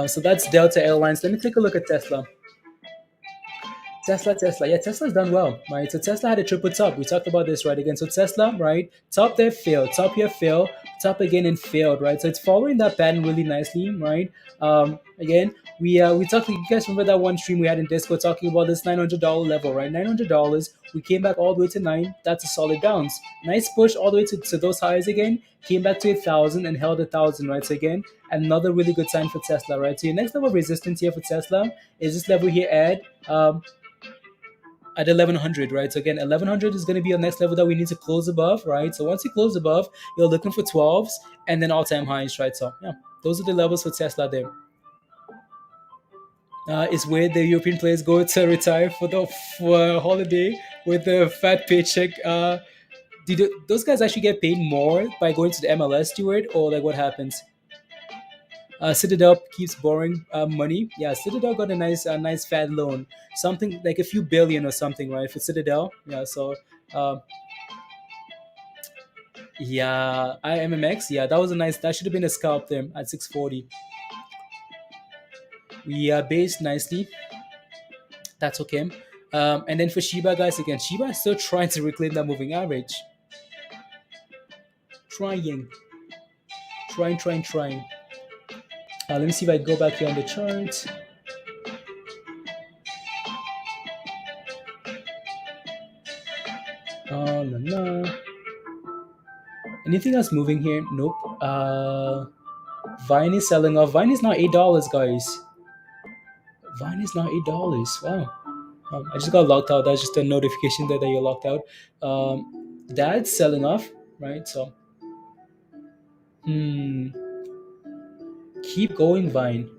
So that's Delta Airlines. Let me take a look at Tesla. Tesla. Yeah, Tesla's done well, right? So Tesla had a triple top. We talked about this, right? Again, so Tesla, right? Top there, failed. Top here, failed. Top again and failed, right? So it's following that pattern really nicely, right? Again, we talked. You guys remember that one stream we had in Discord talking about this $900 level, right? $900. We came back all the way to nine. That's a solid bounce. Nice push all the way to those highs again. Came back to 1,000 and held 1,000, right? So again, another really good sign for Tesla, right? So your next level of resistance here for Tesla is this level here at 1100, right? So again, 1100 is going to be our next level that we need to close above, right? So once you close above, you're looking for 12s and then all-time highs, right? So yeah, those are the levels for Tesla there. It's where the European players go to retire for a holiday with a fat paycheck. Those guys actually get paid more by going to the MLS, Stewart, or like what happens? Citadel keeps borrowing money. Yeah, Citadel got a nice fat loan, something like a few billion or something, right? For Citadel, yeah. So, um, yeah, IMMX, yeah, that was a nice. That should have been a scalp there at 640. We based nicely. That's okay. And then for Shiba, guys, again, Shiba is still trying to reclaim that moving average. Trying, trying. Let me see if I go back here on the chart. La, la. Anything else moving here? Nope. Vine is selling off. Vine is now $8, guys. Vine is now $8. Wow. I just got locked out. That's just a notification that you're locked out. That's selling off, right? So, hmm, keep going, Vine.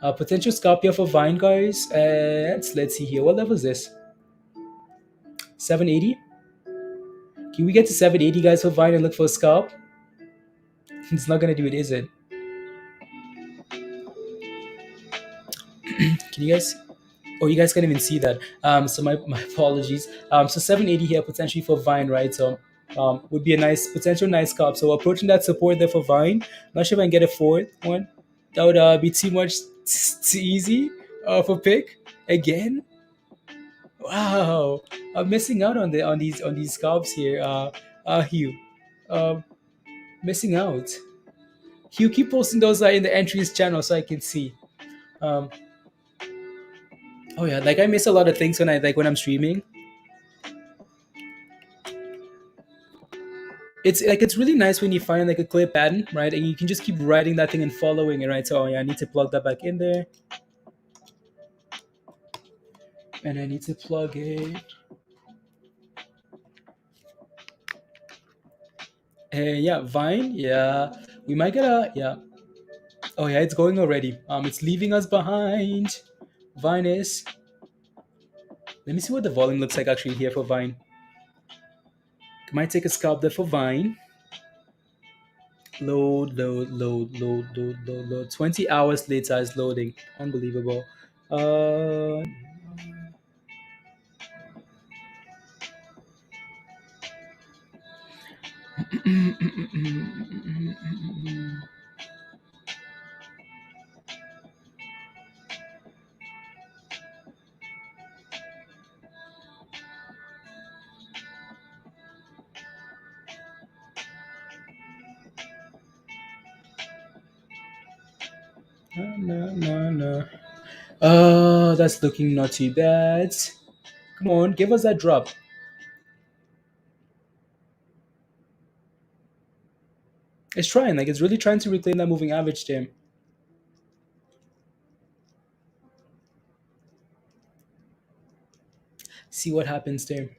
Potential scalp here for Vine, guys. Let's see here. What level is this? 780. Can we get to 780, guys, for Vine and look for a scalp? It's not gonna do it, is it? Can you guys? Oh, you guys can't even see that. So my apologies. So 780 here potentially for Vine, right? So would be a potential nice scalp. So approaching that support there for Vine. Not sure if I can get a fourth one. That would be too much, too easy for pick again. Wow, I'm missing out on these scalps here. Hugh, um, missing out. Hugh, keep posting those in the entries channel so I can see. Um, oh yeah, like I miss a lot of things when I'm streaming. It's really nice when you find like a clear pattern, right? And you can just keep writing that thing and following it, right? So yeah, I need to plug that back in there, and I need to plug it. Hey, yeah, Vine, yeah, we might get a yeah. Oh yeah, it's going already. It's leaving us behind. Vine is. Let me see what the volume looks like actually here for Vine. Might take a scalp there for Vine. Load. 20 hours later is loading. Unbelievable. Uh, no. That's looking not too bad. Come on, give us that drop. It's trying, like it's really trying to reclaim that moving average there. See what happens there.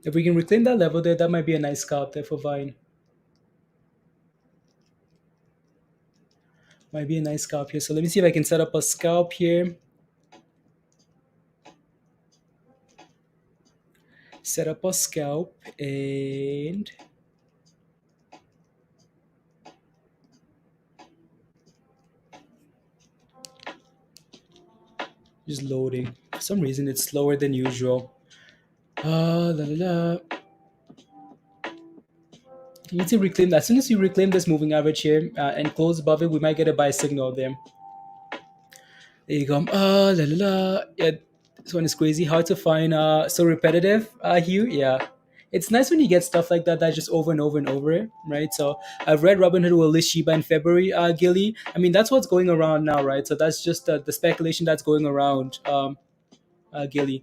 If we can reclaim that level there, that might be a nice scalp there for Vine. Might be a nice scalp here. So let me see if I can set up a scalp here. Set up a scalp and just loading. For some reason, it's slower than usual. La la la. You need to reclaim that. As soon as you reclaim this moving average here and close above it, we might get a buy signal there. There you go. La la la. Yeah, this one is crazy. Hard to find. So repetitive. Hugh. Yeah, it's nice when you get stuff like that. That's just over and over and over, right? So I've read Robinhood will list Shiba in February. Gilly. I mean, that's what's going around now, right? So that's just the speculation that's going around. Gilly.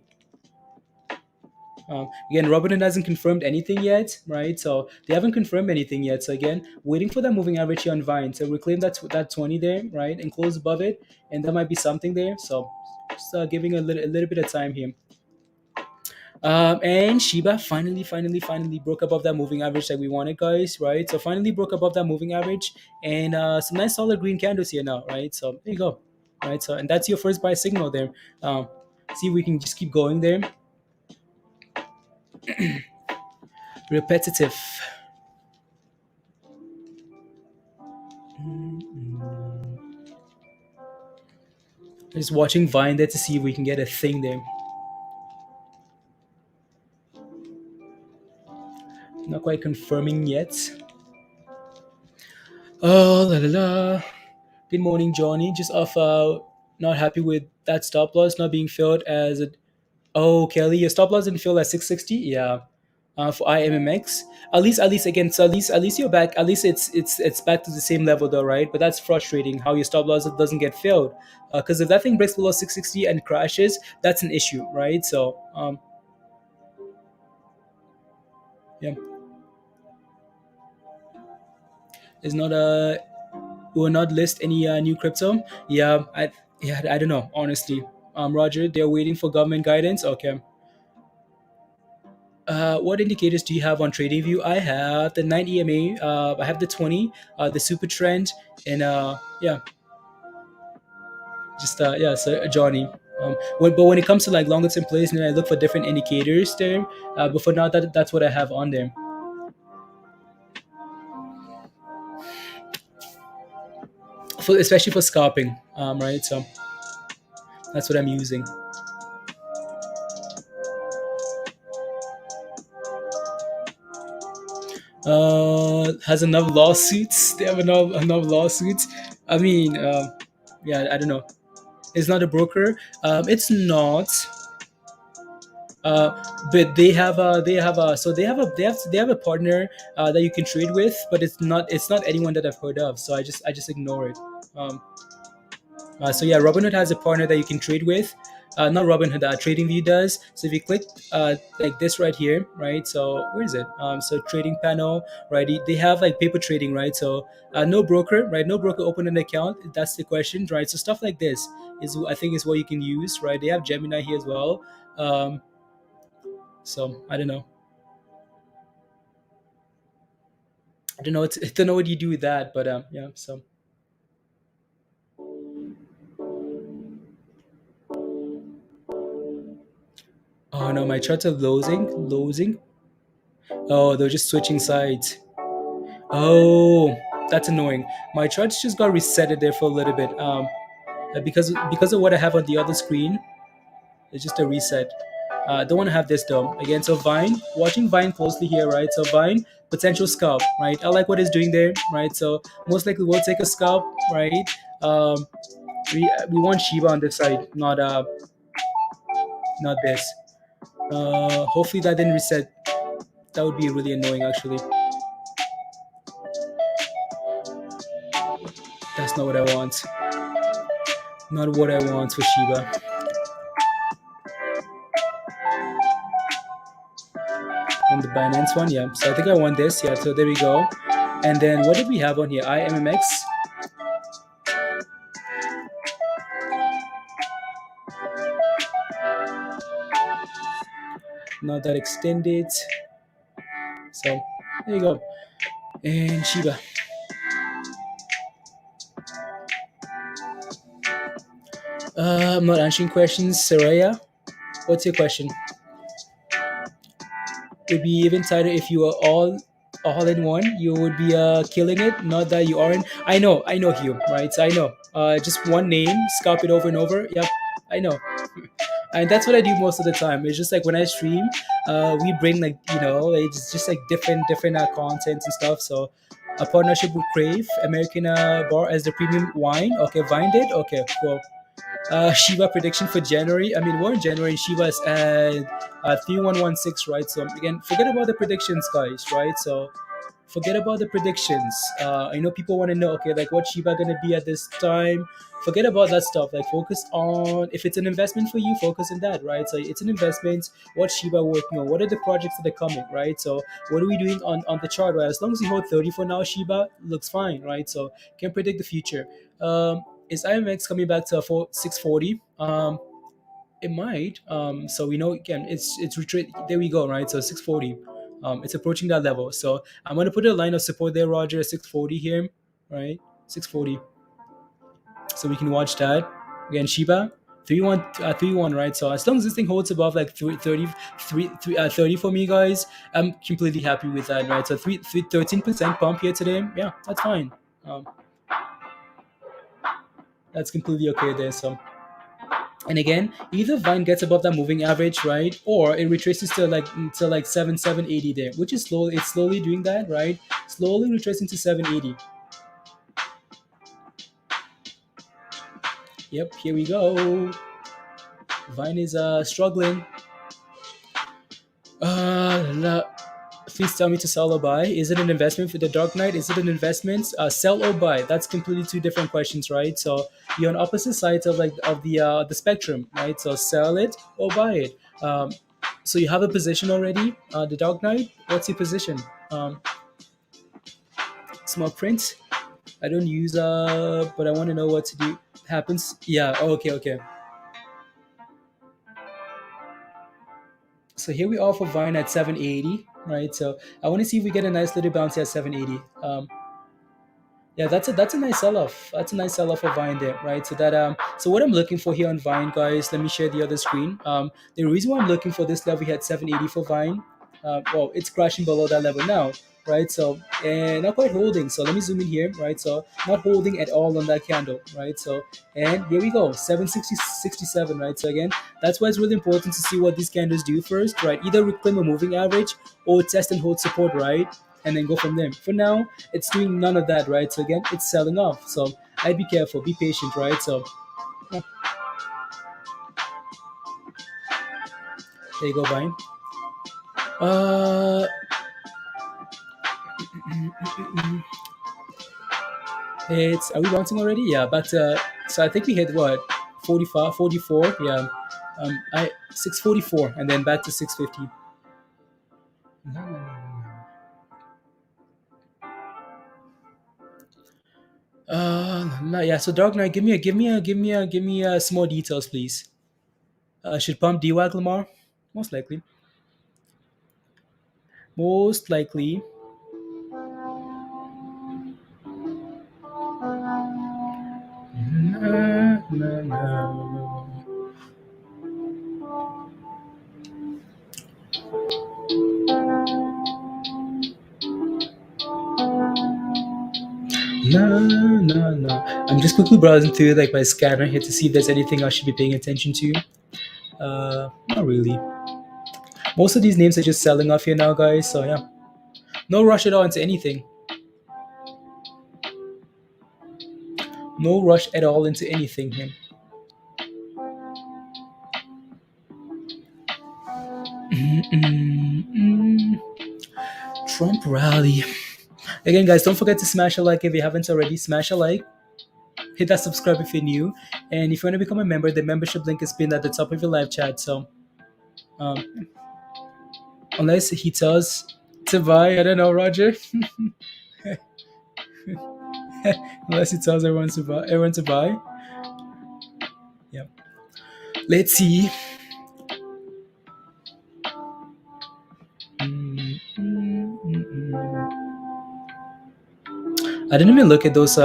Again, Robinhood hasn't confirmed anything yet, right? So they haven't confirmed anything yet. So again, waiting for that moving average here on Vine. So reclaim that 20 there, right, and close above it, and there might be something there. So just giving a little bit of time here. And Shiba finally broke above that moving average that we wanted, guys, right? So finally broke above that moving average, and some nice solid green candles here now, right? So there you go, right? So and that's your first buy signal there. See if we can just keep going there. Repetitive. Just watching Vine there to see if we can get a thing there. Not quite confirming yet. Oh, la la la. Good morning, Johnny. Just off, not happy with that stop loss not being filled as it. Oh, Kelly, your stop loss didn't fill at 660. Yeah. For IMMX, at least again, so at least you're back. At least it's back to the same level though, right? But that's frustrating how your stop loss doesn't get filled, because if that thing breaks below 660 and crashes, that's an issue, right? So yeah, it's not a will not list any new crypto. I don't know honestly. Roger, they're waiting for government guidance. Okay. What indicators do you have on TradingView? I have the 9 EMA. I have the 20, the super trend, and yeah, just yeah. So Johnny. But when it comes to like longer term plays, then I look for different indicators there. But for now, that's what I have on there. Especially for scalping, right? So that's what I'm using. Has enough lawsuits. They have enough lawsuits. I mean, yeah, I don't know. It's not a broker. It's not. But they have a partner that you can trade with, but it's not anyone that I've heard of. So I just ignore it. Um, so yeah, Robinhood has a partner that you can trade with. Not Robinhood, TradingView does. So if you click like this right here, right? So where is it? So trading panel, right? They have like paper trading, right? So no broker, right? No broker open an account. That's the question, right? So stuff like this is I think is what you can use, right? They have Gemini here as well. Um, so I don't know. I don't know. I don't know what you do with that, but yeah. So oh no, my charts are losing. Oh, they're just switching sides. Oh, that's annoying. My charts just got resetted there for a little bit. Because of what I have on the other screen, it's just a reset. Don't want to have this though. Again, so Vine, watching Vine closely here, right? So Vine, potential scalp, right? I like what it's doing there, right? So most likely we'll take a scalp, right? Um, we want Shiba on this side, not this. Hopefully that didn't reset. That would be really annoying actually. That's not what I want. Not what I want for Shiba. On the Binance one, yeah. So I think I want this, yeah. So there we go. And then what did we have on here? IMMX. Not that extended. So there you go. And Shiba. I'm not answering questions. Saraya, what's your question? It'd be even tighter if you were all in one. You would be killing it. Not that you aren't. I know Hugh, right? So I know. Just one name, scalp it over and over. Yep, I know. And that's what I do most of the time. It's just like when I stream, we bring like it's just like different content and stuff. So a partnership with Crave American Bar as the premium wine. Okay, Vine did. Okay, cool. Shiba prediction for January. I mean, we're in January and Shiba is at 3116, right? So again, forget about the predictions, guys, right? So forget about the predictions. I know people want to know, okay, like what Shiba gonna be at this time. Forget about that stuff. Like focus on if it's an investment for you, focus on that, right? So it's an investment. What Shiba working on? What are the projects that are coming, right? So what are we doing on the chart, right? As long as you hold 30 for now, Shiba looks fine, right? So can predict the future. Is IMX coming back to 640? It might. So we know again, it's retreat. There we go, right? So 640. It's approaching that level. So I'm gonna put a line of support there, Roger. 640 here, right? 640. So we can watch that again. Shiba 3-1, right? So as long as this thing holds above like 30 for me, guys, I'm completely happy with that, right? So 13% pump here today. Yeah, that's fine. Um, that's completely okay there. So and again, either Vine gets above that moving average, right, or it retraces to like 780 there, which is slow. It's slowly doing that, right? Slowly retracing to 780. Yep, here we go. Vine is struggling. La, please tell me to sell or buy. Is it an investment for the Dark Knight? Is it an investment? Sell or buy? That's completely two different questions, right? So you're on opposite sides of like of the spectrum, right? So sell it or buy it. So you have a position already. The Dark Knight. What's your position? Small print. I don't use but I want to know what to do. Happens. Yeah. Oh, okay. Okay. So here we are for Vine at 780, right? So I want to see if we get a nice little bounce at 780. Yeah, that's a nice sell off. That's a nice sell off of Vine there, right? So what I'm looking for here on Vine, guys, let me share the other screen. The reason why I'm looking for this level here at 780 for Vine, well, it's crashing below that level now, right? So and not quite holding. So let me zoom in here, right? So not holding at all on that candle, right? So and here we go, 760.67, right? So again, that's why it's really important to see what these candles do first, right? Either reclaim a moving average or test and hold support, right? And then go from there. For now, it's doing none of that, right? So again, it's selling off. So I'd be careful, be patient, right? So yeah, there you go, Vine. Uh, it's are we bouncing already? Yeah, but so I think we hit what 45, 44. Yeah, I 644, and then back to 650. No, no, no, no, no. Yeah. So Dark Knight, give me some more details, please. Should pump dwac Lamar? Most likely. Most likely. Na, na, na. No, no, no. I'm just quickly browsing through like my scanner here to see if there's anything I should be paying attention to. Not really. Most of these names are just selling off here now, guys. So yeah, no rush at all into anything. No rush at all into anything here. Mm-mm-mm. Trump rally. Again, guys, don't forget to smash a like if you haven't already. Smash a like. Hit that subscribe if you're new. And if you want to become a member, the membership link is pinned at the top of your live chat. So um, unless he tells to buy, I don't know, Roger. Unless he tells everyone to buy. Yeah. Let's see. Mm, mm, mm, mm. I didn't even look at those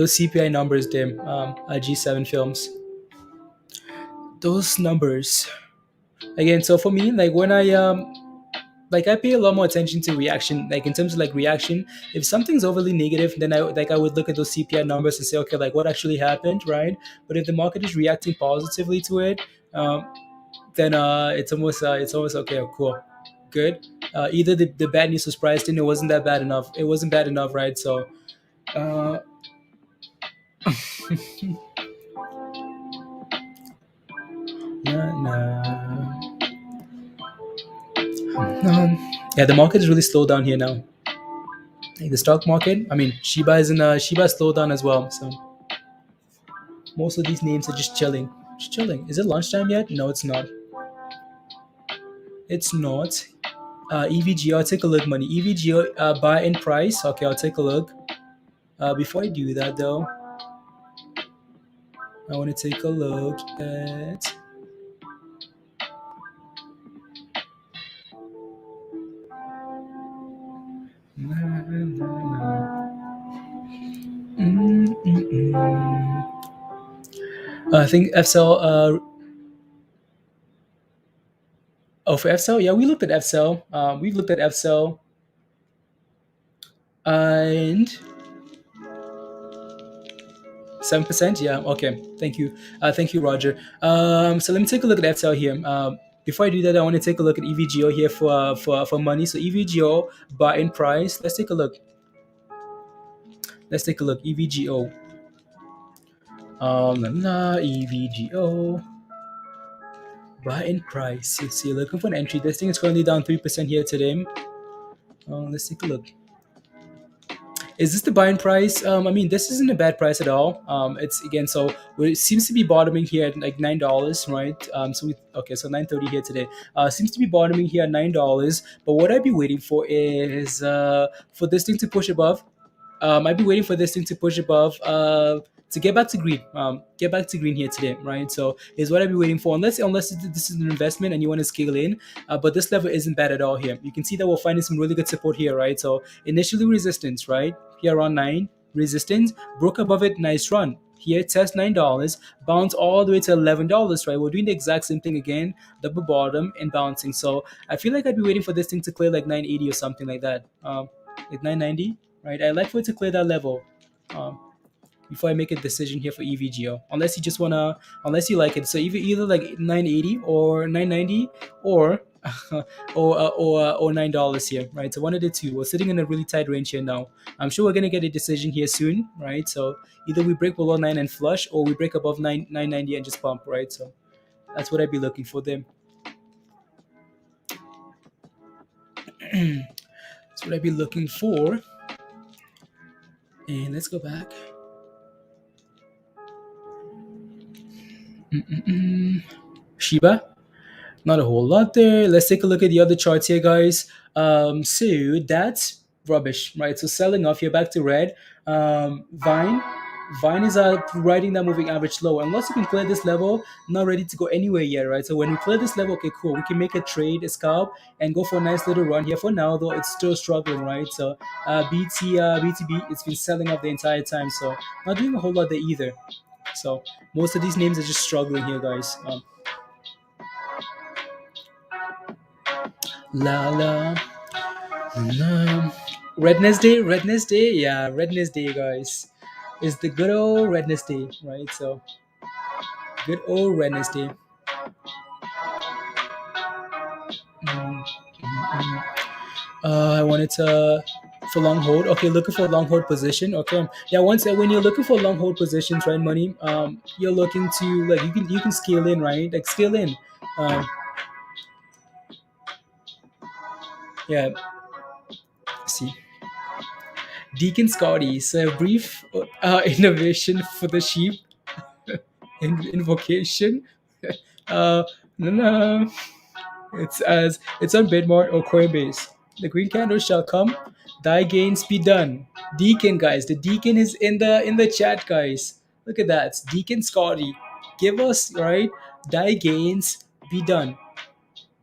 those CPI numbers, dim G7 films, those numbers again. So for me, like when I pay a lot more attention to reaction, like in terms of like reaction. If something's overly negative, then I would look at those CPI numbers and say, okay, like what actually happened, right? But if the market is reacting positively to it, um, then it's almost okay, cool, good. Either the bad news was priced in, it wasn't that bad enough, it wasn't bad enough, right? So uh, nah, nah. Yeah, the market is really slowed down here now. Like the stock market, I mean, Shiba slowed down as well. So most of these names are just chilling. Just chilling. Is it lunchtime yet? No, it's not. It's not. EVGO, I'll take a look, money. EVGO buy in price. Okay, I'll take a look. Before I do that, though, I want to take a look at. I think FCell. Oh, for FCell, yeah, we looked at FCell. We've looked at FCell, and 7%. Yeah. Okay. Thank you, Roger. So let me take a look at FCL here. Before I do that, I want to take a look at EVGO here for money. So EVGO buy in price. Let's take a look. Let's take a look. EVGO. EVGO buy in price. So you're looking for an entry. This thing is currently down 3% here today. Let's take a look. Is this the buying price? I mean, this isn't a bad price at all. It's again, so it seems to be bottoming here at like $9, right? So 9.30 here today. Seems to be bottoming here at $9. But what I'd be waiting for is for this thing to push above. I'd be waiting for this thing to push above to get back to green. Get back to green here today, right? So is what I'd be waiting for. Unless this is an investment and you want to scale in, but this level isn't bad at all here. You can see that we're finding some really good support here, right? So initially resistance, right? Here around 9, resistance, broke above it, nice run. Here test $9, bounce all the way to $11, right? We're doing the exact same thing again, double bottom and bouncing. So I feel like I'd be waiting for this thing to clear like 980 or something like that, like 990, right? I like for it to clear that level before I make a decision here for EVGO. Unless you like it. So either like 980 or 990 or or $9 here, right? So one of the two. We're sitting in a really tight range here now. I'm sure we're gonna get a decision here soon, right? So either we break below 9 and flush, or we break above 990 and just pump, right? So that's what I'd be looking for them. That's what I'd be looking for. And let's go back. Shiba, not a whole lot there. Let's take a look at the other charts here, guys. So that's rubbish, right? So selling off here, back to red. Vine is riding that moving average low. Unless you can clear this level, not ready to go anywhere yet, right? So when we clear this level, okay, cool. We can make a trade, a scalp, and go for a nice little run here. For now, though, it's still struggling, right? So BTB, it's been selling off the entire time. So not doing a whole lot there either. So most of these names are just struggling here, guys. La la. Redness Day, yeah, Redness Day, guys. It's the good old Redness Day, right? So good old Redness Day. I wanted to for long hold. Okay, looking for a long hold position. Okay, yeah. Once when you're looking for long hold positions, right, money. You're looking to like you can scale in, right? Like scale in. Yeah. See. Deacon Scotty. So a brief innovation for the sheep invocation. No, no. It's on Bitmart or Coinbase. The green candle shall come. Thy gains be done. Deacon, guys. The deacon is in the chat, guys. Look at that. It's Deacon Scotty. Give us right. Thy gains be done.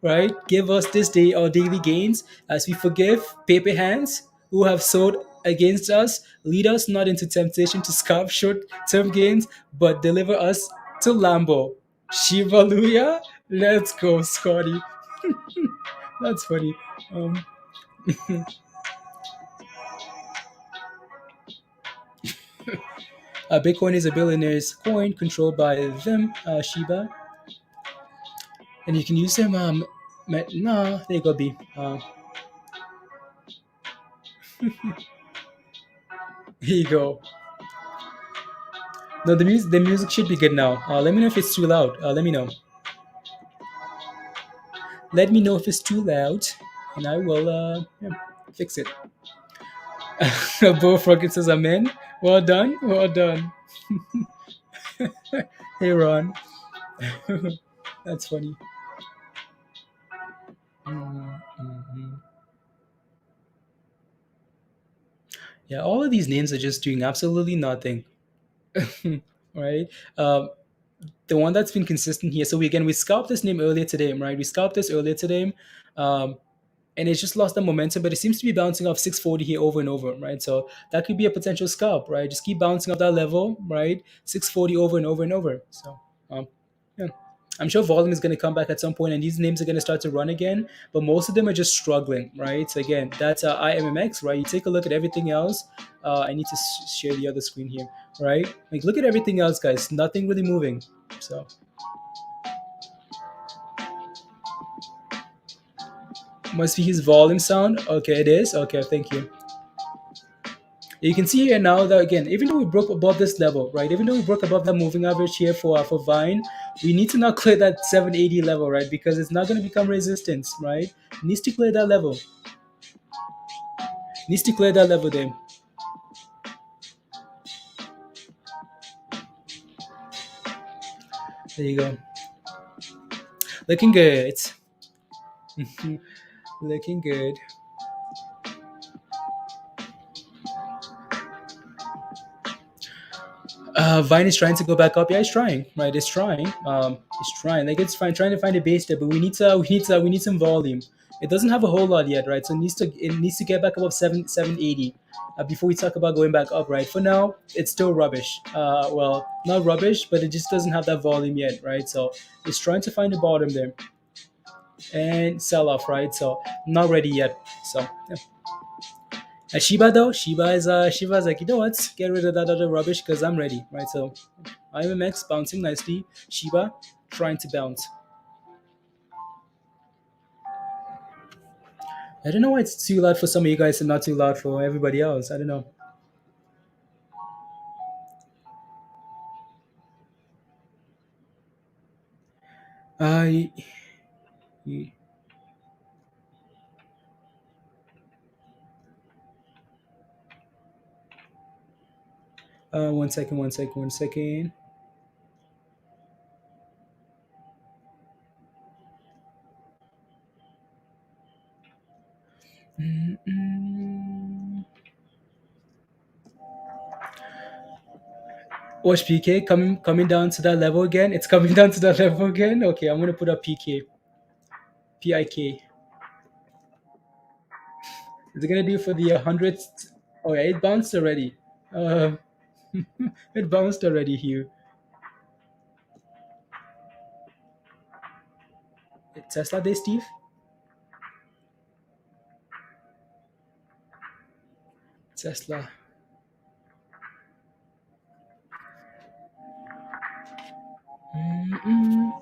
Right? Give us this day our daily gains as we forgive paper hands who have sowed against us. Lead us not into temptation to scalp short-term gains, but deliver us to Lambo. Shivaluya. Let's go, Scotty. That's funny. Um, Bitcoin is a billionaire's coin controlled by them, Shiba, and you can use them. There you go, B. Here you go. No, the music should be good now. Let me know if it's too loud. Let me know. Let me know if it's too loud, and I will fix it. Both rockets says amen. Well done. Well done. Hey, Ron. That's funny. Mm. Yeah, all of these names are just doing absolutely nothing. Right? Um, the one that's been consistent here. So we scalped this name earlier today, right? We scalped this earlier today. Um, and it's just lost the momentum, but it seems to be bouncing off 640 here over and over, right? So that could be a potential scalp, right? Just keep bouncing off that level, right? 640 over and over and over. So, yeah. I'm sure volume is going to come back at some point, and these names are going to start to run again. But most of them are just struggling, right? So again, that's IMMX, right? You take a look at everything else. I need to share the other screen here, right? Like look at everything else, guys. Nothing really moving. So must be his volume sound. Okay, it is. Okay, thank you. You can see here now that again, even though we broke above this level, right? Even though we broke above the moving average here for Vine, we need to now clear that 780 level, right? Because it's not going to become resistance, right? It needs to clear that level. It needs to clear that level there. There you go. Looking good. Looking good. Vine is trying to go back up. Yeah, it's trying, right? It's trying. It's trying. Like it's fine, trying to find a base there, but we need some volume. It doesn't have a whole lot yet, right? So it needs to get back above 780 before we talk about going back up, right? For now, it's still rubbish. Well, not rubbish, but it just doesn't have that volume yet, right? So it's trying to find the bottom there and sell off, right? So not ready yet. So yeah. Shiba though, Shiba's like, you know what? Get rid of that other rubbish because I'm ready, right? So IMMX bouncing nicely. Shiba trying to bounce. I don't know why it's too loud for some of you guys and not too loud for everybody else. I don't know. I one second, one second, one second. Mm-mm. Watch PK coming down to that level again. It's coming down to that level again. Okay, I'm gonna put up PK. PIK. Is it gonna do for the hundredth? Oh yeah, it bounced already. Uh, it bounced already, Hugh. Tesla Day, Steve. Tesla. Mm-mm-mm.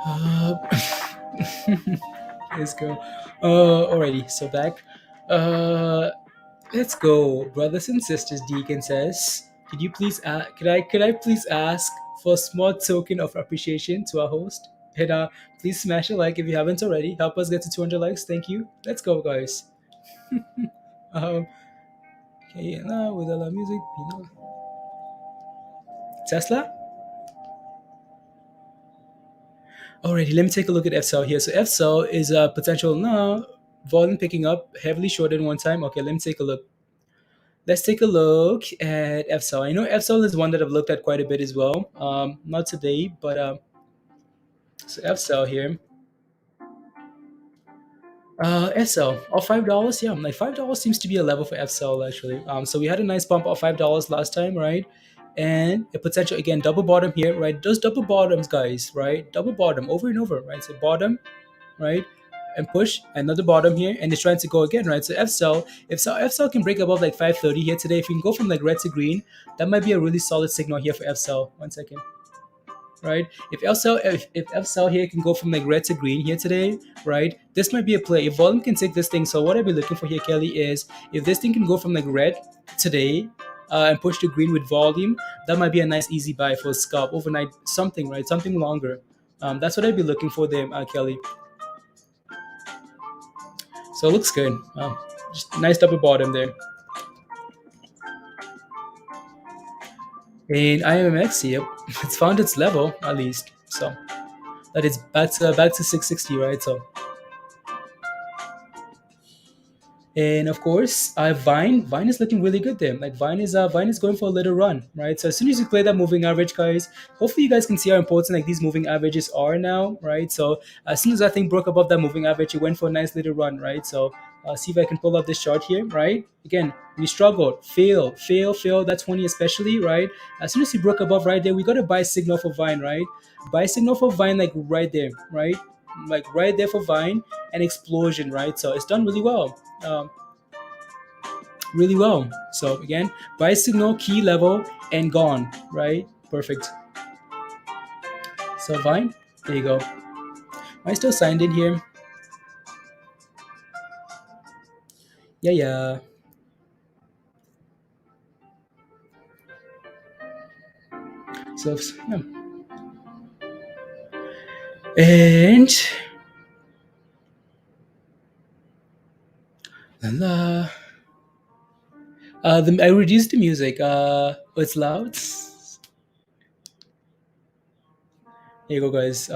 Uh, let's go. Alrighty, so back. Uh, let's go, brothers and sisters. Deacon says, could I please ask for a small token of appreciation to our host? And please smash a like if you haven't already. Help us get to 200 likes. Thank you. Let's go, guys. Um, okay, now with all our music, Tesla. Alrighty, let me take a look at F cell here. So F cell is a potential now volume picking up heavily shorted one time. Okay, let me take a look. Let's take a look at F cell. I know F cell is one that I've looked at quite a bit as well. Not today, but so F cell here. FCell, oh, $5, yeah, like $5 seems to be a level for FCell actually. So we had a nice bump of $5 last time, right? And a potential again double bottom here, right? Those double bottoms, guys, right? Double bottom over and over, right? So bottom, right? And push another bottom here, and it's trying to go again, right? So FCell, if FCell can break above like 530 here today, if we can go from like red to green, that might be a really solid signal here for FCell. One second, right? If F cell here can go from like red to green here today, right? This might be a play. If volume can take this thing, so what I'd be looking for here, Kelly, is if this thing can go from like red today and push to green with volume, that might be a nice easy buy for a scalp overnight, something, right? Something longer. That's what I'd be looking for there, Kelly. So it looks good. Just nice double bottom there. In IMMX, yep, it's found its level at least. So that is back to 660, right? So and of course, Vine is looking really good there. Like Vine is going for a little run, right? So as soon as you clear that moving average, guys, hopefully you guys can see how important like these moving averages are now, right? So as soon as that thing broke above that moving average, it went for a nice little run, right? So see if I can pull up this chart here, right? Again, we struggled, fail that 20 especially, right? As soon as he broke above right there, we got a buy signal for Vine, right? Buy signal for Vine like right there, right? Like right there for Vine, an explosion, right? So it's done really well. Really well. So again, buy signal, key level, and gone, right? Perfect. So Vine, there you go. Am I still signed in here? Yeah, yeah. So yeah. And la, I reduced the music. It's loud. Here you go, guys.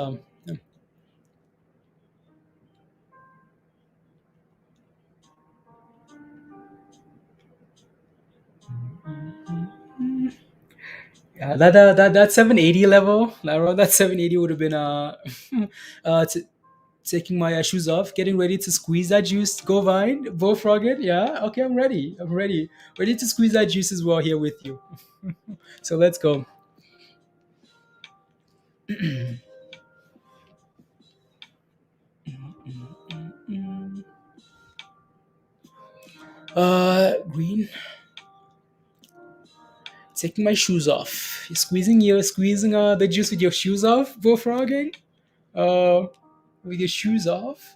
Yeah, that 780 level, around that 780 would have been taking my shoes off, getting ready to squeeze that juice. Go Vine, Bo Frogget. Yeah, okay, I'm ready. I'm ready. Ready to squeeze that juice as well here with you. So let's go. Green. Taking my shoes off. You're squeezing the juice with your shoes off, Bo Frogging. Uh, with your shoes off.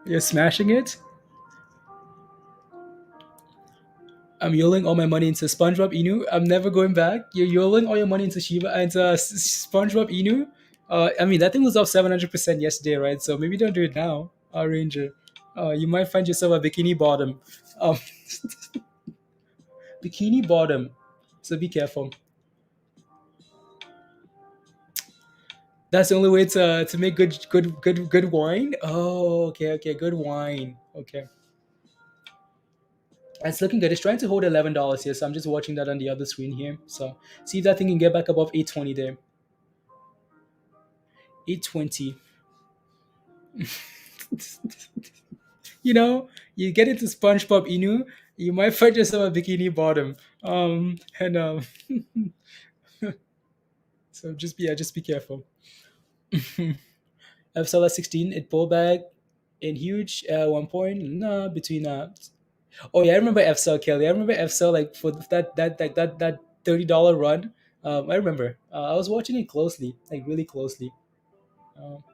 You're smashing it. I'm yolling all my money into SpongeBob Inu. I'm never going back. You're yolling all your money into SpongeBob Inu. I mean that thing was up 700% yesterday, right? So maybe don't do it now, Ranger. You might find yourself a bikini bottom. Um, bikini bottom. So be careful. That's the only way to make good wine. Oh, okay, good wine. Okay, it's looking good. It's trying to hold $11 here, so I'm just watching that on the other screen here. So see if that thing can get back above 820 there. 820. You get into SpongeBob Inu, you might find yourself a bikini bottom. And so just be careful. FSL 16, it pulled back in huge one point between oh yeah, I remember FSL Kelly. I remember FSL like for that $30 run. I remember. I was watching it closely, like really closely. Um,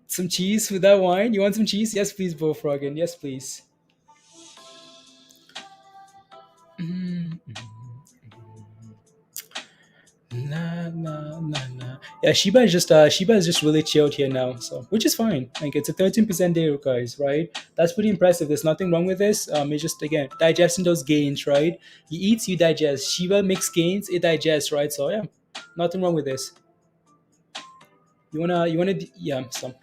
some cheese with that wine. You want some cheese? Yes, please, Bo Froggen. Yes, please. Mm. Nah, nah, nah, nah. Yeah, Shiba is just really chilled here now, so which is fine. Like it's a 13% day, guys, right? That's pretty impressive. There's nothing wrong with this. It's just again digesting those gains, right? You eat, you digest. Shiba makes gains, it digests, right? So yeah, nothing wrong with this. Yeah. So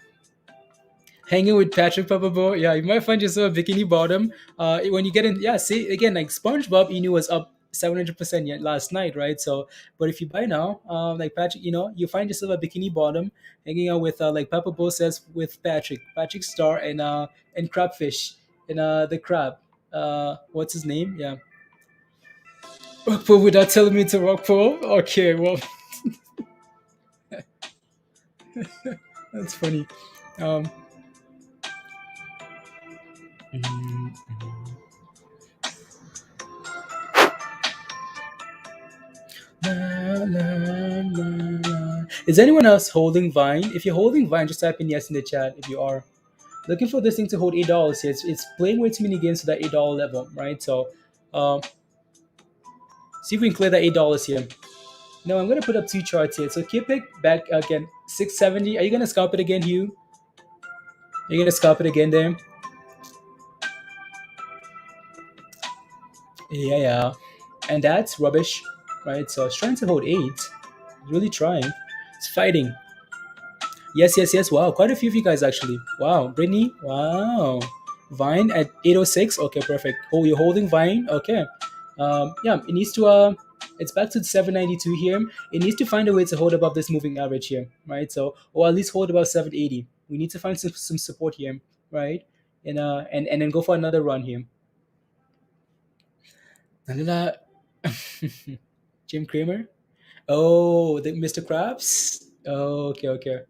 hanging with Patrick Papabo, yeah, you might find yourself a bikini bottom. When you get in, yeah, see again, like SpongeBob Inu was up 700% yet last night, right? So, but if you buy now, like Patrick, you find yourself a bikini bottom, hanging out with like Papabo says with Patrick Star and Crabfish and the crab. What's his name? Yeah, Rockpool without telling me to Rockpool. Okay, well, that's funny. Um, mm, La, la, la. Is anyone else holding Vine? If you're holding Vine, just type in yes in the chat if you are. Looking for this thing to hold $8 here. It's playing way too many games to that $8 level, right? So um, see if we can clear that $8 here. Now I'm gonna put up two charts here. So Kidpik back again, 670. Are you gonna scalp it again, Hugh? Are you gonna scalp it again there? Yeah, yeah. And that's rubbish, right? So it's trying to hold eight. Really trying. It's fighting. Yes, yes, yes. Wow, quite a few of you guys actually. Wow, Brittany. Wow, Vine at 806. Okay, perfect. Oh, you're holding Vine. Okay. Yeah, it needs to. It's back to 792 here. It needs to find a way to hold above this moving average here, right? So, or at least hold above 780. We need to find some support here, right? And then go for another run here. Another Jim Cramer. Oh, the Mr. Krabs. Oh, okay, okay.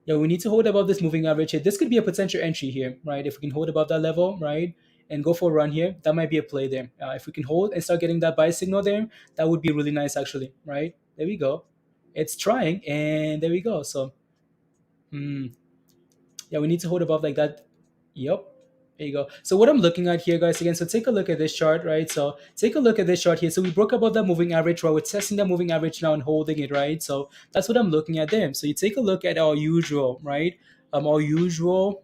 Yeah, we need to hold above this moving average here. This could be a potential entry here, right? If we can hold above that level, right, and go for a run here, that might be a play there. If we can hold and start getting that buy signal there, that would be really nice, actually, right? There we go. It's trying, and there we go. So, hmm, yeah, we need to hold above like that. Yep. There you go. So what I'm looking at here, guys, again, so take a look at this chart, right? So take a look at this chart here. So we broke above that moving average, right? We're testing that moving average now and holding it, right? So that's what I'm looking at there. So you take a look at our usual, right? Our usual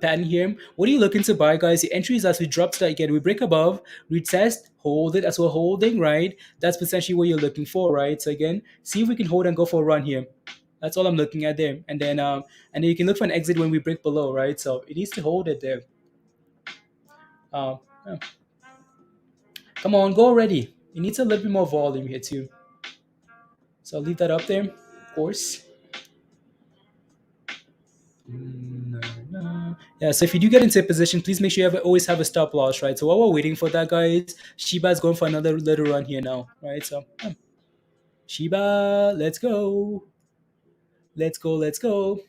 pattern here. What are you looking to buy, guys? The entries as we drop to that again, we break above, retest, hold it as we're holding, right? That's potentially what you're looking for, right? So again, see if we can hold and go for a run here. That's all I'm looking at there. And then you can look for an exit when we break below, right? So it needs to hold it there. Yeah. Come on, go already. It needs a little bit more volume here too. So I'll leave that up there, of course. Yeah, so if you do get into a position, please make sure you always have a stop loss, right? So while we're waiting for that, guys, Shiba's going for another little run here now, right? So Shiba, let's go. Let's go, let's go.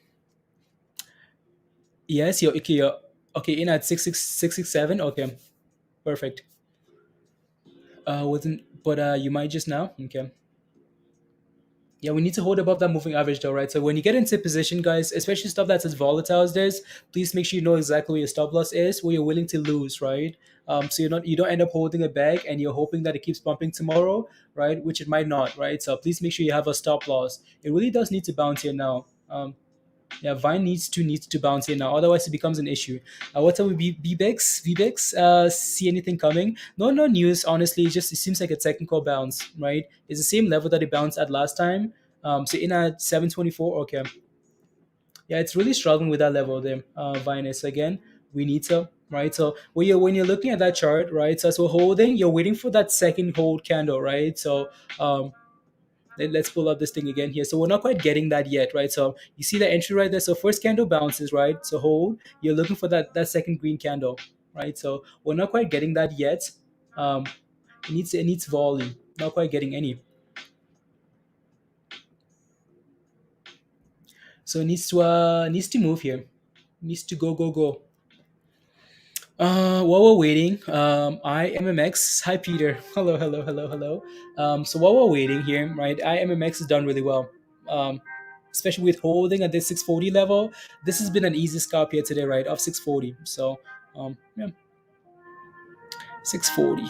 Yes, you're okay in at 66667. Okay, perfect. Wasn't but you might just now. Okay. Yeah, we need to hold above that moving average though, right? So when you get into position, guys, especially stuff that's as volatile as this, please make sure you know exactly where your stop loss is, where you're willing to lose, right? So you don't end up holding a bag and you're hoping that it keeps bumping tomorrow, right? Which it might not, right? So please make sure you have a stop loss. It really does need to bounce here now. Yeah, Vine needs to bounce here now. Otherwise, it becomes an issue. What's up with BBX? VBX? See anything coming? No, no news. Honestly, it seems like a technical bounce, right? It's the same level that it bounced at last time. So in at 724. Okay, yeah, it's really struggling with that level there. Vine is again. We need to right. So when you're looking at that chart, right? So as we're holding, you're waiting for that second hold candle, right? So let's pull up this thing again here. So we're not quite getting that yet, right? So you see the entry right there. So first candle bounces, right? So hold. You're looking for that second green candle, right? So we're not quite getting that yet. Um, it needs volume. Not quite getting any. So it needs to move here. Needs to go. While we're waiting, IMMX. Hi, Peter. Hello. So while we're waiting here, right, IMMX has done really well. Um, Especially with holding at this 640 level. This has been an easy scalp here today, right, of 640. So, yeah, 640.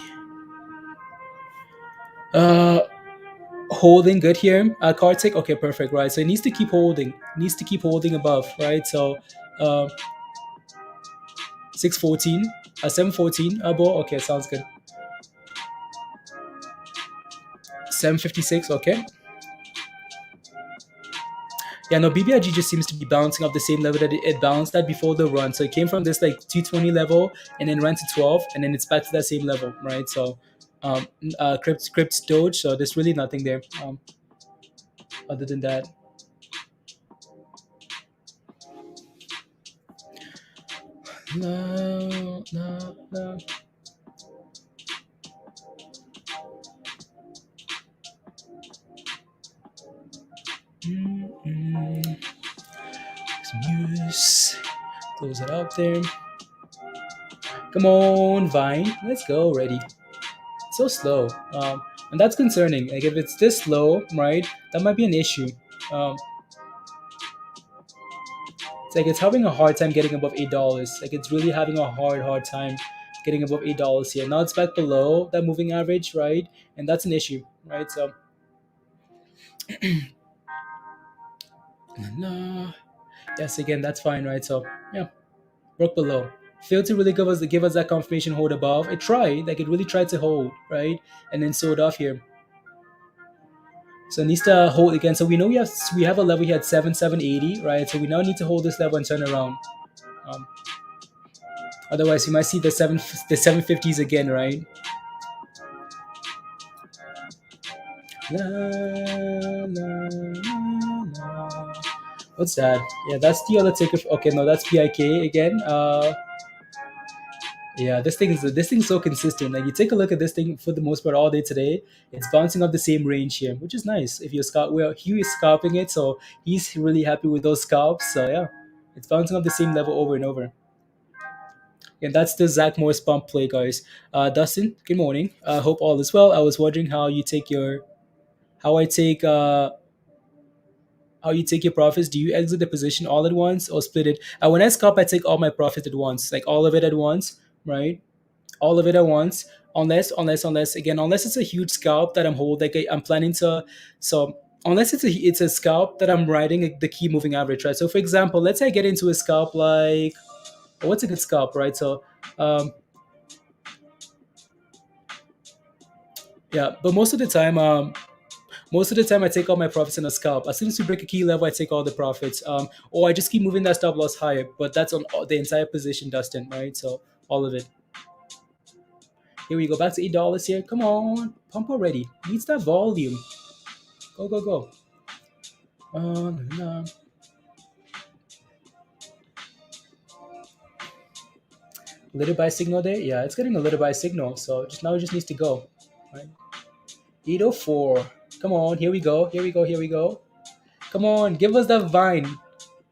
holding good here, Kartik? Okay, perfect, right? So it needs to keep holding, needs to keep holding above, right? So uh, 614, 714, ball. Okay, sounds good. 756, okay. Yeah, no, BBIG just seems to be bouncing off the same level that it bounced at before the run. So it came from this like 220 level and then ran to 12, and then it's back to that same level, right? So Crypt Doge, so there's really nothing there other than that. No, no, no. Mm-mm. Some news. Close it out there. Come on, Vine. Let's go. Ready. So slow. And that's concerning. Like if it's this slow, right, that might be an issue. Um, it's like it's having a hard time getting above $8. Like it's really having a hard time getting above $8 here. Now it's back below that moving average, right? And that's an issue, right? So, no, yes, again, that's fine, right? So, yeah, broke below. Failed to really give us that confirmation hold above. It tried, like it really tried to hold, right? And then sold off here. So it needs to hold again. So we know we have a level here at 7,780, right? So we now need to hold this level and turn around. Um, Otherwise, you might see the 750s again, right? La, la, la, la. What's that? Yeah, that's the other ticker. Okay, no, that's PIK again. Yeah, this thing's so consistent. Like you take a look at this thing for the most part all day today, it's bouncing up the same range here, which is nice. If you're scalp, well, Hugh is scalping it, so he's really happy with those scalps. So yeah, it's bouncing up the same level over and over. And that's the Zach Morris pump play, guys. Dustin, good morning. Hope all is well. I was wondering how I take how you take your profits. Do you exit the position all at once or split it? When I scalp, I take all my profit at once, like all of it at once, right? All of it at once. Unless again, unless it's a huge scalp that I'm holding, like I'm planning to. So unless it's a scalp that I'm riding the key moving average, right? So for example, let's say I get into a scalp like what's a good scalp, right? So um, yeah, but most of the time I take all my profits in a scalp. As soon as we break a key level, I take all the profits. Or I just keep moving that stop loss higher. But that's on the entire position, Dustin, right? So all of it. Here we go. Back to $8 here. Come on. Pump already. Needs that volume. Go, go, go. No. Little buy signal there? Yeah, it's getting a little buy signal. So just now it just needs to go. Right? 804. Come on. Here we go. Here we go. Here we go. Come on. Give us that vine.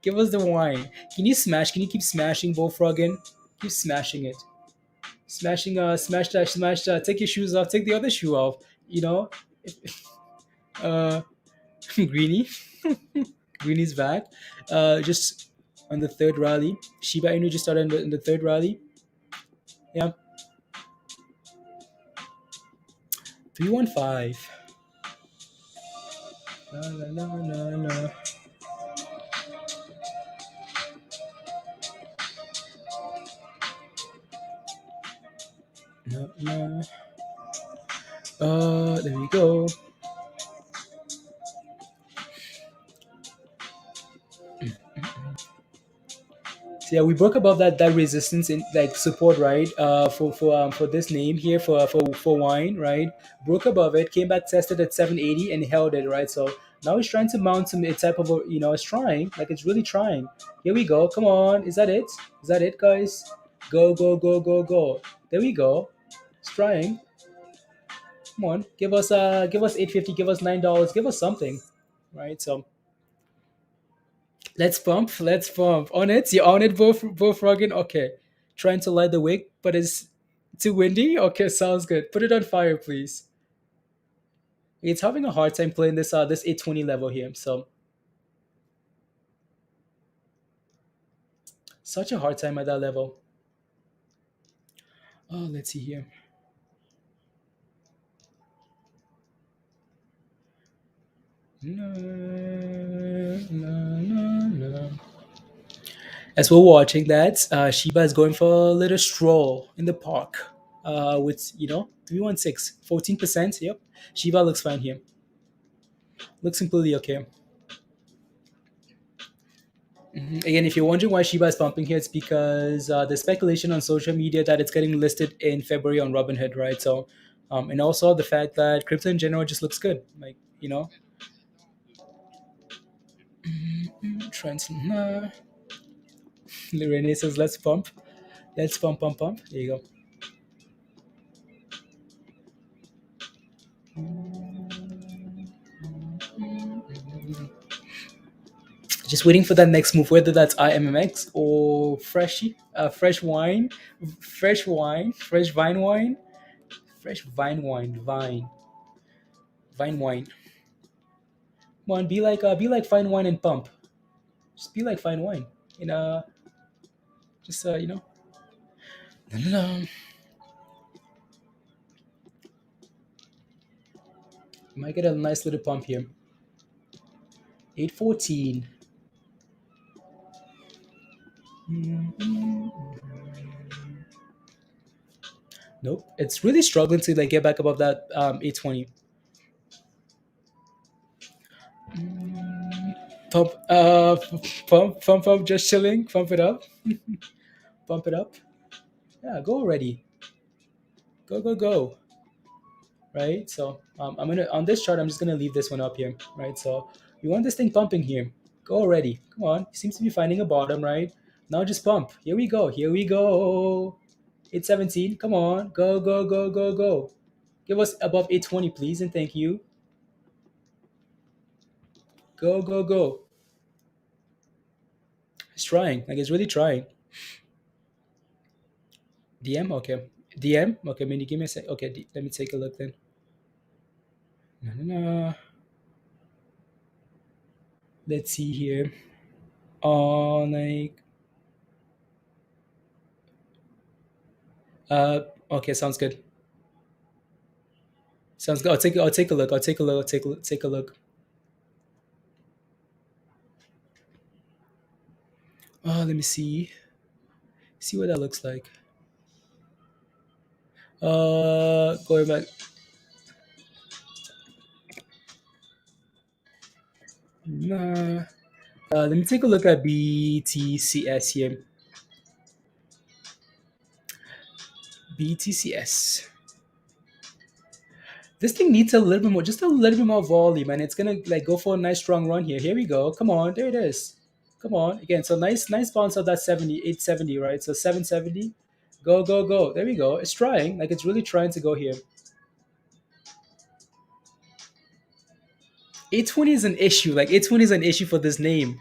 Give us the wine. Can you smash? Can you keep smashing Bullfroggin? Keep smashing it. Smashing, smash that. Take your shoes off. Take the other shoe off. You know, uh, Greeny. Greeny's back. Just on the third rally. Shiba Inu just started in the third rally. Yeah, 315. La, la, la, la, la. No, no. There we go. So yeah, we broke above that resistance in like support, right? For this name here for wine, right? Broke above it, came back, tested at 780 and held it, right? So now it's trying to mount some type of it's trying, like it's really trying. Here we go. Come on, is that it? Is that it, guys? Go go go go go. There we go. It's trying. Come on, give us 850, give us $9, give us something, right? So let's pump. Let's pump. On it. You're on it, both Rogan. Okay. Trying to light the wick, but it's too windy. Okay, sounds good. Put it on fire, please. It's having a hard time playing this 820 level here. So such a hard time at that level. Oh, let's see here. As we're watching that, Shiba is going for a little stroll in the park with, 316, 14%. Yep. Shiba looks fine here. Looks completely okay. Again, if you're wondering why Shiba is pumping here, it's because there's speculation on social media that it's getting listed in February on Robinhood, right? So, and also the fact that crypto in general just looks good. Like, trends. Renee says, let's pump. Let's pump, pump, pump. There you go. Just waiting for that next move, whether that's IMMX or fresh wine, fresh vine wine, fresh vine wine, vine wine. Come on, be like fine wine and pump. Just be like fine wine. You know, just No, no, no. You might get a nice little pump here. 814. Nope. It's really struggling to like get back above that 820. Pump, pump, just chilling. Pump it up, pump it up. Yeah, go already. Go, go, go. Right. So I'm gonna on this chart. I'm just gonna leave this one up here. Right. So you want this thing pumping here. Go already. Come on. Seems to be finding a bottom. Right. Now just pump. Here we go. Here we go. 817. Come on. Go, go, go, go, go. Give us above 820, please, and thank you. Go, go, go. It's trying. Like it's really trying. DM. Okay. DM. Okay. Mini, give me a sec. Okay. Let me take a look then. No, no, no. Let's see here. Like. Okay. Sounds good. Sounds good. I'll take a look. I'll take a look. Take a look. Let me see. See what that looks like. Going back. Nah. Let me take a look at BTCS here. BTCS. This thing needs a little bit more, just a little bit more volume, and it's gonna like go for a nice strong run here. Here we go. Come on, there it is. Come on again. So nice bounce of that 870, right? So 770. Go, go, go. There we go. It's trying. Like it's really trying to go here. 820 is an issue. Like 820 is an issue for this name.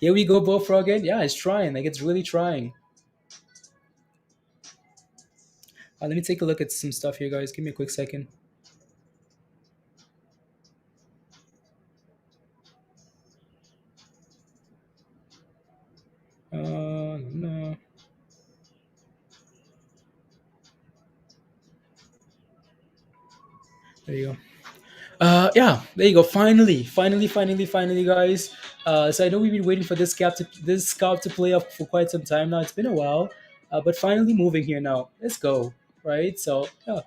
Here we go, Bullfrog again. Yeah, it's trying. Like it's really trying. Let me take a look at some stuff here, guys. Give me a quick second. No. There you go. Yeah, there you go. Finally, guys. So I know we've been waiting for this scalp to play up for quite some time now. It's been a while, but finally moving here now. Let's go. Right. So yeah,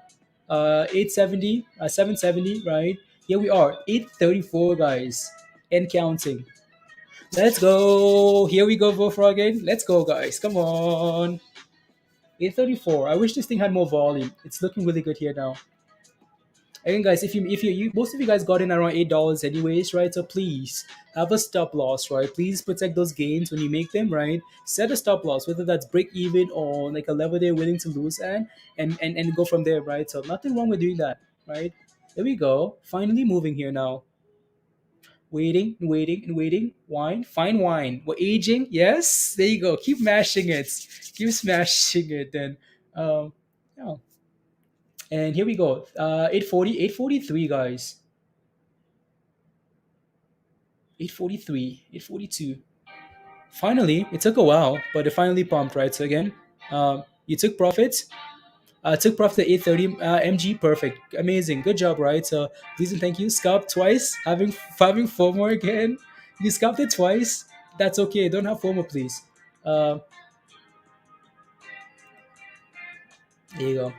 870, 770. Right. Here we are. 834, guys, and counting. Let's go. Here we go, Bullfrog again. Let's go, guys. Come on. 834. I wish this thing had more volume. It's looking really good here now. Again, guys, if you most of you guys got in around $8 anyways, right? So please have a stop loss, right? Please protect those gains when you make them, right? Set a stop loss, whether that's break even or like a level they're willing to lose and go from there, right? So nothing wrong with doing that, right? There we go. Finally moving here now. Waiting and waiting and waiting. Wine, fine wine. We're aging. Yes, there you go. Keep mashing it. Keep smashing it. Then, yeah. And here we go. 840, 843, guys. 843, 842. Finally, it took a while, but it finally pumped, right? So again, you took profits. Took profit at 830 mg. Perfect, amazing, good job, right? So please and thank you. Scalp twice, having FOMO again. You scalped it twice. That's okay. Don't have FOMO, please. Uh, there you go.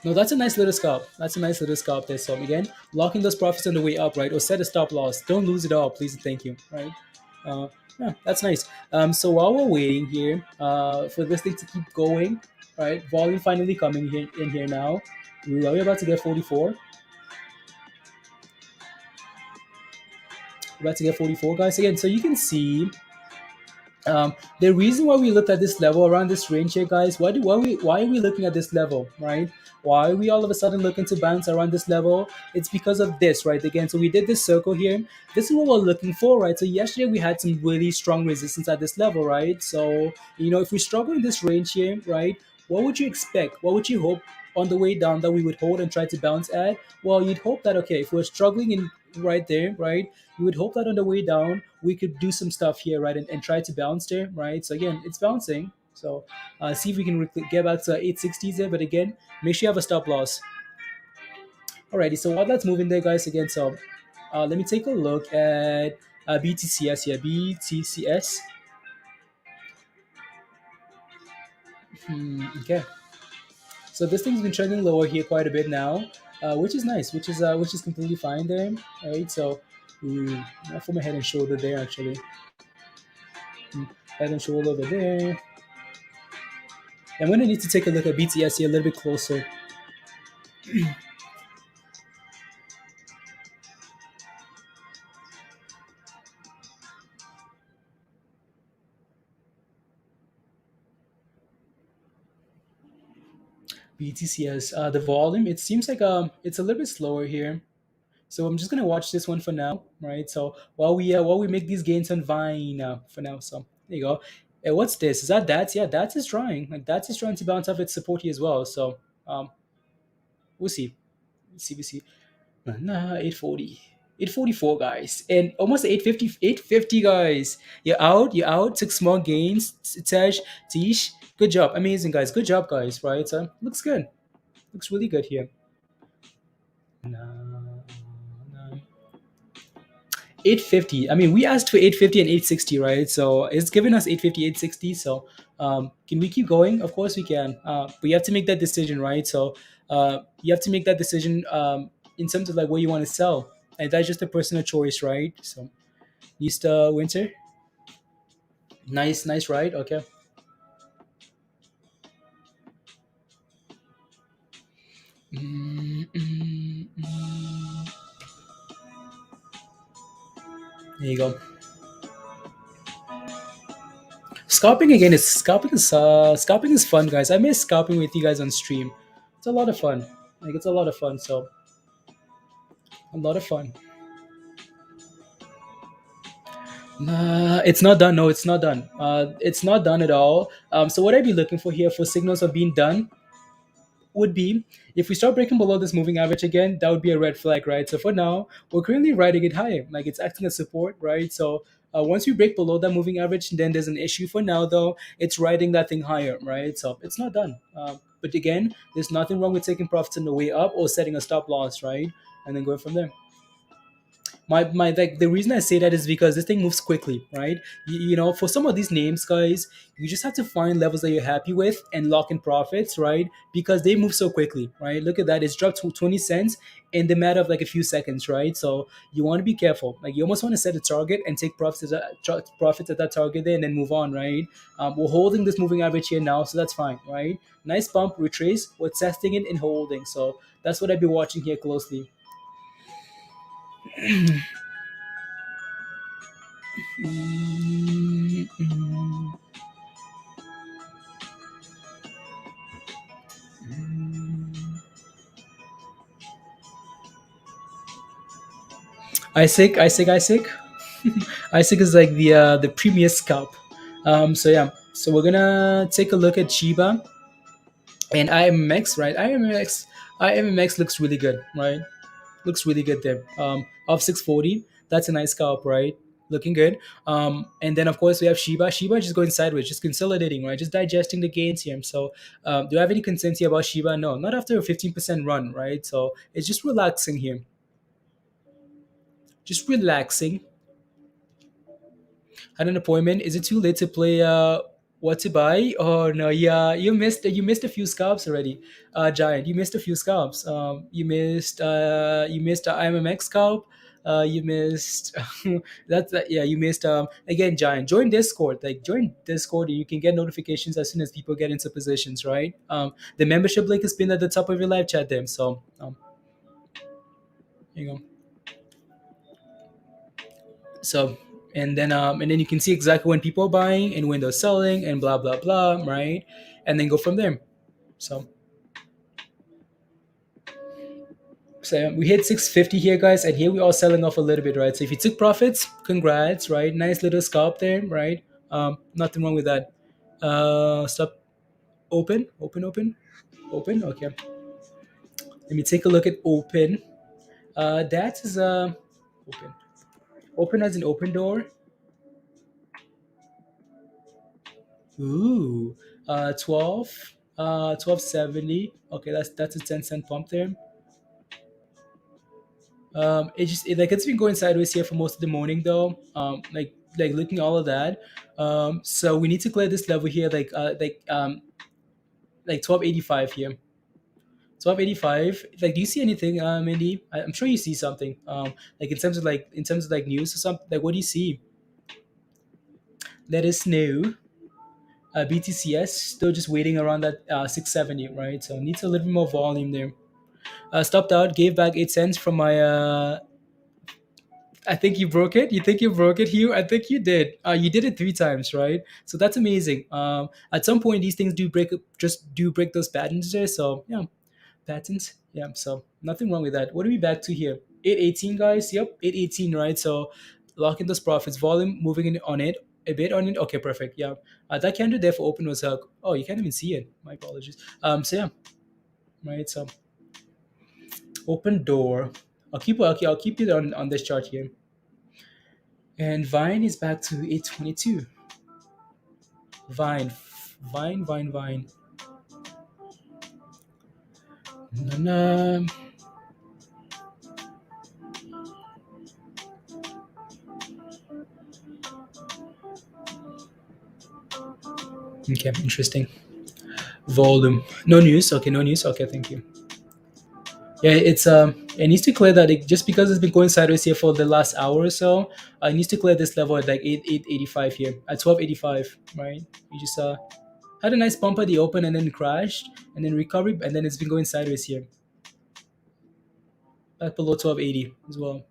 No, that's a nice little scalp. That's a nice little scalp there. So again, locking those profits on the way up, right? Or set a stop loss. Don't lose it all, please and thank you, right? Uh, yeah, that's nice. So while we're waiting here for this thing to keep going, right? Volume finally coming here in here now. We're about to get 44. We're about to get 44, guys. Again, so you can see the reason why we looked at this level around this range here, guys, why are we looking at this level, right? Why are we all of a sudden looking to bounce around this level? It's because of this, right? Again, so we did this circle here. This is what we're looking for, right? So yesterday we had some really strong resistance at this level, right? So if we struggle in this range here, right? What would you expect? What would you hope on the way down that we would hold and try to bounce at? Well, you'd hope that okay, if we're struggling in right there, right? You would hope that on the way down we could do some stuff here, right, and try to bounce there, right? So again, it's bouncing. So see if we can get back to 860s there, but again, make sure you have a stop loss. Alrighty, so while that's moving there, guys, again, so let me take a look at BTCS here. BTCS. Okay. So this thing's been trending lower here quite a bit now, which is nice, which is completely fine there. All right, so for my head and shoulder there actually, head and shoulder over there. I'm gonna need to take a look at BTS here a little bit closer. BTCS, the volume, it seems like it's a little bit slower here. So I'm just gonna watch this one for now, right? So while we make these gains on Vine for now, so there you go. Hey, what's this? Is that DATS? Yeah, DATS is trying. Like DATS is trying to bounce off its support here as well. So we'll see. We see. Nah, 840. 844 guys. And almost 850 850 guys. You're out. Took small gains. Tej, Tish. Good job. Amazing guys. Good job, guys. Right? So looks good. Looks really good here. Nah, nah. 850. I mean, we asked for 850 and 860, right? So it's giving us 850, 860. So can we keep going? Of course we can. But you have to make that decision, right? So you have to make that decision in terms of like what you want to sell. And that's just a personal choice, right? So Easter Winter. Nice, right? Okay. Mm, mm, mm. There you go. Scalping is fun, guys. I miss scalping with you guys on stream. It's a lot of fun. Like it's a lot of fun. So a lot of fun. Nah, it's not done. No, it's not done. It's not done at all. So what I'd be looking for here for signals of being done would be if we start breaking below this moving average again, that would be a red flag, right? So for now, we're currently riding it higher, like it's acting as support, right? So once we break below that moving average, then there's an issue. For now, though, it's riding that thing higher, right? So it's not done. But again, there's nothing wrong with taking profits on the way up or setting a stop loss, right? And then going from there. My like the reason I say that is because this thing moves quickly, right? For some of these names, guys, you just have to find levels that you're happy with and lock in profits, right? Because they move so quickly, right? Look at that, it's dropped to 20 cents in the matter of like a few seconds, right? So you want to be careful. Like you almost want to set a target and take profits at that target there and then move on, right? We're holding this moving average here now, so that's fine, right? Nice bump, retrace, we're testing it and holding. So that's what I'd be watching here closely. Isig. Isig is like the premier scalp. So yeah, so we're gonna take a look at Shiba and IMMX, right? IMMX looks really good, right? Looks really good there. Of 640, that's a nice scalp, right? looking good. And then of course we have Shiba. Shiba just going sideways, just consolidating, right? Just digesting the gains here. So do I have any concerns here about Shiba? No, not after a 15% run, right? So it's just relaxing here, just relaxing. Had an appointment. Is it too late to play what to buy? Oh no, yeah, you missed a few scalps already. Giant, you missed a few scalps. You missed IMMX scalp. You missed that's that. Yeah, you missed again. Giant, join Discord. Like join Discord, and you can get notifications as soon as people get into positions. Right. The membership link has been at the top of your live chat. Them. So here you go. So and then you can see exactly when people are buying and when they're selling and blah blah blah, right? And then go from there. So we hit 650 here, guys, and here we are selling off a little bit, right? So if you took profits, congrats, right? Nice little scalp there, right? Nothing wrong with that. Stop. Open. Okay. Let me take a look at open. That is open. Open as an open door. Ooh, 1270. Okay, that's a 10-cent pump there. It's been going sideways here for most of the morning though. Like looking all of that. So we need to clear this level here, like 1285 here. 1285. Like, do you see anything, Mindy? I'm sure you see something. Like in terms of news or something. Like, what do you see? Let us know. BTCS still just waiting around that 670, right? So needs a little bit more volume there. Stopped out, gave back 8 cents from my. I think you broke it. You think you broke it, Hugh? I think you did. You did it 3 times, right? So that's amazing. At some point, these things do break, just do break those patterns there. So yeah, patterns. Yeah. So nothing wrong with that. What are we back to here? 818, guys. Yep, 818, right? So lock in those profits. Volume moving in on it. A bit on it. Okay, perfect. Yeah. That candle there for open was oh, you can't even see it. My apologies. So yeah, right. So open door. I'll keep it on this chart here. And Vine is back to 822. Vine, Vine. Na-na. Okay, interesting. Volume. No news. Okay, no news. Okay, thank you. Yeah, it needs to clear that just because it's been going sideways here for the last hour or so, it needs to clear this level at like 885 here at 1285, right? You just had a nice bump at the open and then crashed and then recovered and then it's been going sideways here back below 1280 as well.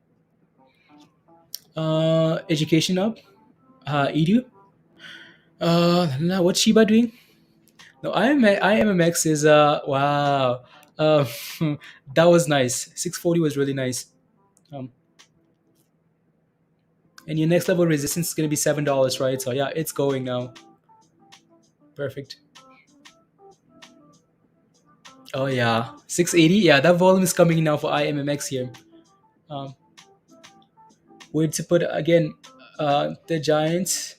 Education up. Edu. What's Shiba doing? No, IMMX is wow. Uh, that was nice. 640 was really nice. Um, and your next level resistance is gonna be $7, right? So yeah, it's going now. Perfect. Oh yeah, 680. Yeah, that volume is coming in now for IMMX here. Um, wait to put again, the Giants.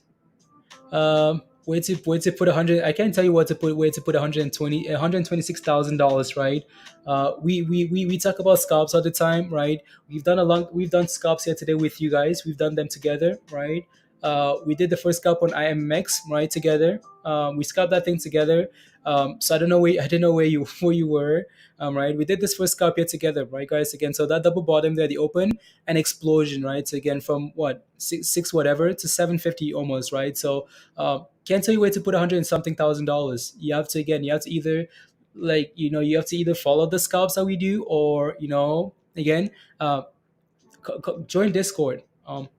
Where to put 100. I can't tell you what to put. Where to put 126,000 dollars, right? We talk about scalps all the time, right? We've done scalps here today with you guys. We've done them together, right? We did the first scalp on IMX, right, together. We scalped that thing together. So I didn't know where you where you were, right? We did this first scalp here together, right, guys? Again, so that double bottom there, the open and explosion, right? So again, from what six whatever to 750 almost, right? So can't tell you where to put 100 and something thousand dollars. You have to either you have to either follow the scalps that we do or again join Discord. Oh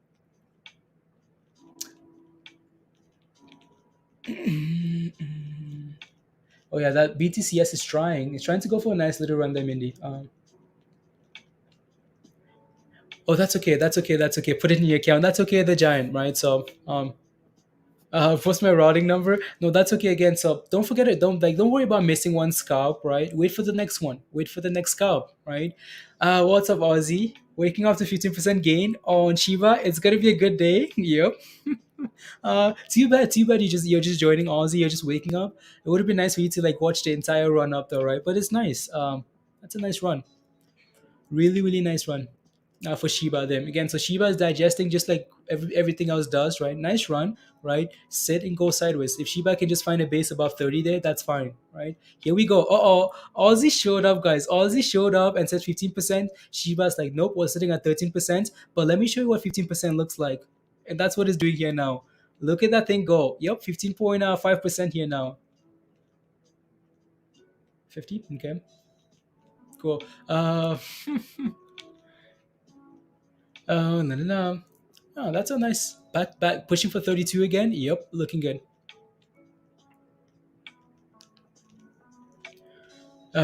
yeah, that BTCS is trying. It's trying to go for a nice little run there, Mindy. Oh, that's okay. That's okay. That's okay. Put it in your account. That's okay. The giant, right? So What's my routing number? No, that's okay again. So don't forget it. Don't worry about missing one scalp, right? Wait for the next one. Wait for the next scalp, right? What's up, Aussie? Waking up to 15% gain on Shiba. It's gonna be a good day. Yep. Too bad you're just joining Aussie. You're just waking up. It would have been nice for you to like watch the entire run up though, right? But it's nice. That's a nice run. Really, really nice run for Shiba. Then again, so Shiba is digesting just like everything else does, right? Nice run, right? Sit and go sideways. If Shiba can just find a base above 30 there, that's fine, right? Here we go. Aussie showed up, guys. Aussie showed up and said 15%. Shiba's like, nope, we're sitting at 13%. But let me show you what 15% looks like, and that's what it's doing here now. Look at that thing go. Yep, 15.5% here now. 50. Okay, cool. No, no, no. Oh, that's a nice back pushing for 32 again. Yep, looking good.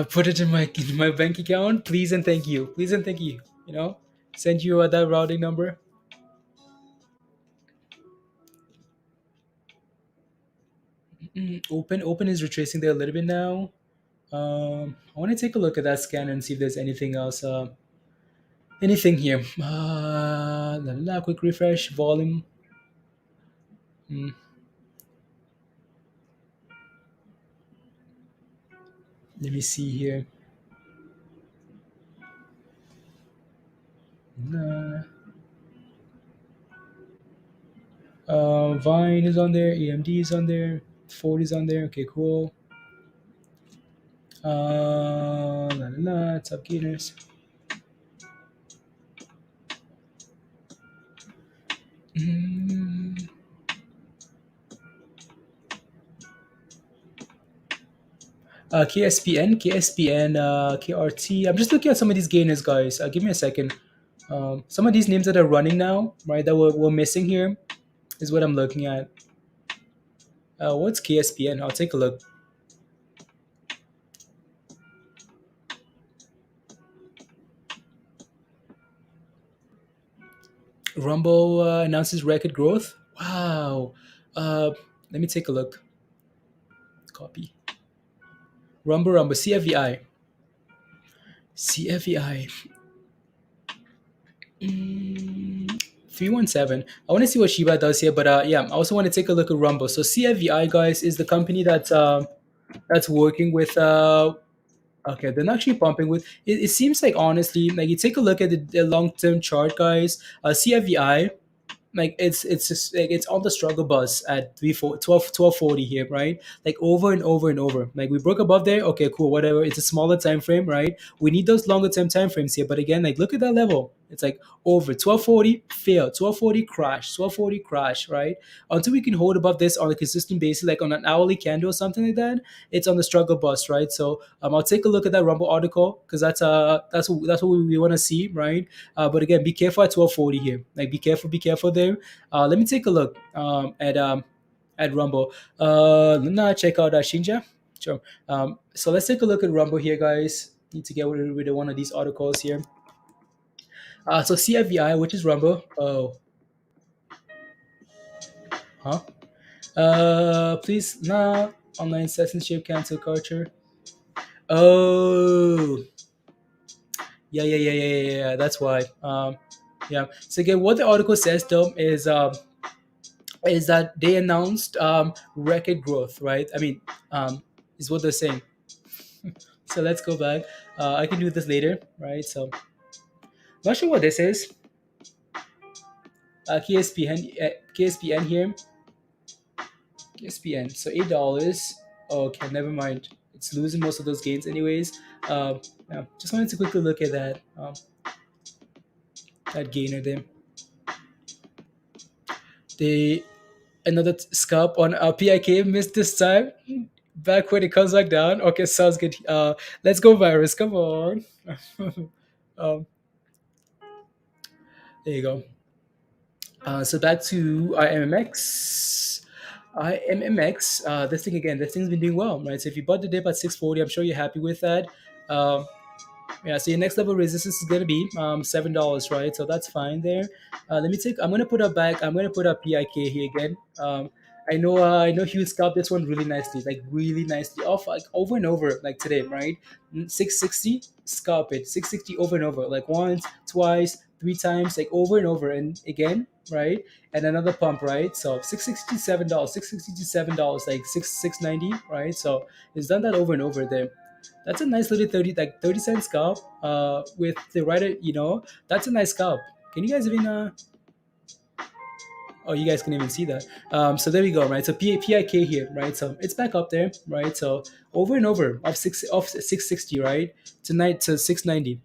Put it in my bank account, please and thank you. Please and thank you. You know, send you that routing number. Open is retracing there a little bit now. I want to take a look at that scanner and see if there's anything else. Anything here? Quick refresh. Volume. Mm, let me see here. Nah. Vine is on there. EMD is on there. Ford is on there. Okay, cool. Top gainers. Mm, KSPN, KRT. I'm just looking at some of these gainers, guys. Give me a second. Some of these names that are running now, right, that we're missing here is what I'm looking at. What's KSPN? I'll take a look. Rumble announces record growth. Wow. Let me take a look. Copy. Rumble, CFVI. CFVI. 317. I want to see what Shiba does here, but yeah, I also want to take a look at Rumble. So CFVI, guys, is the company that's working with okay, they're not actually pumping with it seems like honestly, like you take a look at the long-term chart, guys. CFVI, like it's just like it's on the struggle bus at 1240 here, right? Like over and over and over, like we broke above there. Okay, cool, whatever. It's a smaller time frame, right? We need those longer term time frames here, but again, like look at that level. It's like over 1240 fail, 1240 crash, 1240 crash, right? Until we can hold above this on a consistent basis, like on an hourly candle or something like that, it's on the struggle bus, right? So I'll take a look at that Rumble article because that's what we want to see, right? But again, be careful at 1240 here. Like be careful there. Let me take a look at Rumble. Let me check out Shinja. Sure. So let's take a look at Rumble here, guys. Need to get rid of one of these articles here. So CFVI, which is Rumble. Oh, huh? Please, nah. Online censorship, cancel culture. Oh, yeah. That's why. Yeah. So again, what the article says though is that they announced record growth, right? I mean, is what they're saying. So let's go back. I can do this later, right? So not sure what this is. KSPN here. KSPN. So $8. Okay, never mind. It's losing most of those gains anyways. Yeah, just wanted to quickly look at that gainer there. They another scalp on PIK missed this time. Back when it comes back down. Okay, sounds good. Let's go virus. Come on. um, there you go. So back to IMMX. IMMX. This thing again. This thing's been doing well, right? So if you bought the dip at 640, I'm sure you're happy with that. Um, yeah. So your next level resistance is gonna be $7, right? So that's fine there. Let me take. I'm gonna put up back. I'm gonna put up PIK here again. I know he would scalp this one really nicely, like really nicely, off like over and over, like today, right? 660, scalp it. 660 over and over, like once, twice, three times, like over and over, and again, right? And another pump, right? So $667, $667, like 690, right? So it's done that over and over there. That's a nice little 30 cent scalp. With the right, that's a nice scalp. Can you guys even Oh, you guys can even see that. So there we go, right? So PIK here, right? So it's back up there, right? So over and over of 660, right? Tonight to 690.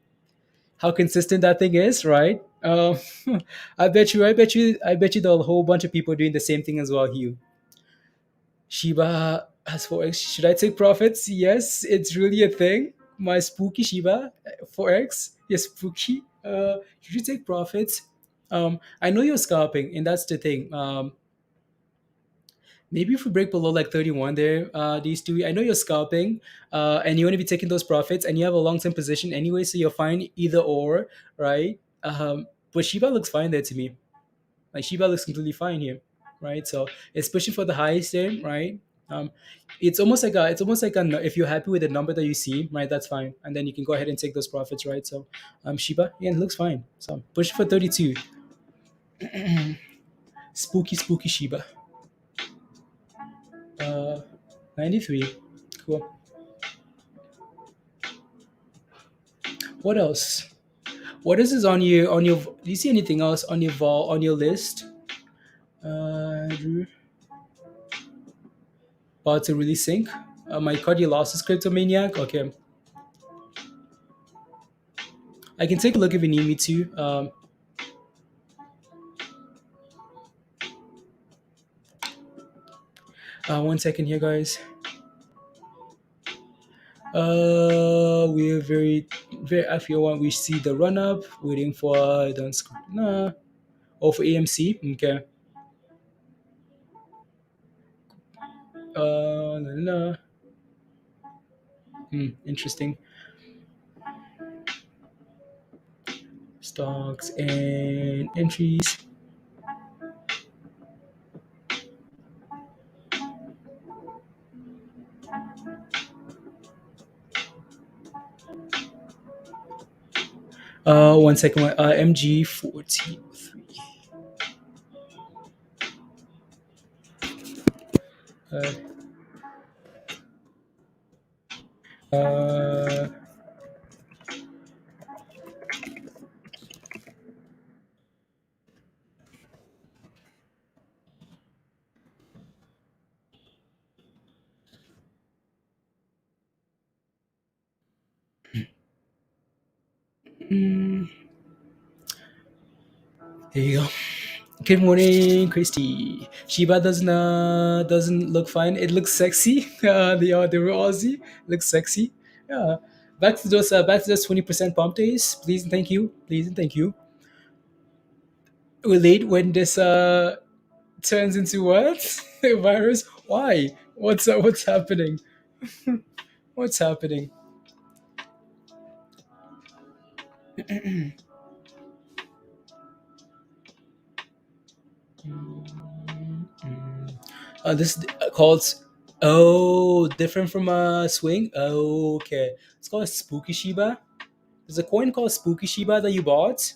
How consistent that thing is, right? I bet you, the whole bunch of people doing the same thing as well. Hugh, Shiba has 4x. Should I take profits? Yes, it's really a thing. My spooky Shiba 4x. Yes, spooky. Should you take profits? I know you're scalping, and that's the thing. Maybe if we break below like 31 there, these two, I know you're scalping, and you want to be taking those profits, and you have a long term position anyway, so you're fine either or, right? But Shiba looks fine there to me. Like Shiba looks completely fine here, right? So especially for the highest there, right? Um, it's almost like if you're happy with the number that you see, right? That's fine, and then you can go ahead and take those profits, right? So, Shiba, yeah, it looks fine. So push for 32. Spooky Shiba. 93. Cool. What else? What else is on your? Do you see anything else on your on your list? Drew, about to really sync. My cardiologist cryptomaniac. Okay, I can take a look if you need me to. 1 second here, guys. We're very. If you want, we see the run up. Waiting for don't nah. Oh, for AMC. Okay. No, no. Interesting. Stocks and entries. 1 second. MG 14. Uh, uh, Here you go. Good morning, Christy. Shiba doesn't look fine. It looks sexy. The real Aussie looks sexy. Yeah. Back to those 20% pump days. Please and thank you. Please and thank you. We're late when this turns into what? Virus? Why? What's happening? What's happening? This is called. Oh, different from swing. Oh, okay. It's called a spooky Shiba. There's a coin called spooky Shiba that you bought.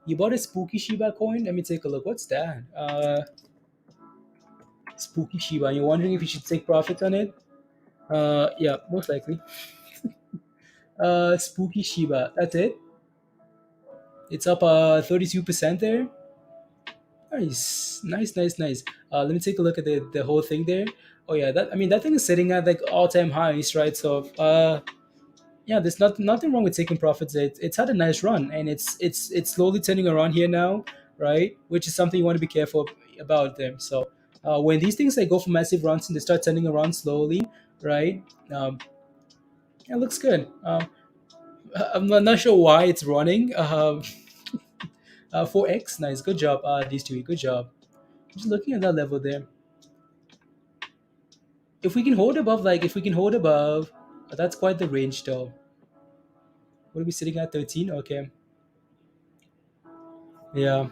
You bought a spooky Shiba coin. Let me take a look. What's that? Spooky Shiba. You're wondering if you should take profit on it? Yeah, most likely. Spooky Shiba. That's it. It's up 32% there. Nice. Let me take a look at the whole thing there. Oh yeah, that thing is sitting at like all time highs, right? So yeah, there's nothing wrong with taking profits. It's had a nice run, and it's slowly turning around here now, right? Which is something you want to be careful about them. So when these things like go for massive runs and they start turning around slowly, right? Yeah, it looks good. I'm not sure why it's running. 4x, nice, good job. These two, good job. Just looking at that level there. If we can hold above, that's quite the range though. What are we sitting at 13? Okay. Yeah.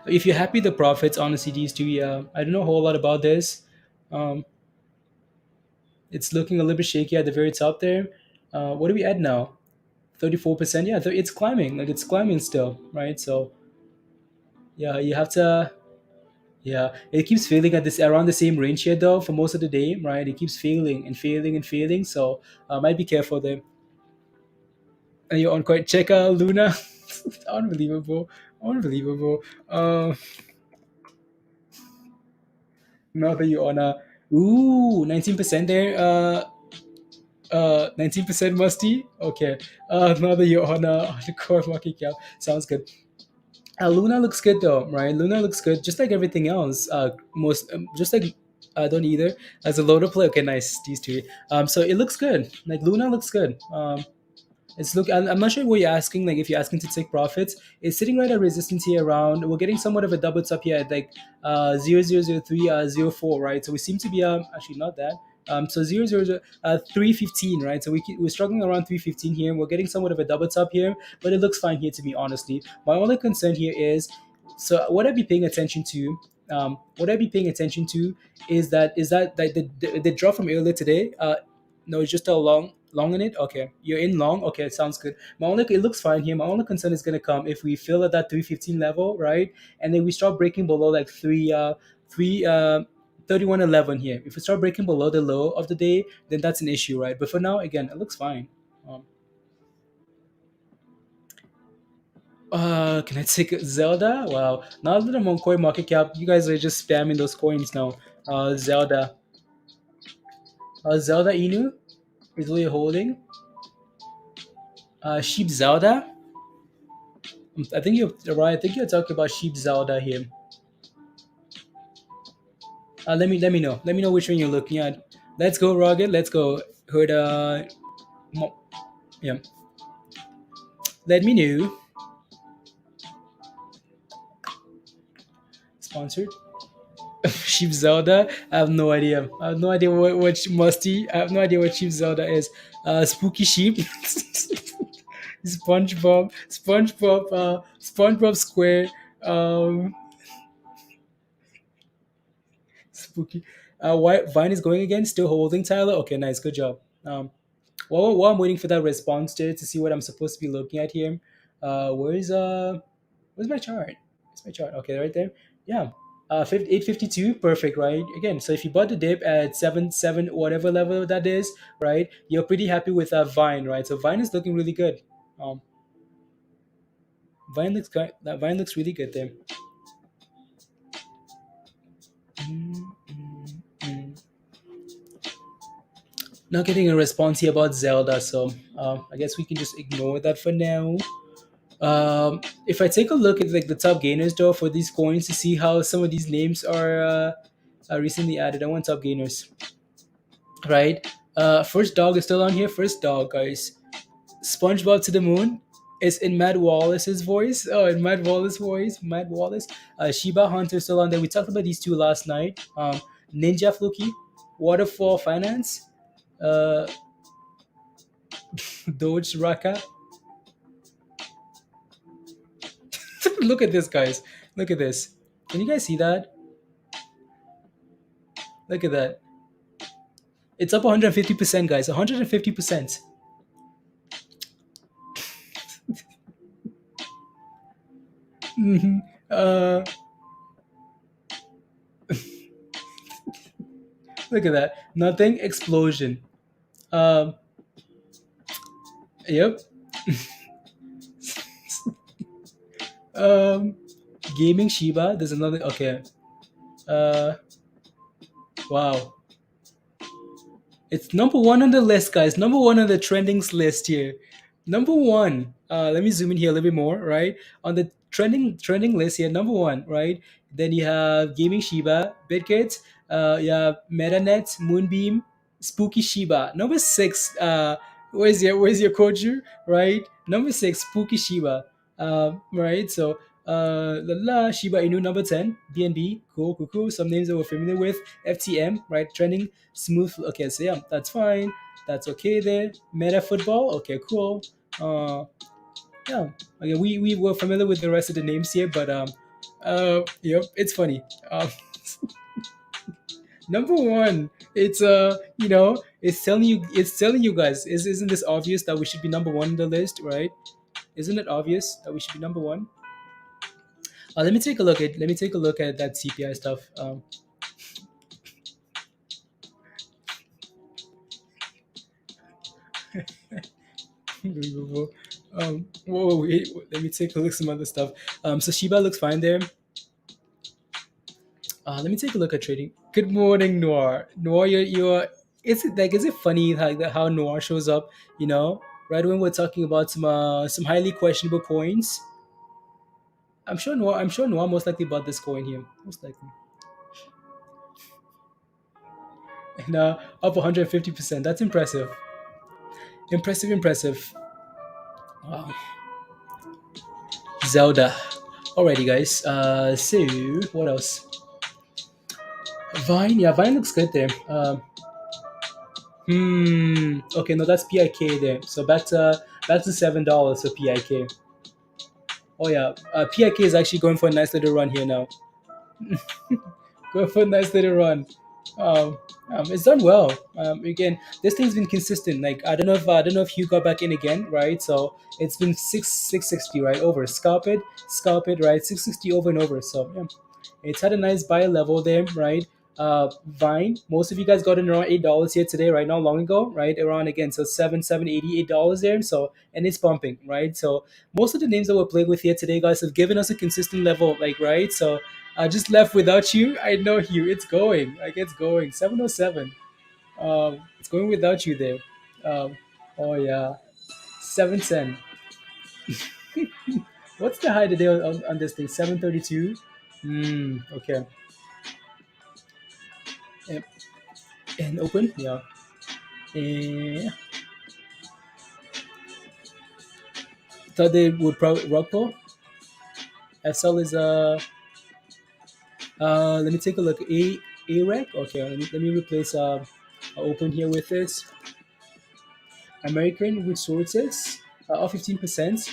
If you're happy with the profits, honestly, these two, yeah. I don't know a whole lot about this. Um, it's looking a little bit shaky at the very top there. What are we at now? 34%. Yeah, it's climbing. Like it's climbing still, right? So yeah, you have to. Yeah, it keeps failing at this around the same range here though for most of the day, right? It keeps failing and failing and failing. So might be careful there. And you're on quite check out Luna. Unbelievable, unbelievable. Now that you're on a 19% there. 19% musty. Okay. Now that you're on the core market cap, sounds good. Luna looks good though, right? Luna looks good, just like everything else. Most just like don't either as a loader play. Okay, nice these two. So it looks good. Like Luna looks good. It's look. I'm not sure what you're asking. Like if you're asking to take profits, it's sitting right at resistance here around. We're getting somewhat of a double top here at like 0003 04, right? So we seem to be actually not that. So 315, right? So we're struggling around 315 here. We're getting somewhat of a double top here, but it looks fine here to me honestly. My only concern here is, so what I'd be paying attention to. What I'd be paying attention to is that like the drop from earlier today. No, it's just a long in it. Okay, you're in long. Okay, sounds good. My only it looks fine here. My only concern is gonna come if we fill at that 315 level, right? And then we start breaking below like 3111 here. If we start breaking below the low of the day, then that's an issue, right? But for now, again, it looks fine. Um, can I take Zelda? Wow. Now that I'm on Coin Market Cap, you guys are just spamming those coins now. Zelda. Zelda Inu is what you're holding. Sheep Zelda. I think you're right. I think you're talking about Sheep Zelda here. Let me know. Let me know which one you're looking at. Let's go, Rugged. Let's go. Heard yeah. Let me know. Sponsored. Sheep Zelda. I have no idea. I have no idea what musty. I have no idea what Sheep Zelda is. Spooky sheep. SpongeBob Square. Um, Spooky. Why Vine is going again? Still holding Tyler. Okay, nice, good job. While I'm waiting for that response to see what I'm supposed to be looking at here, where's my chart? Where's my chart? Okay, right there. Yeah, 852, perfect, right? Again, so if you bought the dip at 7 whatever level that is, right? You're pretty happy with Vine, right? So Vine is looking really good. Um, Vine looks really good there. Mm, mm, mm. Not getting a response here about Zelda, so I guess we can just ignore that for now. If I take a look at like the top gainers though for these coins to see how some of these names are recently added, I want top gainers, right? First dog is still on here. First dog, guys. SpongeBob to the moon is in Matt Wallace's voice. Oh, in Matt Wallace's voice. Matt Wallace. Shiba Hunter still on there. We talked about these two last night. Ninja Fluky, Waterfall Finance, uh, Doge Raka. Look at this, guys. Look at this. Can you guys see that? Look at that. It's up 150%, guys. 150%. Mhm. Look at that. Nothing. Explosion. Um, yep. Um, Gaming Shiba. There's another. Okay. Uh, wow. It's number one on the list, guys. Number one on the trendings list here. Number one. Let me zoom in here a little bit more. Right on the trending list here. Number one. Right. Then you have Gaming Shiba, BitKits. You have MetaNet, Moonbeam, Spooky Shiba. Number six. Where's your Koju? Right. Number six, Spooky Shiba. Right. So Shiba Inu number 10, BNB, cool, cool, cool. Some names that we're familiar with, FTM, right, trending, smooth. Okay, so yeah, that's fine. That's okay there. Meta football, okay, cool. Yeah, okay, we were familiar with the rest of the names here, but yep, it's funny. Um, Number one. It's it's telling you guys. Isn't this obvious that we should be number one on the list, right? Isn't it obvious that we should be number one? Let me take a look at that CPI stuff. Unbelievable. Whoa, wait, let me take a look at some other stuff. So Shiba looks fine there. Let me take a look at trading. Good morning, Noir. Noir, you're. Is it funny how Noir shows up? You know, right when we're talking about some highly questionable coins. I'm sure Noir most likely bought this coin here. Most likely, and up 150%. That's impressive. Impressive, impressive. Wow. Zelda. Alrighty, guys. So what else? Vine. Yeah, Vine looks good there. Okay, no, that's PIK there. So back to $7 for PIK. Oh yeah, PIK is actually going for a nice little run here now. Going for a nice little run. Um, it's done well. Again, this thing's been consistent. Like I don't know if you got back in again, right? So it's been 660, right, over. Scalp it, right? 660 over and over. So yeah, it's had a nice buy level there, right? Vine. Most of you guys got in around $8 here today, right? Not long ago, right? Around again, so $788 there. So and it's pumping, right? So most of the names that we're playing with here today, guys, have given us a consistent level, like right. So I just left without you. I know you. It's going. Like it's going. 707. It's going without you there. Oh yeah. 710. What's the high today on this thing? 732. Okay. Yep. And open. Yeah. And thought they would probably rug pull. SL is let me take a look. A rec. Okay. Let me replace open here with this. American Resources. Off 15%.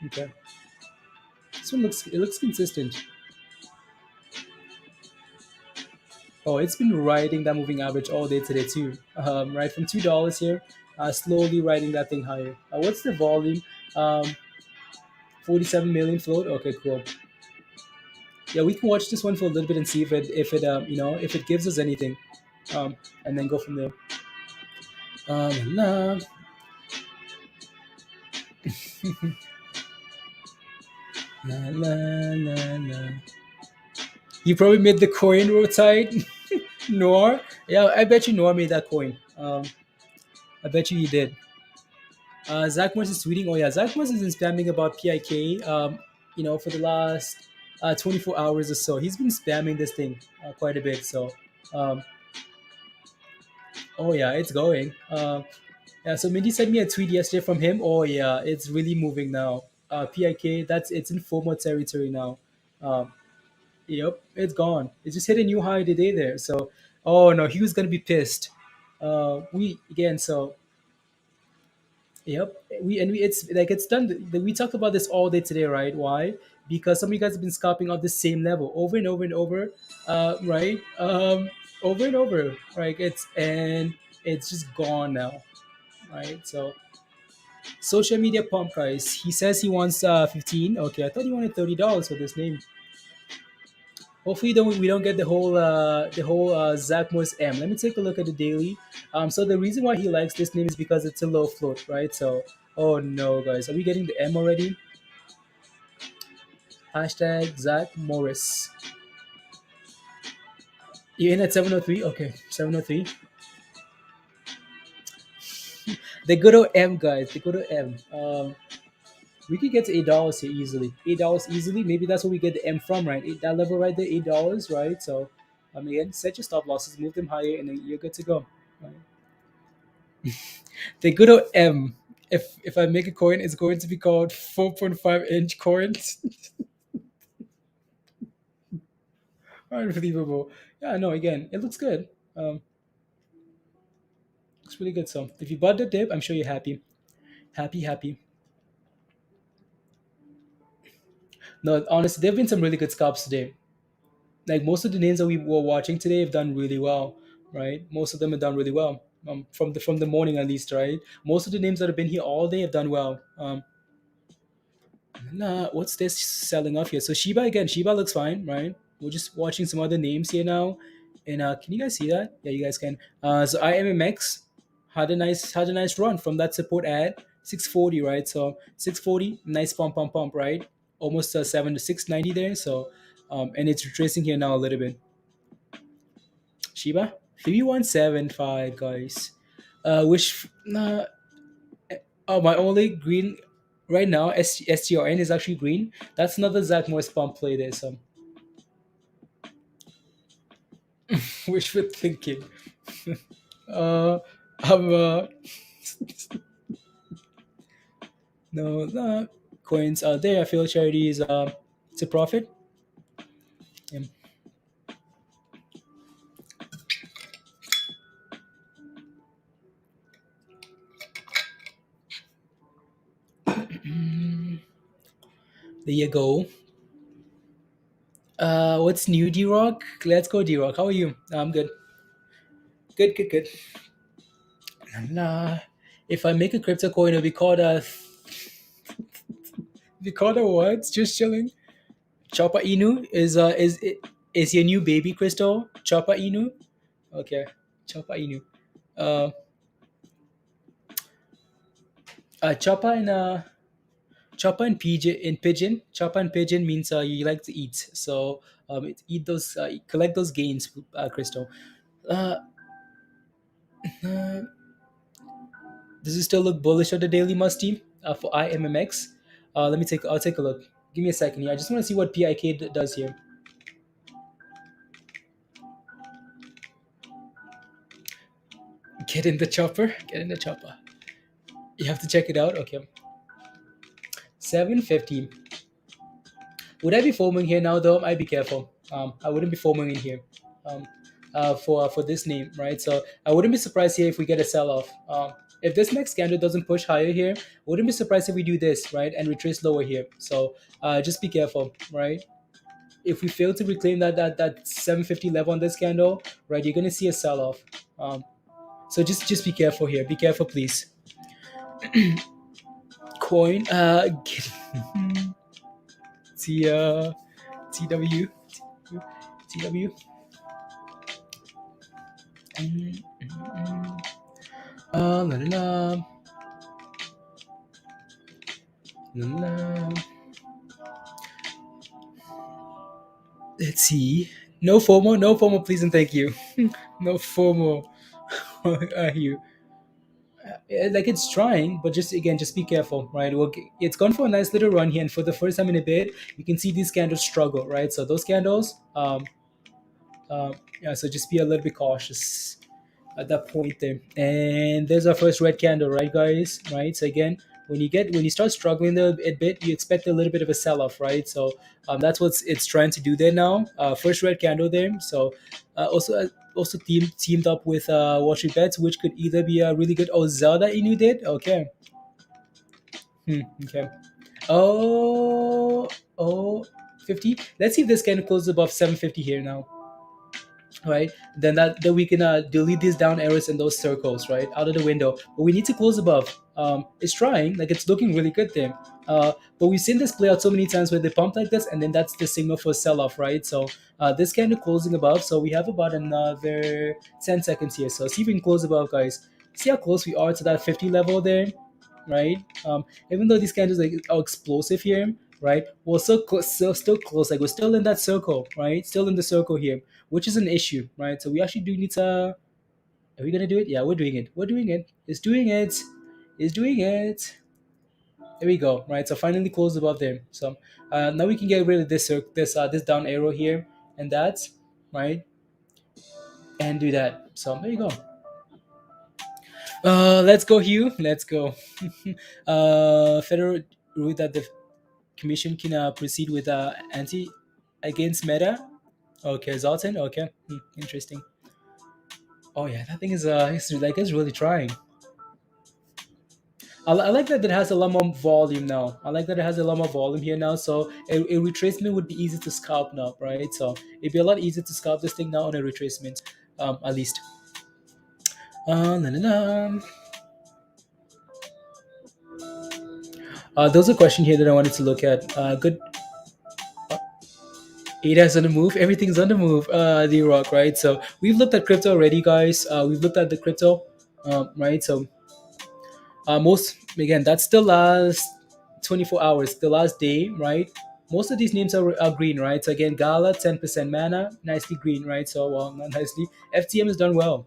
Okay. This one looks consistent. Oh, it's been riding that moving average all day today too. Right from $2 here, slowly riding that thing higher. What's the volume? 47 million float. Okay, cool. Yeah, we can watch this one for a little bit and see if it gives us anything, and then go from there. La, la, la, la, la. You probably made the coin rotate, Noir. Yeah, I bet you Noir made that coin. I bet you he did. Zach Morris is tweeting. Oh yeah, Zach Morris has been spamming about PIK. For the last 24 hours or so, he's been spamming this thing quite a bit. So, um, oh yeah, it's going. Yeah. So Mindy sent me a tweet yesterday from him. Oh yeah, it's really moving now. PIK, it's in formal territory now. Um, yep, it's gone. It just hit a new high today there. So, oh no, he was gonna be pissed. We again. So yep. It's like it's done. We talked about this all day today, right? Why? Because some of you guys have been scalping out the same level over and over and over, right? Over and over, right? It's just gone now, right? So social media pump price. He says he wants 15. Okay, I thought he wanted $30 for this name. Hopefully, we don't get the whole Zach Morris M. Let me take a look at the daily. So the reason why he likes this name is because it's a low float, right? So, oh no, guys, are we getting the M already? Hashtag Zach Morris. You in at 703? Okay, 703. The good old M, guys. The good old M. We could get to $8 here easily. $8 easily. Maybe that's where we get the M from, right? That level right there, $8, right? So, again, set your stop losses, move them higher, and then you're good to go. Right? The good old M. If I make a coin, it's going to be called 4.5-inch coins. Unbelievable. Yeah, no, again, it looks good. Looks really good. So if you bought the dip, I'm sure you're happy. Happy, happy. No, honestly, there have been some really good scalps today. like most of the names that we were watching today have done really well, right? Most of them have done really well. From the morning at least, right? Most of the names that have been here all day have done well. Nah, what's this selling off here? So Shiba again, Shiba looks fine, right? We're just watching some other names here now. And can you guys see that? Yeah, you guys can. So IMMX had a nice run from that support at 640, right? So 640, nice pump, right? Almost 7 to 690 there. So and it's retracing here now a little bit. Shiba 3175, guys. Which oh, my only green right now, STRN is actually green. That's another Zach Morris pump play there. So wishful thinking. Uh, I'm no, coins out there. I feel charity is it's a profit. Yeah. There you go. What's new, D Rock? Let's go, D Rock. How are you? I'm good. Good. Nah. If I make a crypto coin, it'll be called be called a what? Just chilling. Choppa Inu is your new baby crystal. Choppa Inu. Okay. Choppa Inu. Uh, Choppa and Choppa and pigeon. Choppa and pigeon means you like to eat. So eat those, collect those gains, crystal. Uh, uh, does it still look bullish on the daily must team for IMMX? I'll take a look. Give me a second here. I just want to see what PIK does here. Get in the chopper. Get in the chopper. You have to check it out. Okay. 750. Would I be foaming here now though? I'd be careful. I wouldn't be foaming in here. Um, for this name, right? So I wouldn't be surprised here if we get a sell off. If this next candle doesn't push higher here, wouldn't be surprised if we do this, right, and retrace lower here. So just be careful, right? If we fail to reclaim that 750 level on this candle, right, you're gonna see a sell off. So just be careful here. Be careful, please. Coin. T TW TW. La, la, la. La, la. Let's see. No FOMO, no FOMO, please and thank you. No FOMO. Are you? Like it's trying, but just again, just be careful, right? It's gone for a nice little run here, and for the first time in a bit, you can see these candles struggle, right? So those candles, yeah. So just be a little bit cautious at that point there. And there's our first red candle, right, guys? Right. So again, when you start struggling there a bit, you expect a little bit of a sell off, right? So that's what it's trying to do there now. First red candle there. So also teamed up with Watch Your Bets, which could either be a really good. Oh, Zelda Inu did. Okay. Okay. Oh, oh, 50. Let's see if this can close above 750 here now, right? Then we can delete these down arrows and those circles, right, out of the window. But we need to close above. It's trying, like it's looking really good there. But we've seen this play out so many times where they pump like this, and then that's the signal for sell-off, right? So this kind of closing above. So we have about another 10 seconds here. So see if we can close above, guys. See how close we are to that 50 level there, right? Even though these candles are explosive here, right? We're still close. Like we're still in that circle, right? Still in the circle here, which is an issue, right? So we actually do need to. Are we gonna do it? Yeah, we're doing it. We're doing it. It's doing it. It's doing it. There we go. Right. So finally close above there. So now we can get rid of this down arrow here, and that's right, and do that. So there you go. Let's go, Hugh. Let's go. Federal rule that the commission can proceed with anti against Meta. Okay, Zoltan. Okay, interesting. Oh yeah, that thing is it's really trying. I like that it has a lot more volume now. I like that it has a lot more volume here now. So a retracement would be easy to scalp now, right? So it'd be a lot easier to scalp this thing now on a retracement, at least. Na, na, na. There's a question here that I wanted to look at. Good. ADA's on the move. Everything's on the move. The rock, right? So we've looked at crypto already, guys. We've looked at the crypto, right? So most again, that's the last 24 hours, the last day, right? Most of these names are green, right? So again, Gala 10% mana, nicely green, right? So well, not nicely. FTM has done well.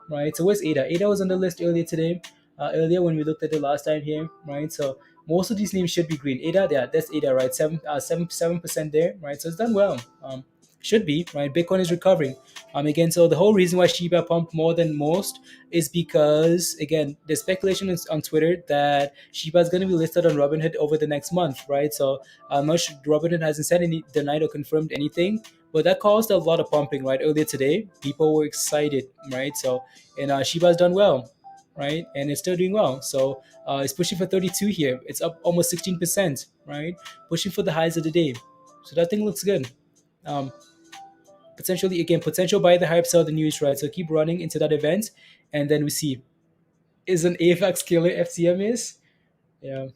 Right? So where's Ada? Ada was on the list earlier today. Earlier when we looked at the last time here, right? So most of these names should be green. Ada, yeah, that's Ada, right? 7% there, right? So it's done well. Should be right. Bitcoin is recovering. Again, so the whole reason why Shiba pumped more than most is because again, the speculation is on Twitter that Shiba is going to be listed on Robinhood over the next month, right? So I'm not sure Robinhood hasn't said any denied or confirmed anything, but that caused a lot of pumping, right? Earlier today, people were excited, right? So and Shiba's done well, right? And it's still doing well. So it's pushing for 32 here. It's up almost 16%, right? Pushing for the highs of the day. So that thing looks good. Um, Potentially, again, potential buy the hype, sell the news, right? So keep running into that event, and then we see is an AFX killer FCM is. Yeah.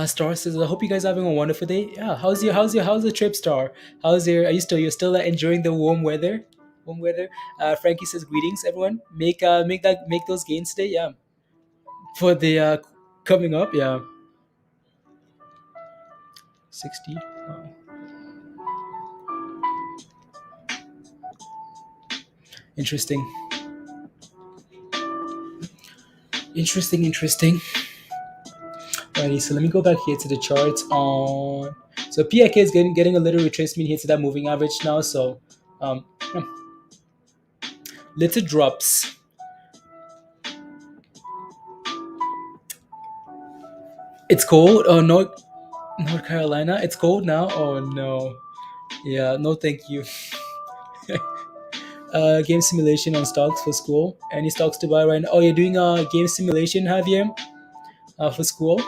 Star says, I hope you guys are having a wonderful day. Yeah, how's the trip, Star? How's your you're still enjoying the warm weather? Warm weather. Frankie says greetings, everyone. Make those gains today. Yeah, for the coming up. Yeah, 60. Interesting, interesting. Alrighty, so let me go back here to the charts on. So PIK is getting a little retracement here to that moving average now. So um, little drops. It's cold. Oh, North Carolina. It's cold now. Oh no. Yeah, no, thank you. Game simulation on stocks for school. Any stocks to buy right now? Oh, you're doing a game simulation, Javier, for school.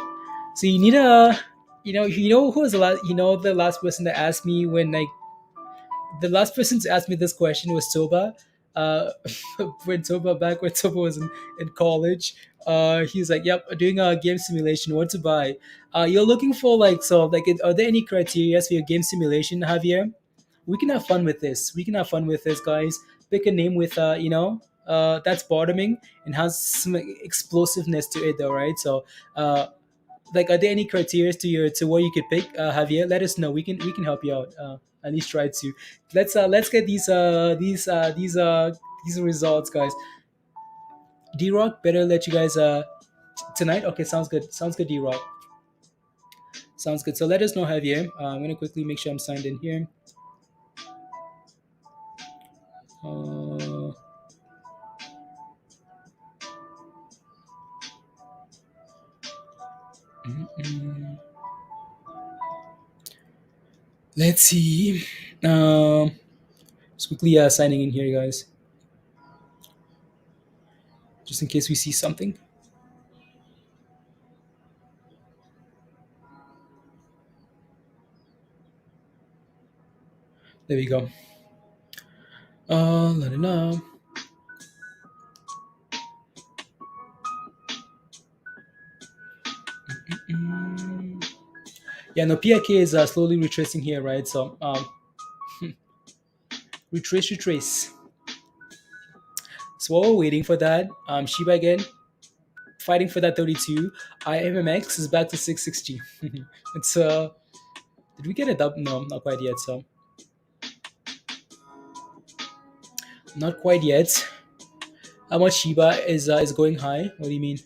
So you need a, who was the last, the last person that asked me when like the last person to ask me this question was Toba. Uh, when Toba was in college, he's like, "Yep, doing a game simulation. What to buy? You're looking for like so like, are there any criteria for your game simulation, Javier? We can have fun with this. We can have fun with this, guys. Pick a name with that's bottoming and has some explosiveness to it, though, right? So, like, are there any criteria to what you could pick, Javier? Let us know. We can help you out. At least try to. Let's get these results, guys. D Rock, better let you guys tonight. Okay, sounds good. Sounds good, D Rock. Sounds good. So let us know, Javier. I'm gonna quickly make sure I'm signed in here. Uh, mm, let's see. Just quickly signing in here, guys, just in case we see something. There we go. La, la, la. Mm. Yeah, no, PIK is slowly retracing here, right? So retrace. So while we're waiting for that, Shiba again fighting for that 32. IMMX is back to 660. It's did we get it up? No, not quite yet. So not quite yet. How much Shiba is going high? What do you mean?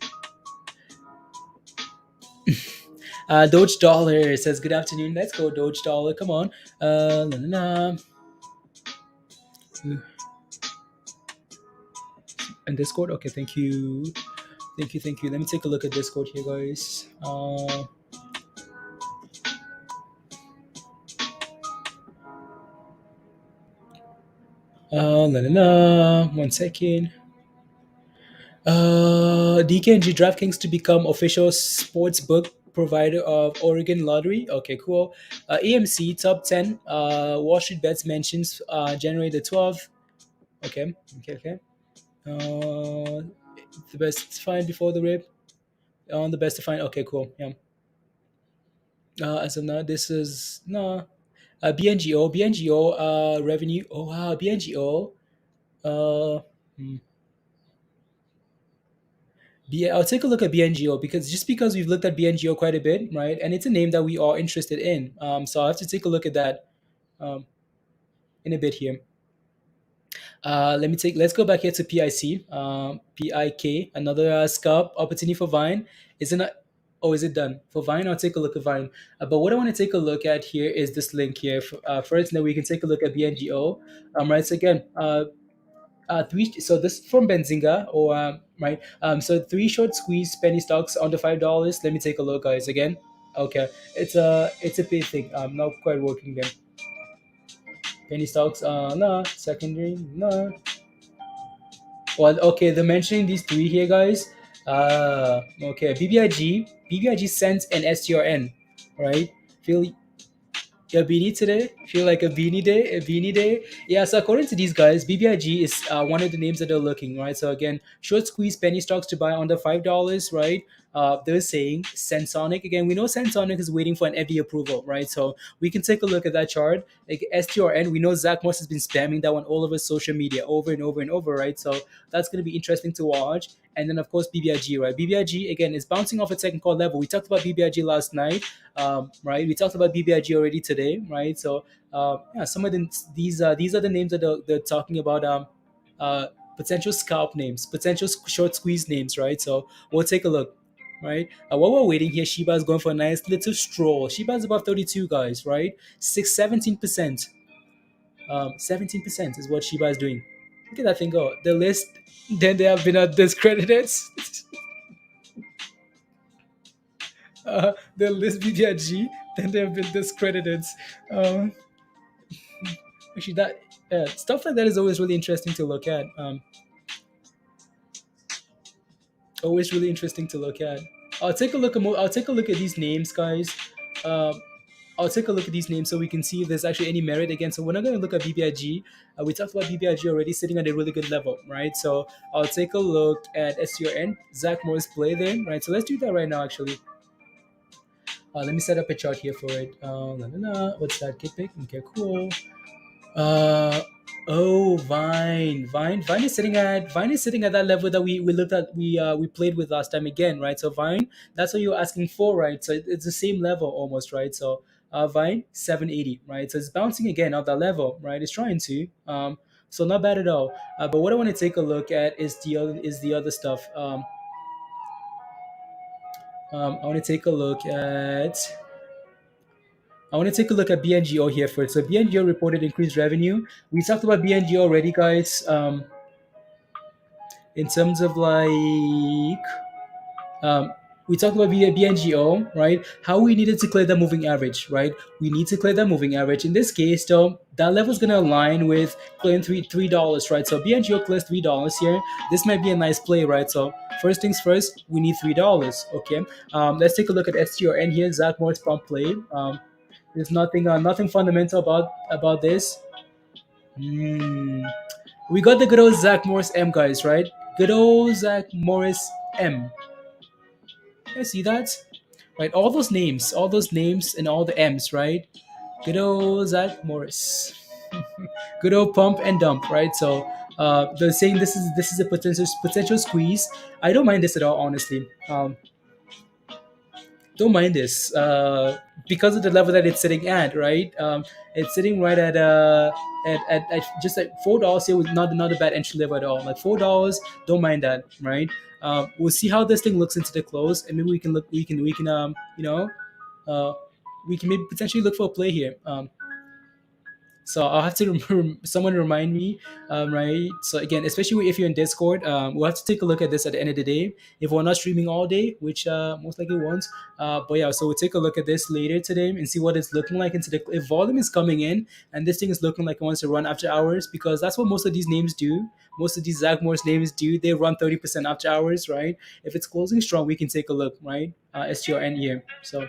Doge Dollar says good afternoon. Let's go, Doge Dollar. Come on. La, la, la. And Discord. Okay, thank you. Thank you. Let me take a look at Discord here, guys. La la la. 1 second. DKNG DraftKings to become official sports book provider of Oregon Lottery. Okay, cool. AMC top 10. Wall Street Bets mentions January the 12th. Okay, okay, okay. Uh, the best to find before the rip. On the best to find. Okay, cool. Yeah. As of now, this is no. BNGO revenue. Oh wow, BNGO. Uh, hmm. I'll take a look at BNGO because we've looked at BNGO quite a bit, right? And it's a name that we are interested in. So I have to take a look at that um, in a bit here. Let's go back here to PIC, PIK, another scalp opportunity for Vine. Isn't it? Oh, is it done for Vine? I'll take a look at Vine. But what I want to take a look at here is this link here. First, then we can take a look at BNGO. Right. So again, three. So this from Benzinga, or right. So three short squeeze penny stocks under $5. Let me take a look, guys. Again, okay. It's a big thing. Not quite working then. Penny stocks. No. Secondary. No. Well, okay. They're mentioning these three here, guys. Okay. BBIG Sense, and STRN. Right. Feel a beanie today? Feel like a beanie day? A beanie day? Yeah, so according to these guys, BBIG is one of the names that they're looking, right? So again, short squeeze penny stocks to buy under $5, right? They're saying Sensonic. Again, we know Sensonic is waiting for an FDA approval, right? So we can take a look at that chart. Like STRN, we know Zach Morse has been spamming that one all over social media over and over and over, right? So that's going to be interesting to watch. And then, of course, BBIG, right? BBIG, again, is bouncing off a technical level. We talked about BBIG last night, right? We talked about BBIG already today, right? So, yeah, some of these are the names that they're talking about. Uh, Potential scalp names, potential short squeeze names, right? So we'll take a look, right? While we're waiting here, Shiba is going for a nice little stroll. Shiba is above 32, guys, right? 17%. 17% is what Shiba is doing. Look at that thing go. The list, then they have been discredited. The list BBIG, then they have been discredited. Um, Actually, that stuff like that is always really interesting to look at. Always really interesting to look at. I'll take a look at these names, guys. Um, I'll take a look at these names so we can see if there's actually any merit again. So we're not going to look at BBIG. We talked about BBIG already sitting at a really good level, right? So I'll take a look at STRN, Zach Morris play there, right? So let's do that right now, actually. Let me set up a chart here for it. What's that? Kidpik? Okay, cool. Uh oh, Vine is sitting at that level that we looked at we played with last time again, right? So Vine, that's what you're asking for, right? So it's the same level almost, right? So Vine 780, right? So it's bouncing again off that level, right? It's trying to. So not bad at all. But what I want to take a look at is the other stuff. I want to take a look at. I want to take a look at BNGO here first. So BNGO reported increased revenue. We talked about BNGO already, guys. In terms of um, we talked about BNGO, right? How we needed to clear the moving average, right? We need to clear that moving average. In this case, though, that level is going to align with clearing $3, right? So BNGO clears $3 here. This might be a nice play, right? So first things first, we need $3. Okay. Let's take a look at STRN here. Zach Morris pump play. There's nothing fundamental about this. Hmm. We got the good old Zach Morris M, guys, right? Good old Zach Morris M. You see that? Right? All those names, and all the M's, right? Good old Zach Morris. Good old pump and dump, right? So they're saying this is a potential squeeze. I don't mind this at all, honestly. Don't mind this because of the level that it's sitting at, right? It's sitting right at just like $4 here, with not a bad entry level at all. Like $4, don't mind that, right? We'll see how this thing looks into the close, and maybe uh, we can maybe potentially look for a play here. So I'll have to someone remind me, right? So again, especially if you're in Discord, we'll have to take a look at this at the end of the day. If we're not streaming all day, which most likely won't, but yeah, so we'll take a look at this later today and see what it's looking like. Into the if volume is coming in and this thing is looking like it wants to run after hours, because that's what most of these names do. Most of these Zagmore's names do. They run 30% after hours, right? If it's closing strong, we can take a look, right? STRN here. So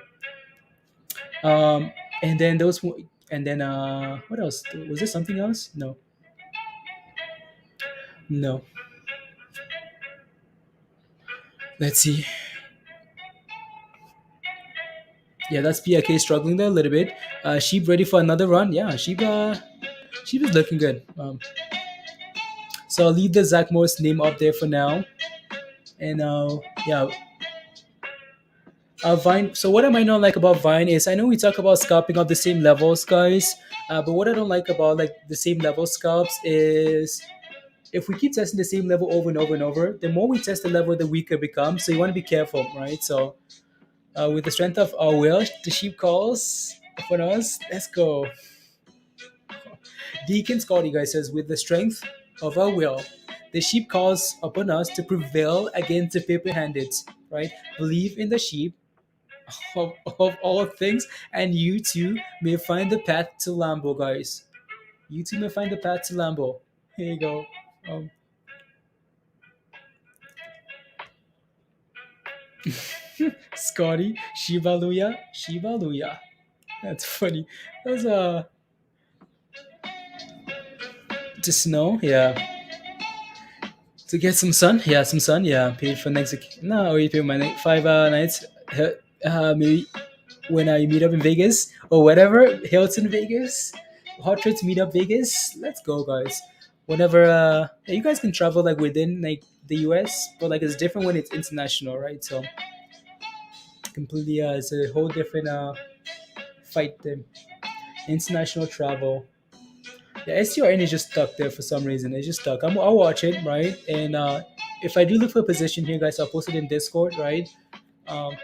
um, and then those, and then what else? Was there something else? No, no. Let's see. Yeah, that's PIK struggling there a little bit. Sheep ready for another run. Yeah, Sheep is looking good. So I'll leave the Zach Morris name up there for now. And yeah, Vine. So what I might not like about Vine is I know we talk about scalping of the same levels, guys. But what I don't like about like the same level scalps is if we keep testing the same level over and over and over, the more we test the level, the weaker it becomes. So you want to be careful, right? So with the strength of our will, the sheep calls for us. Let's go. Deacon Scotty, guys, says, with the strength of our will, the sheep calls upon us to prevail against the paper-handed, right? Believe in the sheep of all things, and you too may find the path to Lambo, guys. You too may find the path to Lambo. Here you go. Um, Scotty, Shibaluya, Shibaluya. That's funny. That's to snow, yeah. To get some sun, yeah, some sun, yeah. Paid for next. No, we pay my 5 nights. Maybe when I meet up in Vegas or whatever, Hilton Vegas, Hot Trips meet up Vegas. Let's go, guys. Whenever yeah, you guys can travel like within like the US, but like it's different when it's international, right? So completely, it's a whole different fight them. International travel. Yeah, STRN is just stuck there for some reason. It's just stuck. I'll watch it, right? And if I do look for a position here, guys, I'll post it in Discord, right? Um,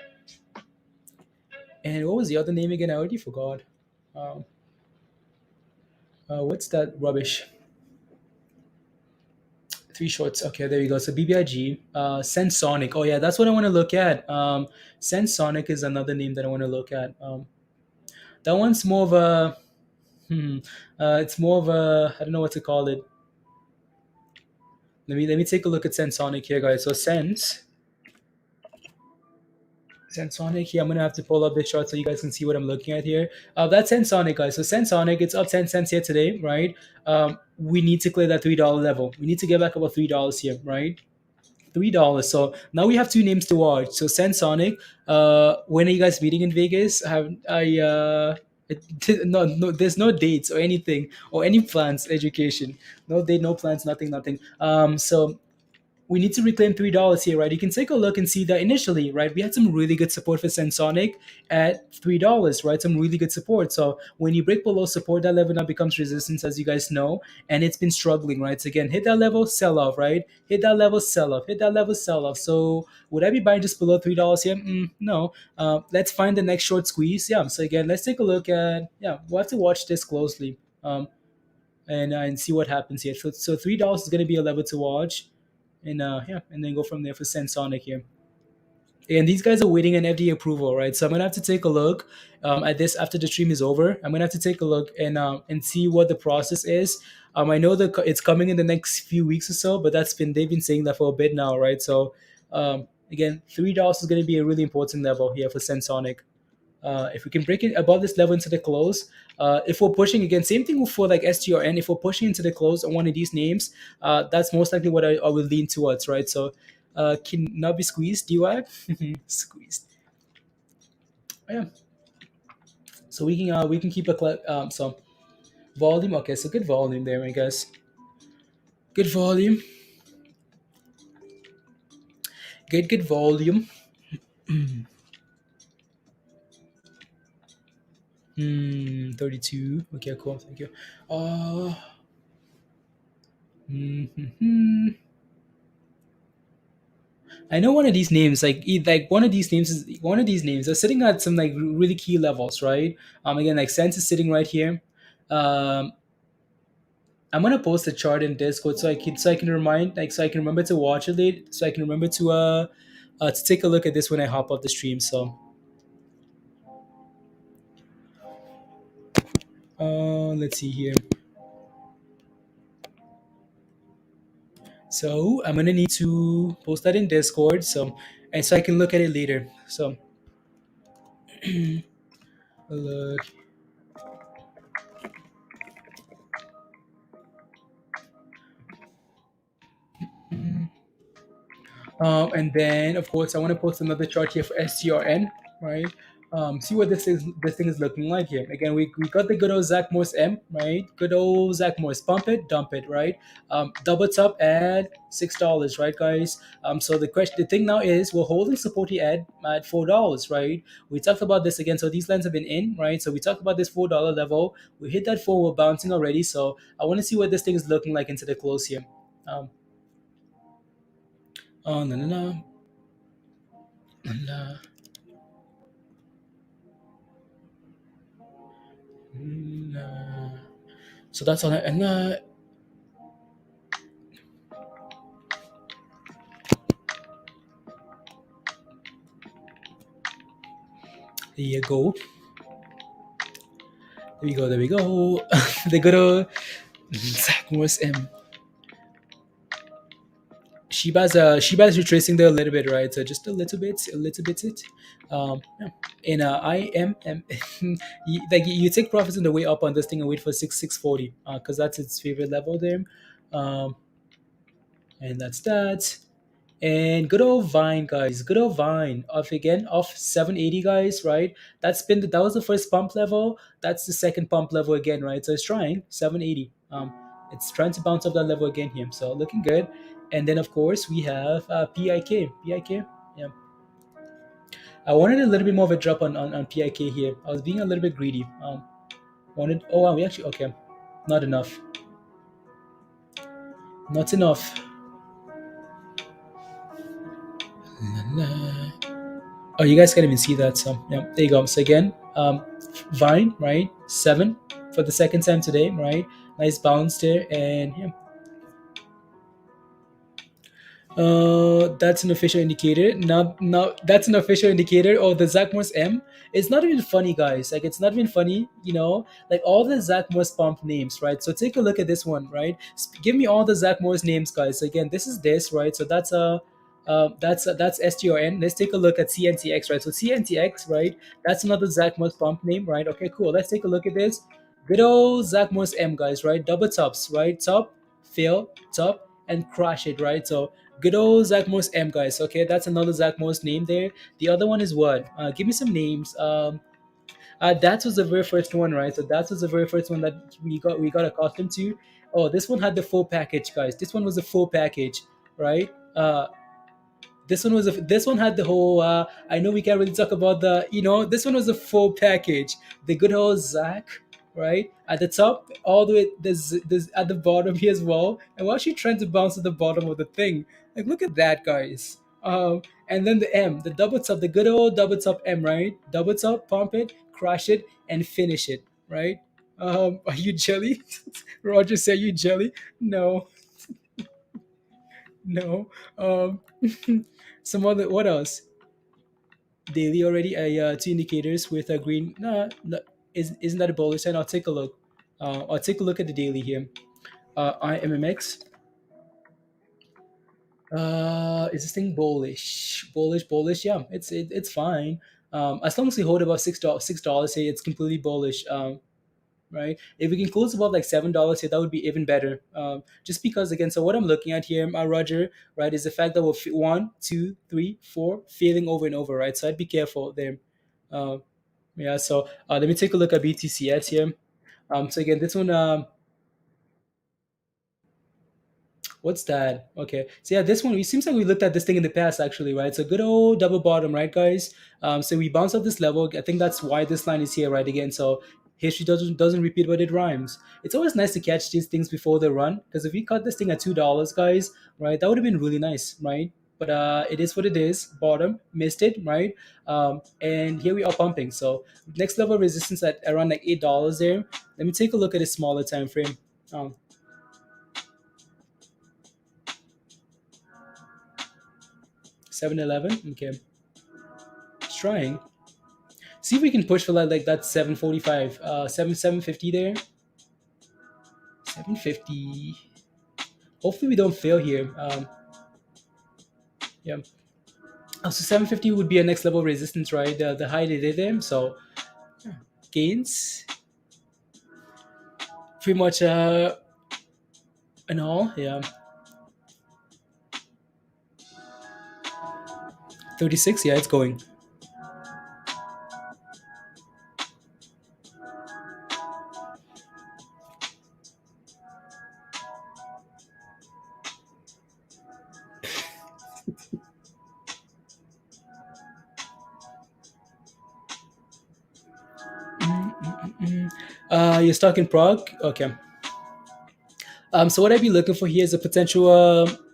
and what was the other name again? I already forgot. Um, what's that rubbish? Three shorts. Okay, there you go. So BBIG, Sensonic. Oh yeah, that's what I want to look at. Sensonic is another name that I want to look at. That one's more of a. It's more of a. I don't know what to call it. Let me take a look at Sensonic here, guys. So Sensonic here. I'm gonna have to pull up the chart so you guys can see what I'm looking at here. That's Sensonic, guys. So Sensonic, it's up 10 cents here today, right? We need to clear that $3 level. We need to get back about $3 here, right? $3. So now we have two names to watch. So Sensonic. When are you guys meeting in Vegas? No, there's no dates or anything or any plans. Education, no date, no plans, nothing, nothing. So we need to reclaim $3 here, right? You can take a look and see that initially, right, we had some really good support for Sensonic at $3, right? Some really good support. So when you break below support, that level now becomes resistance, as you guys know, and it's been struggling, right? So again, hit that level, sell off, right? Hit that level, sell off. Hit that level, sell off. So would I be buying just below $3 here? No. Let's find the next short squeeze. Yeah. So again, let's take a look at. Yeah, we'll have to watch this closely. And see what happens here. So $3 is going to be a level to watch, and yeah, and then go from there for Sensonic here. And these guys are waiting on FDA approval, right? So I'm gonna have to take a look at this after the stream is over. I'm gonna have to take a look and see what the process is. I know that it's coming in the next few weeks or so, but they've been saying that for a bit now, right? So again, $3 is gonna be a really important level here for Sensonic. If we can break it above this level into the close, if we're pushing again, same thing for like STRN. If we're pushing into the close on one of these names, that's most likely what I will lean towards, right? So, cannot be squeezed, dwac, squeezed. Yeah. So we can keep some volume. Okay, so good volume there, I guess. Good volume. Good volume. 32. Okay, cool. Thank you. Uh, mhm. I know one of these names, like one of these names are sitting at some like really key levels, right? Again, like Sense is sitting right here. I'm gonna post the chart in Discord so I can remind like so I can remember to watch it late so I can remember to take a look at this when I hop off the stream. So let's see here. So I'm gonna need to post that in Discord and so I can look at it later. So look. And then, of course, I want to post another chart here for STRN, right? See what this thing is looking like here. Again, we got the good old Zach Morse M, right? Good old Zach Morse, pump it, dump it, right? Double top at $6, right, guys? So the thing now is we're holding support here at $4, right? We talked about this again. So these lines have been in, right? So we talked about this $4 level. We hit that four, we're bouncing already. So I want to see what this thing is looking like into the close here. Um, oh no no no. No. Nah. So that's all. And there you go. There we go. There we go. The good old Zach Morris M. Shiba's retracing there a little bit, right? So just a little bit. It. Yeah. In IMM, you take profits on the way up on this thing and wait for 640, because that's its favorite level there. Um, and that's that. And good old Vine, guys. Good old Vine. Off 780, guys. Right. That was the first pump level. That's the second pump level again, right? So it's trying 780. It's trying to bounce up that level again here. So looking good. And then of course we have PIK. PIK. Yeah. I wanted a little bit more of a drop on PIK here. I was being a little bit greedy. Wanted. Oh wow. We actually okay. Not enough. Not enough. La, la. Oh, you guys can't even see that. So yeah, there you go. So again, Vine, right? 7 for the second time today, right? Nice bounce there, and yeah, that's an official indicator. Now that's an official indicator. Oh, the Zach Morse M. It's not even funny, guys. Like it's not even funny, Like all the Zach Morse pump names, right? So take a look at this one, right? Give me all the Zach Morse names, guys. So again, this is this, right? So that's STRN. Let's take a look at CNTX, right? So CNTX, right? That's another Zach Morse pump name, right? Okay, cool. Let's take a look at this. Good old Zach Morse M, guys, right? Double tops, right? Top, fail, top, and crash it, right? So good old Zach Morse M, guys. Okay, that's another Zach Morse name there. The other one is what? Give me some names. That was the very first one, right? So that was the very first one that we got accustomed to. Oh, this one had the full package, guys. This one was a full package, right? This one had the whole. I know we can't really talk about this one was a full package. The good old Zach, right at the top, all the way there's at the bottom here as well. And we're actually trying to bounce to the bottom of the thing. Like look at that, guys. And then the M, the double top, the good old double top M, right? Double top, pump it, crash it, and finish it, right? Are you jelly? Roger, say you jelly? No, no. Some other what else? Daily already. Two indicators with a green. No, no isn't that a bullish sign? I'll take a look. I'll take a look at the daily here. IMMX. Is this thing bullish? Bullish. Yeah, it's fine. As long as we hold about $6, say it's completely bullish. Right? If we can close above like $7 here, that would be even better. Just because again, so what I'm looking at here, Roger, right, is the fact that we're one, two, three, four, failing over and over, right? So I'd be careful there. Uh, yeah. So let me take a look at BTCS here. So again, this one, what's that? Okay. So yeah, this one, it seems like we looked at this thing in the past actually, right? So good old double bottom, right, guys? So we bounced up this level. I think that's why this line is here, right? Again, so history doesn't repeat, but it rhymes. It's always nice to catch these things before they run, because if we cut this thing at $2, guys, right, that would have been really nice, right? But it is what it is. Bottom missed it, right? And here we are pumping. So next level resistance at around like $8 there. Let me take a look at a smaller time frame. Um, 711. Okay, it's trying. See if we can push for like that 745, 750 there. 750. Hopefully we don't fail here. Yeah. So 750 would be a next level resistance, right? The high they did them. So gains pretty much and all. Yeah. 36. Yeah, it's going. You're stuck in Prague. Okay. So what I'd be looking for here is a potential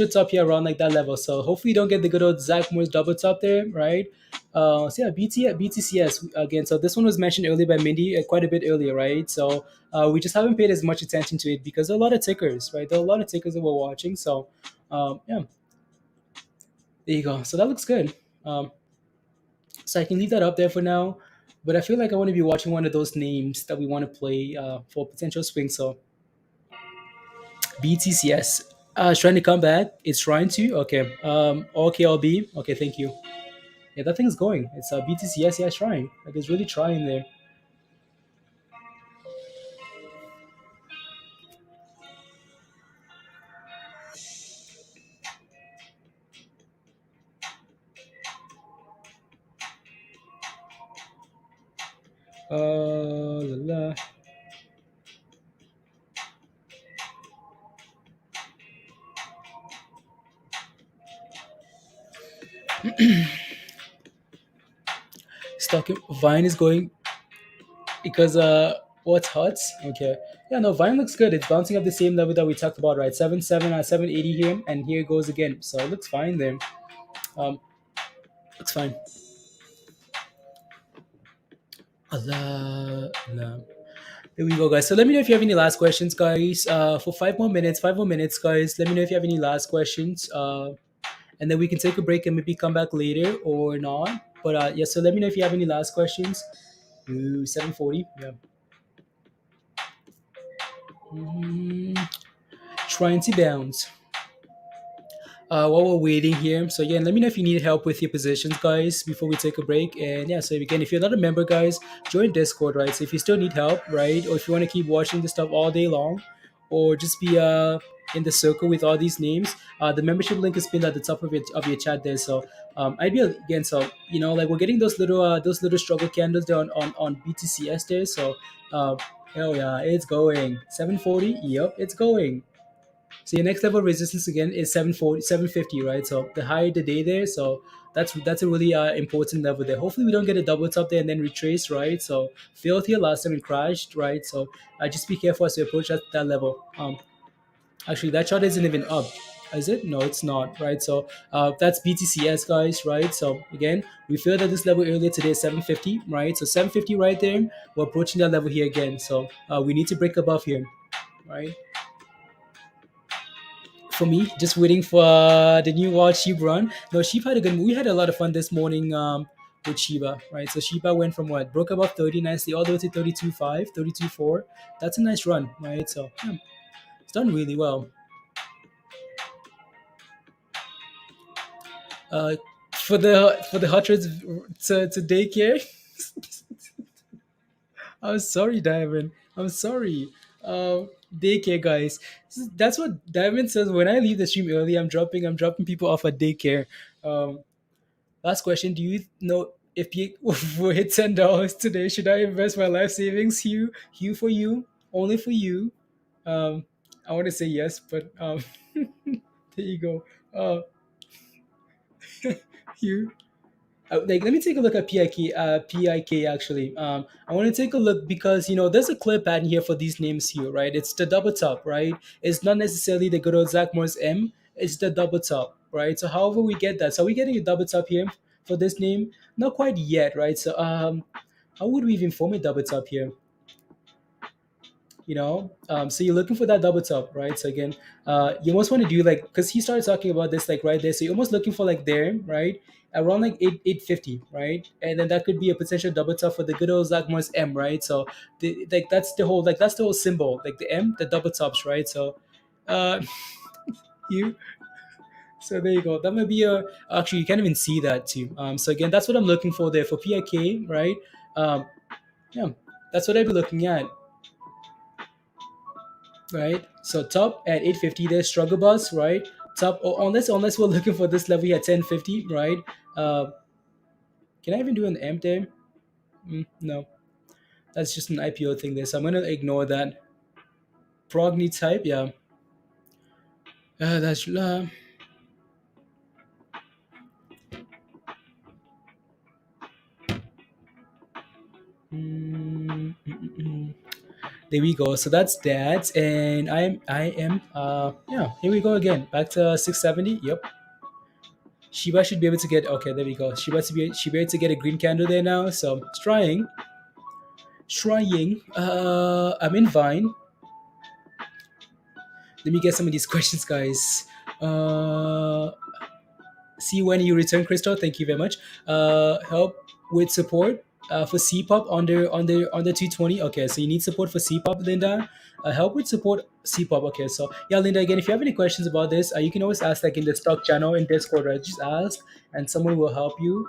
top here around like that level. So hopefully you don't get the good old Zach Moore's double top there, right? So yeah, BTCS again. So this one was mentioned earlier by Mindy, quite a bit earlier, right? So we just haven't paid as much attention to it because there are a lot of tickers, right? There are a lot of tickers that we're watching. So yeah, there you go. So that looks good. Um, so I can leave that up there for now. But I feel like I want to be watching one of those names that we want to play for potential swing. So BTCS. It's trying to come back. It's trying to. Okay. OKLB. Okay, thank you. Yeah, that thing's going. It's BTCS. Yeah, it's trying. Like it's really trying there. La, la. Stock Vine is going because what's hot? Okay. Yeah, no, Vine looks good. It's bouncing up the same level that we talked about, right? 7 7 780 here, and here it goes again. So it looks fine there. Um, looks fine. Allah, Allah. There we go, guys. So let me know if you have any last questions, guys. For 5 more minutes, 5 more minutes, guys. Let me know if you have any last questions. And then we can take a break and maybe come back later or not. But yeah, so let me know if you have any last questions. Ooh, 740. Yeah. Mm, trying to bounce. While we're waiting here. So yeah, let me know if you need help with your positions, guys, before we take a break. And yeah, so again, if you're not a member, guys, join Discord, right? So if you still need help, right, or if you want to keep watching this stuff all day long, or just be in the circle with all these names, the membership link is pinned at the top of your chat there. So I'd be again, so like we're getting those little struggle candles there on BTCS there. So hell yeah, it's going 740. Yep, it's going. So your next level of resistance again is 740, 750, right? So the higher the day there, so that's a really important level there. Hopefully we don't get a double top there and then retrace, right? So failed here last time and crashed, right? So just be careful as you approach that level. Actually that chart isn't even up. Is it? No, it's not, right? So that's BTCS, guys, right? So again, we failed at this level earlier today, 750, right? So 750 right there. We're approaching that level here again. So we need to break above here, right? For me, just waiting for the new watch Shiba run. No, Shiba had a good. We had a lot of fun this morning with Shiba, right? So Shiba went from what broke above 30 nicely all the way to 32.5, 32.4. That's a nice run, right? So yeah, it's done really well. Uh, for the hundreds to daycare. I'm sorry, Diamond. I'm sorry. Daycare guys. That's what Diamond says. When I leave the stream early, I'm dropping people off at daycare. Um, Last question: do you know if you will hit $10 today? Should I invest my life savings? Hugh for you, only for you. I want to say yes, but there you go. Hugh. Like let me take a look at PIK actually. I want to take a look because there's a clear pattern here for these names here, right? It's the double top, right? It's not necessarily the good old Zach Morris M. It's the double top, right? So however we get that, so we're getting a double top here for this name, not quite yet, right? So how would we even form a double top here? So you're looking for that double top, right? So again, you almost want to do like, because he started talking about this like right there, so you're almost looking for like there, right, around like 850, right, and then that could be a potential double top for the good old Zachman's M, right? So like that's the whole symbol, like the M, the double tops, right? So uh you so there you go. That might be a, actually you can't even see that too. So again, that's what I'm looking for there for PIK, right? um yeah, that's what I'd be looking at, right? So top at 850, there's struggle bus, right? Top, or unless we're looking for this level here at 1050, right? Uh, can I even do an M there? No, that's just an IPO thing there. So I'm gonna ignore that. Prog needs hype, yeah. That's mm. There we go. So that's that, and I am yeah. Here we go again. Back to 670. Yep. Shiba should be able to get, okay. There we go. Shiba able to get a green candle there now. So it's trying. I'm in Vine. Let me get some of these questions, guys. Uh, See when you return, Crystal. Thank you very much. Help with support for CPOP under 220. Okay, so you need support for CPOP, Linda. Help with support CPOP. Okay, so yeah, Linda. Again, if you have any questions about this, you can always ask like in the stock channel in Discord, right? Just ask, and someone will help you.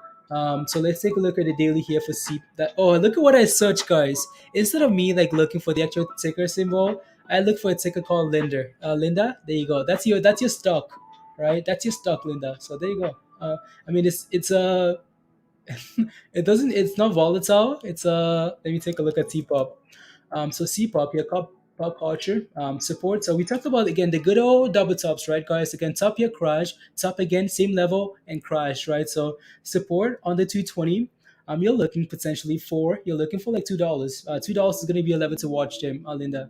So let's take a look at the daily here for C. That, oh, look at what I searched, guys. Instead of me like looking for the actual ticker symbol, I look for a ticker called Linda. Linda, there you go. That's your stock, right? That's your stock, Linda. So there you go. I mean, it's it's not volatile. Let me take a look at T-pop. So C-pop, your pop culture support. So we talked about again the good old double tops, right, guys? Again, top here, crash, top again, same level, and crash, right? So support on the 220. You're looking for like $2. $2 is going to be a level to watch, Jim, Linda.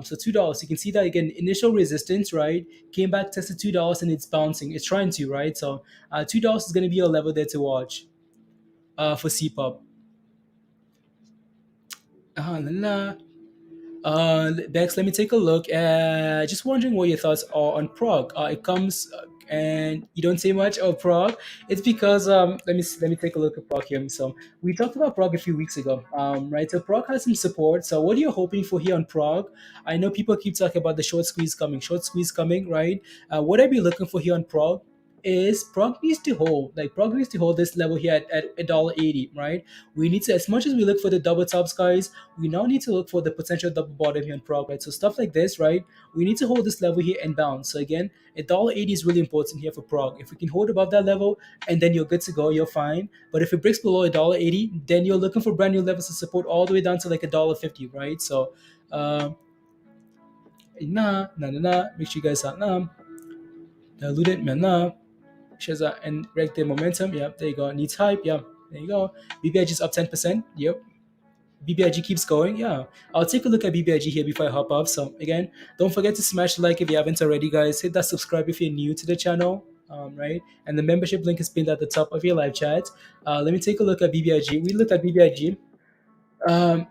So $2. You can see that again, initial resistance, right? Came back, tested $2, and it's bouncing. It's trying to, right? So $2 is going to be a level there to watch for CPOP. La, la. Bex, let me take a look. Just wondering what your thoughts are on Prague. It comes and you don't say much of Prague. It's because let me take a look at Prague here. So we talked about Prague a few weeks ago, right? So Prague has some support. So what are you hoping for here on Prague? I know people keep talking about the short squeeze coming, right? What I'd be looking for here on Prague is Prague needs to hold, like Prague needs to hold this level here at $1.80, right? We need to, as much as we look for the double tops, guys, we now need to look for the potential double bottom here in Prague, right? So stuff like this, right? We need to hold this level here and bounce. So again, $1.80 is really important here for Prague. If we can hold above that level, and then you're good to go, you're fine. But if it breaks below $1.80, then you're looking for brand new levels of support all the way down to like $1.50, right? So, make sure you guys are dilute it, nah. Shaza and reg the momentum. Yep, there you go. Needs hype. Yeah, there you go. BBIG is up 10%. Yep. BBIG keeps going. Yeah, I'll take a look at BBIG here before I hop off. So again, don't forget to smash the like if you haven't already, guys. Hit that subscribe if you're new to the channel. Right, and the membership link is pinned at the top of your live chat. Let me take a look at BBIG. We looked at BBIG. Um,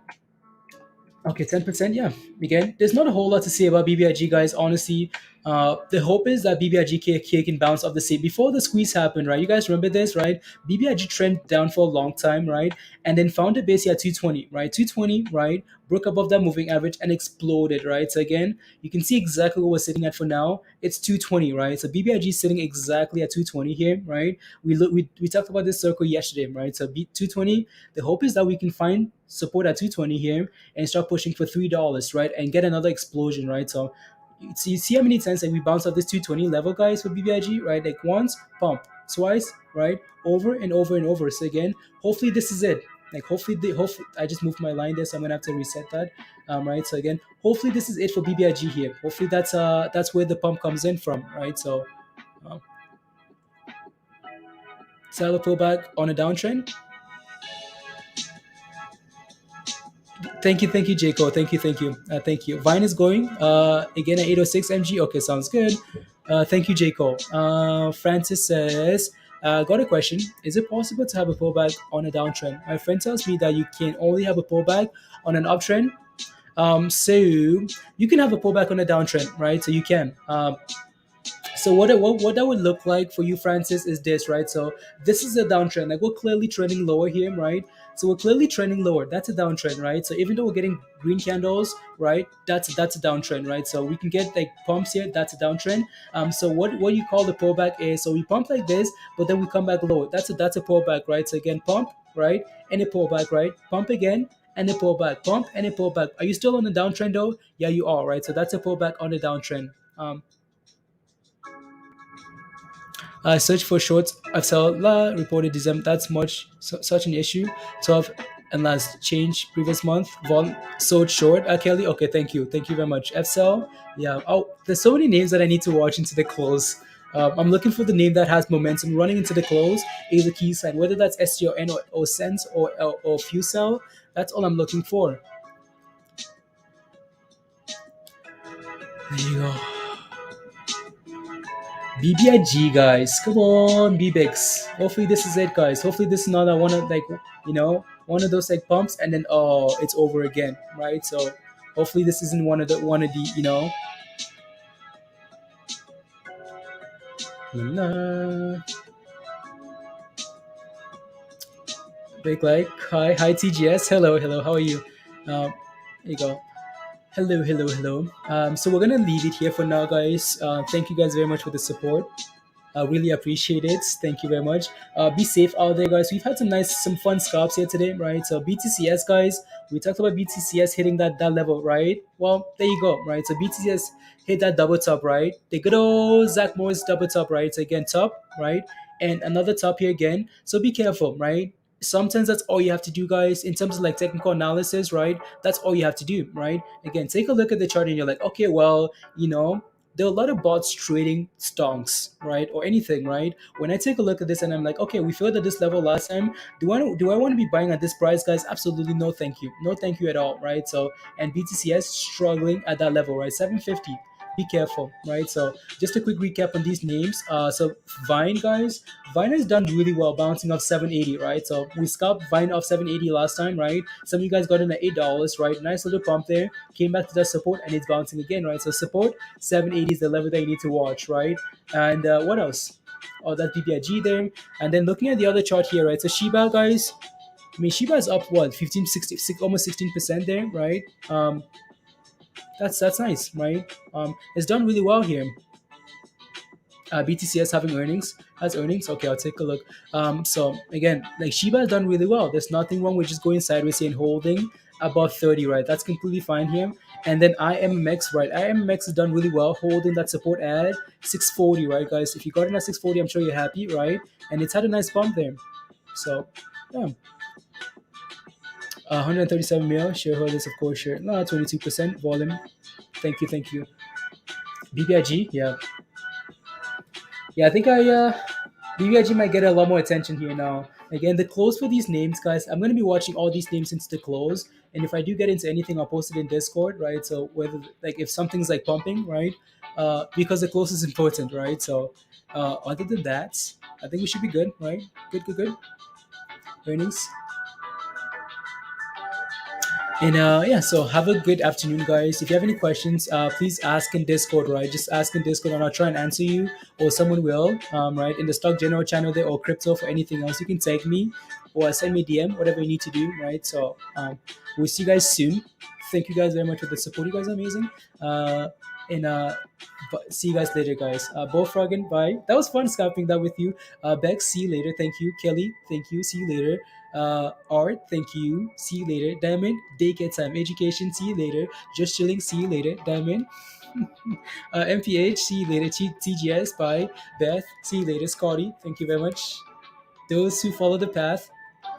Okay, 10%. Yeah. Again, there's not a whole lot to say about BBIG, guys. Honestly, the hope is that BBIG can bounce off the sea before the squeeze happened, right? You guys remember this, right? BBIG trend down for a long time, right? And then found a base here at 220, right? 220, right? Broke above that moving average and exploded, right? So again, you can see exactly what we're sitting at for now. It's 220, right? So BBIG is sitting exactly at 220 here, right? We talked about this circle yesterday, right? So 220. The hope is that we can find support at 220 here and start pushing for $3, right? And get another explosion, right? So you see how many times like we bounce off this 220 level, guys, for BBIG, right? Like once, pump, twice, right? Over and over and over. So again, hopefully this is it. Like hopefully I just moved my line there, so I'm gonna have to reset that. Right. So again, hopefully this is it for BBIG here. Hopefully that's where the pump comes in from, right? So sell a pullback on a downtrend. Thank you, Jaco. Thank you. Vine is going again at 806 mg. Okay, sounds good. Thank you, Jaco. Francis says, got a question. Is it possible to have a pullback on a downtrend? My friend tells me that you can only have a pullback on an uptrend. So you can have a pullback on a downtrend, right? So you can. So what that would look like for you, Francis, is this, right? So this is a downtrend. Like we're clearly trending lower here, right? So we're clearly trending lower. That's a downtrend, right? So even though we're getting green candles, right? That's a downtrend, right? So we can get like pumps here. That's a downtrend. So what you call the pullback is, so we pump like this, but then we come back lower. That's a pullback, right? So again, pump, right, and a pullback, right? Pump again, and a pullback, pump and a pullback. Are you still on the downtrend though? Yeah, you are, right? So that's a pullback on the downtrend. Search for shorts of tsla reported December. That's such an issue. 12 and last change previous month. Vol sold short. Kelly. Okay, thank you very much. FCL. Yeah. Oh, there's so many names that I need to watch into the close. I'm looking for the name that has momentum. Running into the close is a key sign. Whether that's SGRN or Sense or Fusel, that's all I'm looking for. There you go. BBIG guys, come on, BBX. Hopefully this is it, guys. Hopefully this is not a one of like one of those like pumps and then it's over again, right? So hopefully this isn't one of the la, big like hi TGS, hello, how are you? There you go. Hello. So we're gonna leave it here for now, guys. Thank you guys very much for the support. I really appreciate it. Thank you very much. Be safe out there, guys. We've had some fun scalps here today, right? So BTCS, guys, we talked about BTCS hitting that level, right? Well, there you go, right? So BTCS hit that double top, right? The good old Zach Morris double top, right? So again, top, right? And another top here again. So be careful, right? Sometimes that's all you have to do, guys, in terms of like technical analysis, right? That's all you have to do, right? Again, take a look at the chart and you're like, okay, well, there are a lot of bots trading stonks, right, or anything, right? When I take a look at this and I'm like, okay, we filled at this level last time. Do I want to be buying at this price, guys? Absolutely no, thank you, no, thank you at all, right? So and BTCS struggling at that level, right? 750. Be careful, right? So just a quick recap on these names. So Vine, guys, Vine has done really well, bouncing off 780, right? So we scalped Vine off 780 last time, right? Some of you guys got in at $8, right? Nice little pump there, came back to that support, and it's bouncing again, right? So support 780 is the level that you need to watch, right? And what else? Oh, that's BBIG there. And then looking at the other chart here, right? So Shiba, guys, I mean, Shiba is up what, 15, 16, almost 16% there, right? That's nice, right? It's done really well here. BTCS having earnings has earnings. Okay, I'll take a look. So again, like Shiba has done really well. There's nothing wrong with just going sideways here and holding above 30, right? That's completely fine here. And then IMMX, right? IMMX has done really well, holding that support at 640, right, guys? If you got in at 640, I'm sure you're happy, right? And it's had a nice bump there. So yeah. 137 mil shareholders, of course, share. No, 22% volume. Thank you. BBIG, yeah. Yeah, I think BBIG might get a lot more attention here now. Again, the close for these names, guys, I'm going to be watching all these names since the close. And if I do get into anything, I'll post it in Discord, right? So whether, like, if something's like pumping, right? Because the close is important, right? So other than that, I think we should be good, right? Good. Earnings. And yeah, so have a good afternoon, guys. If you have any questions, please ask in Discord, right? Just ask in Discord and I'll try and answer you, or someone will, right? In the stock general channel there, or crypto. For anything else, you can tag me or send me DM, whatever you need to do, right? So we'll see you guys soon. Thank you guys very much for the support. You guys are amazing. And see you guys later, guys. Bo Froggen, bye. That was fun scalping that with you. Bex, see you later. Thank you. Kelly, thank you. See you later. Art, thank you. See you later. Diamond, daycare time. Education, see you later. Just chilling, see you later. Diamond. MPH, see you later. TGS, bye. Beth, see you later. Scotty, thank you very much. Those who follow the path.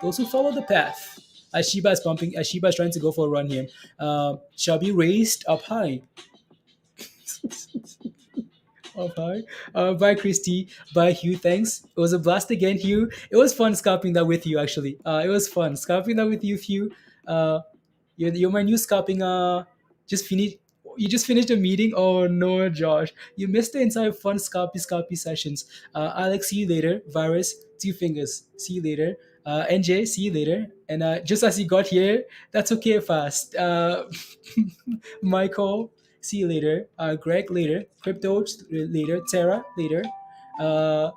Those who follow the path. Ashiba is pumping. Ashiba is trying to go for a run here. Shall be raised up high. Oh, bye. Bye, Christy. Bye, Hugh. Thanks. It was a blast again, Hugh. It was fun scalping that with you, actually. It was fun scalping that with you, Hugh. Uh, you're my new scalping. Just finished. You just finished a meeting. Oh no, Josh, you missed the entire fun scalpy sessions. Alex, see you later. Virus, two fingers. See you later. NJ, see you later. And just as you got here, that's okay fast. Michael, see you later. Greg later. Crypto later. Tara later. Uh,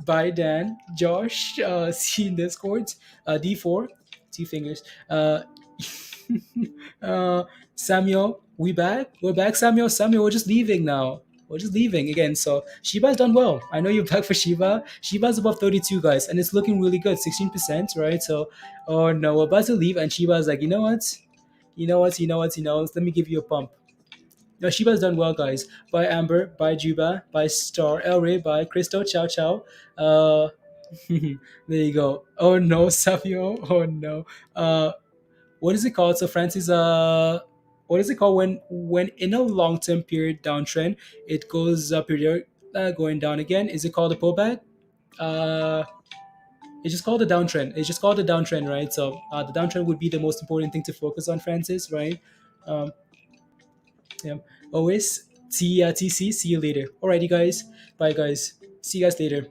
Bye Dan. Josh, see you in Discord. D4, two fingers. Uh, Samuel, we back? We're back, Samuel. Samuel, we're just leaving now. We're just leaving again. So Shiba's done well. I know you're back for Shiba. Shiba's above 32, guys, and it's looking really good. 16%, right? So, oh no, we're about to leave, and Shiba's like, you know what? You know what? Let me give you a pump. No, Shiba's done well, guys. Bye, Amber. Bye, Juba. Bye, Star. El Rey. Bye, Crystal. Ciao, ciao. Uh, there you go. Oh no, Savio. Oh no. What is it called? So Francis, what is it called when in a long term period downtrend it goes up here, going down again? Is it called a pullback? Uh, it's just called a downtrend. It's just called a downtrend, right? So the downtrend would be the most important thing to focus on, Francis, right? Um, yeah. Always TC. See you later. Alrighty, guys. Bye, guys. See you guys later.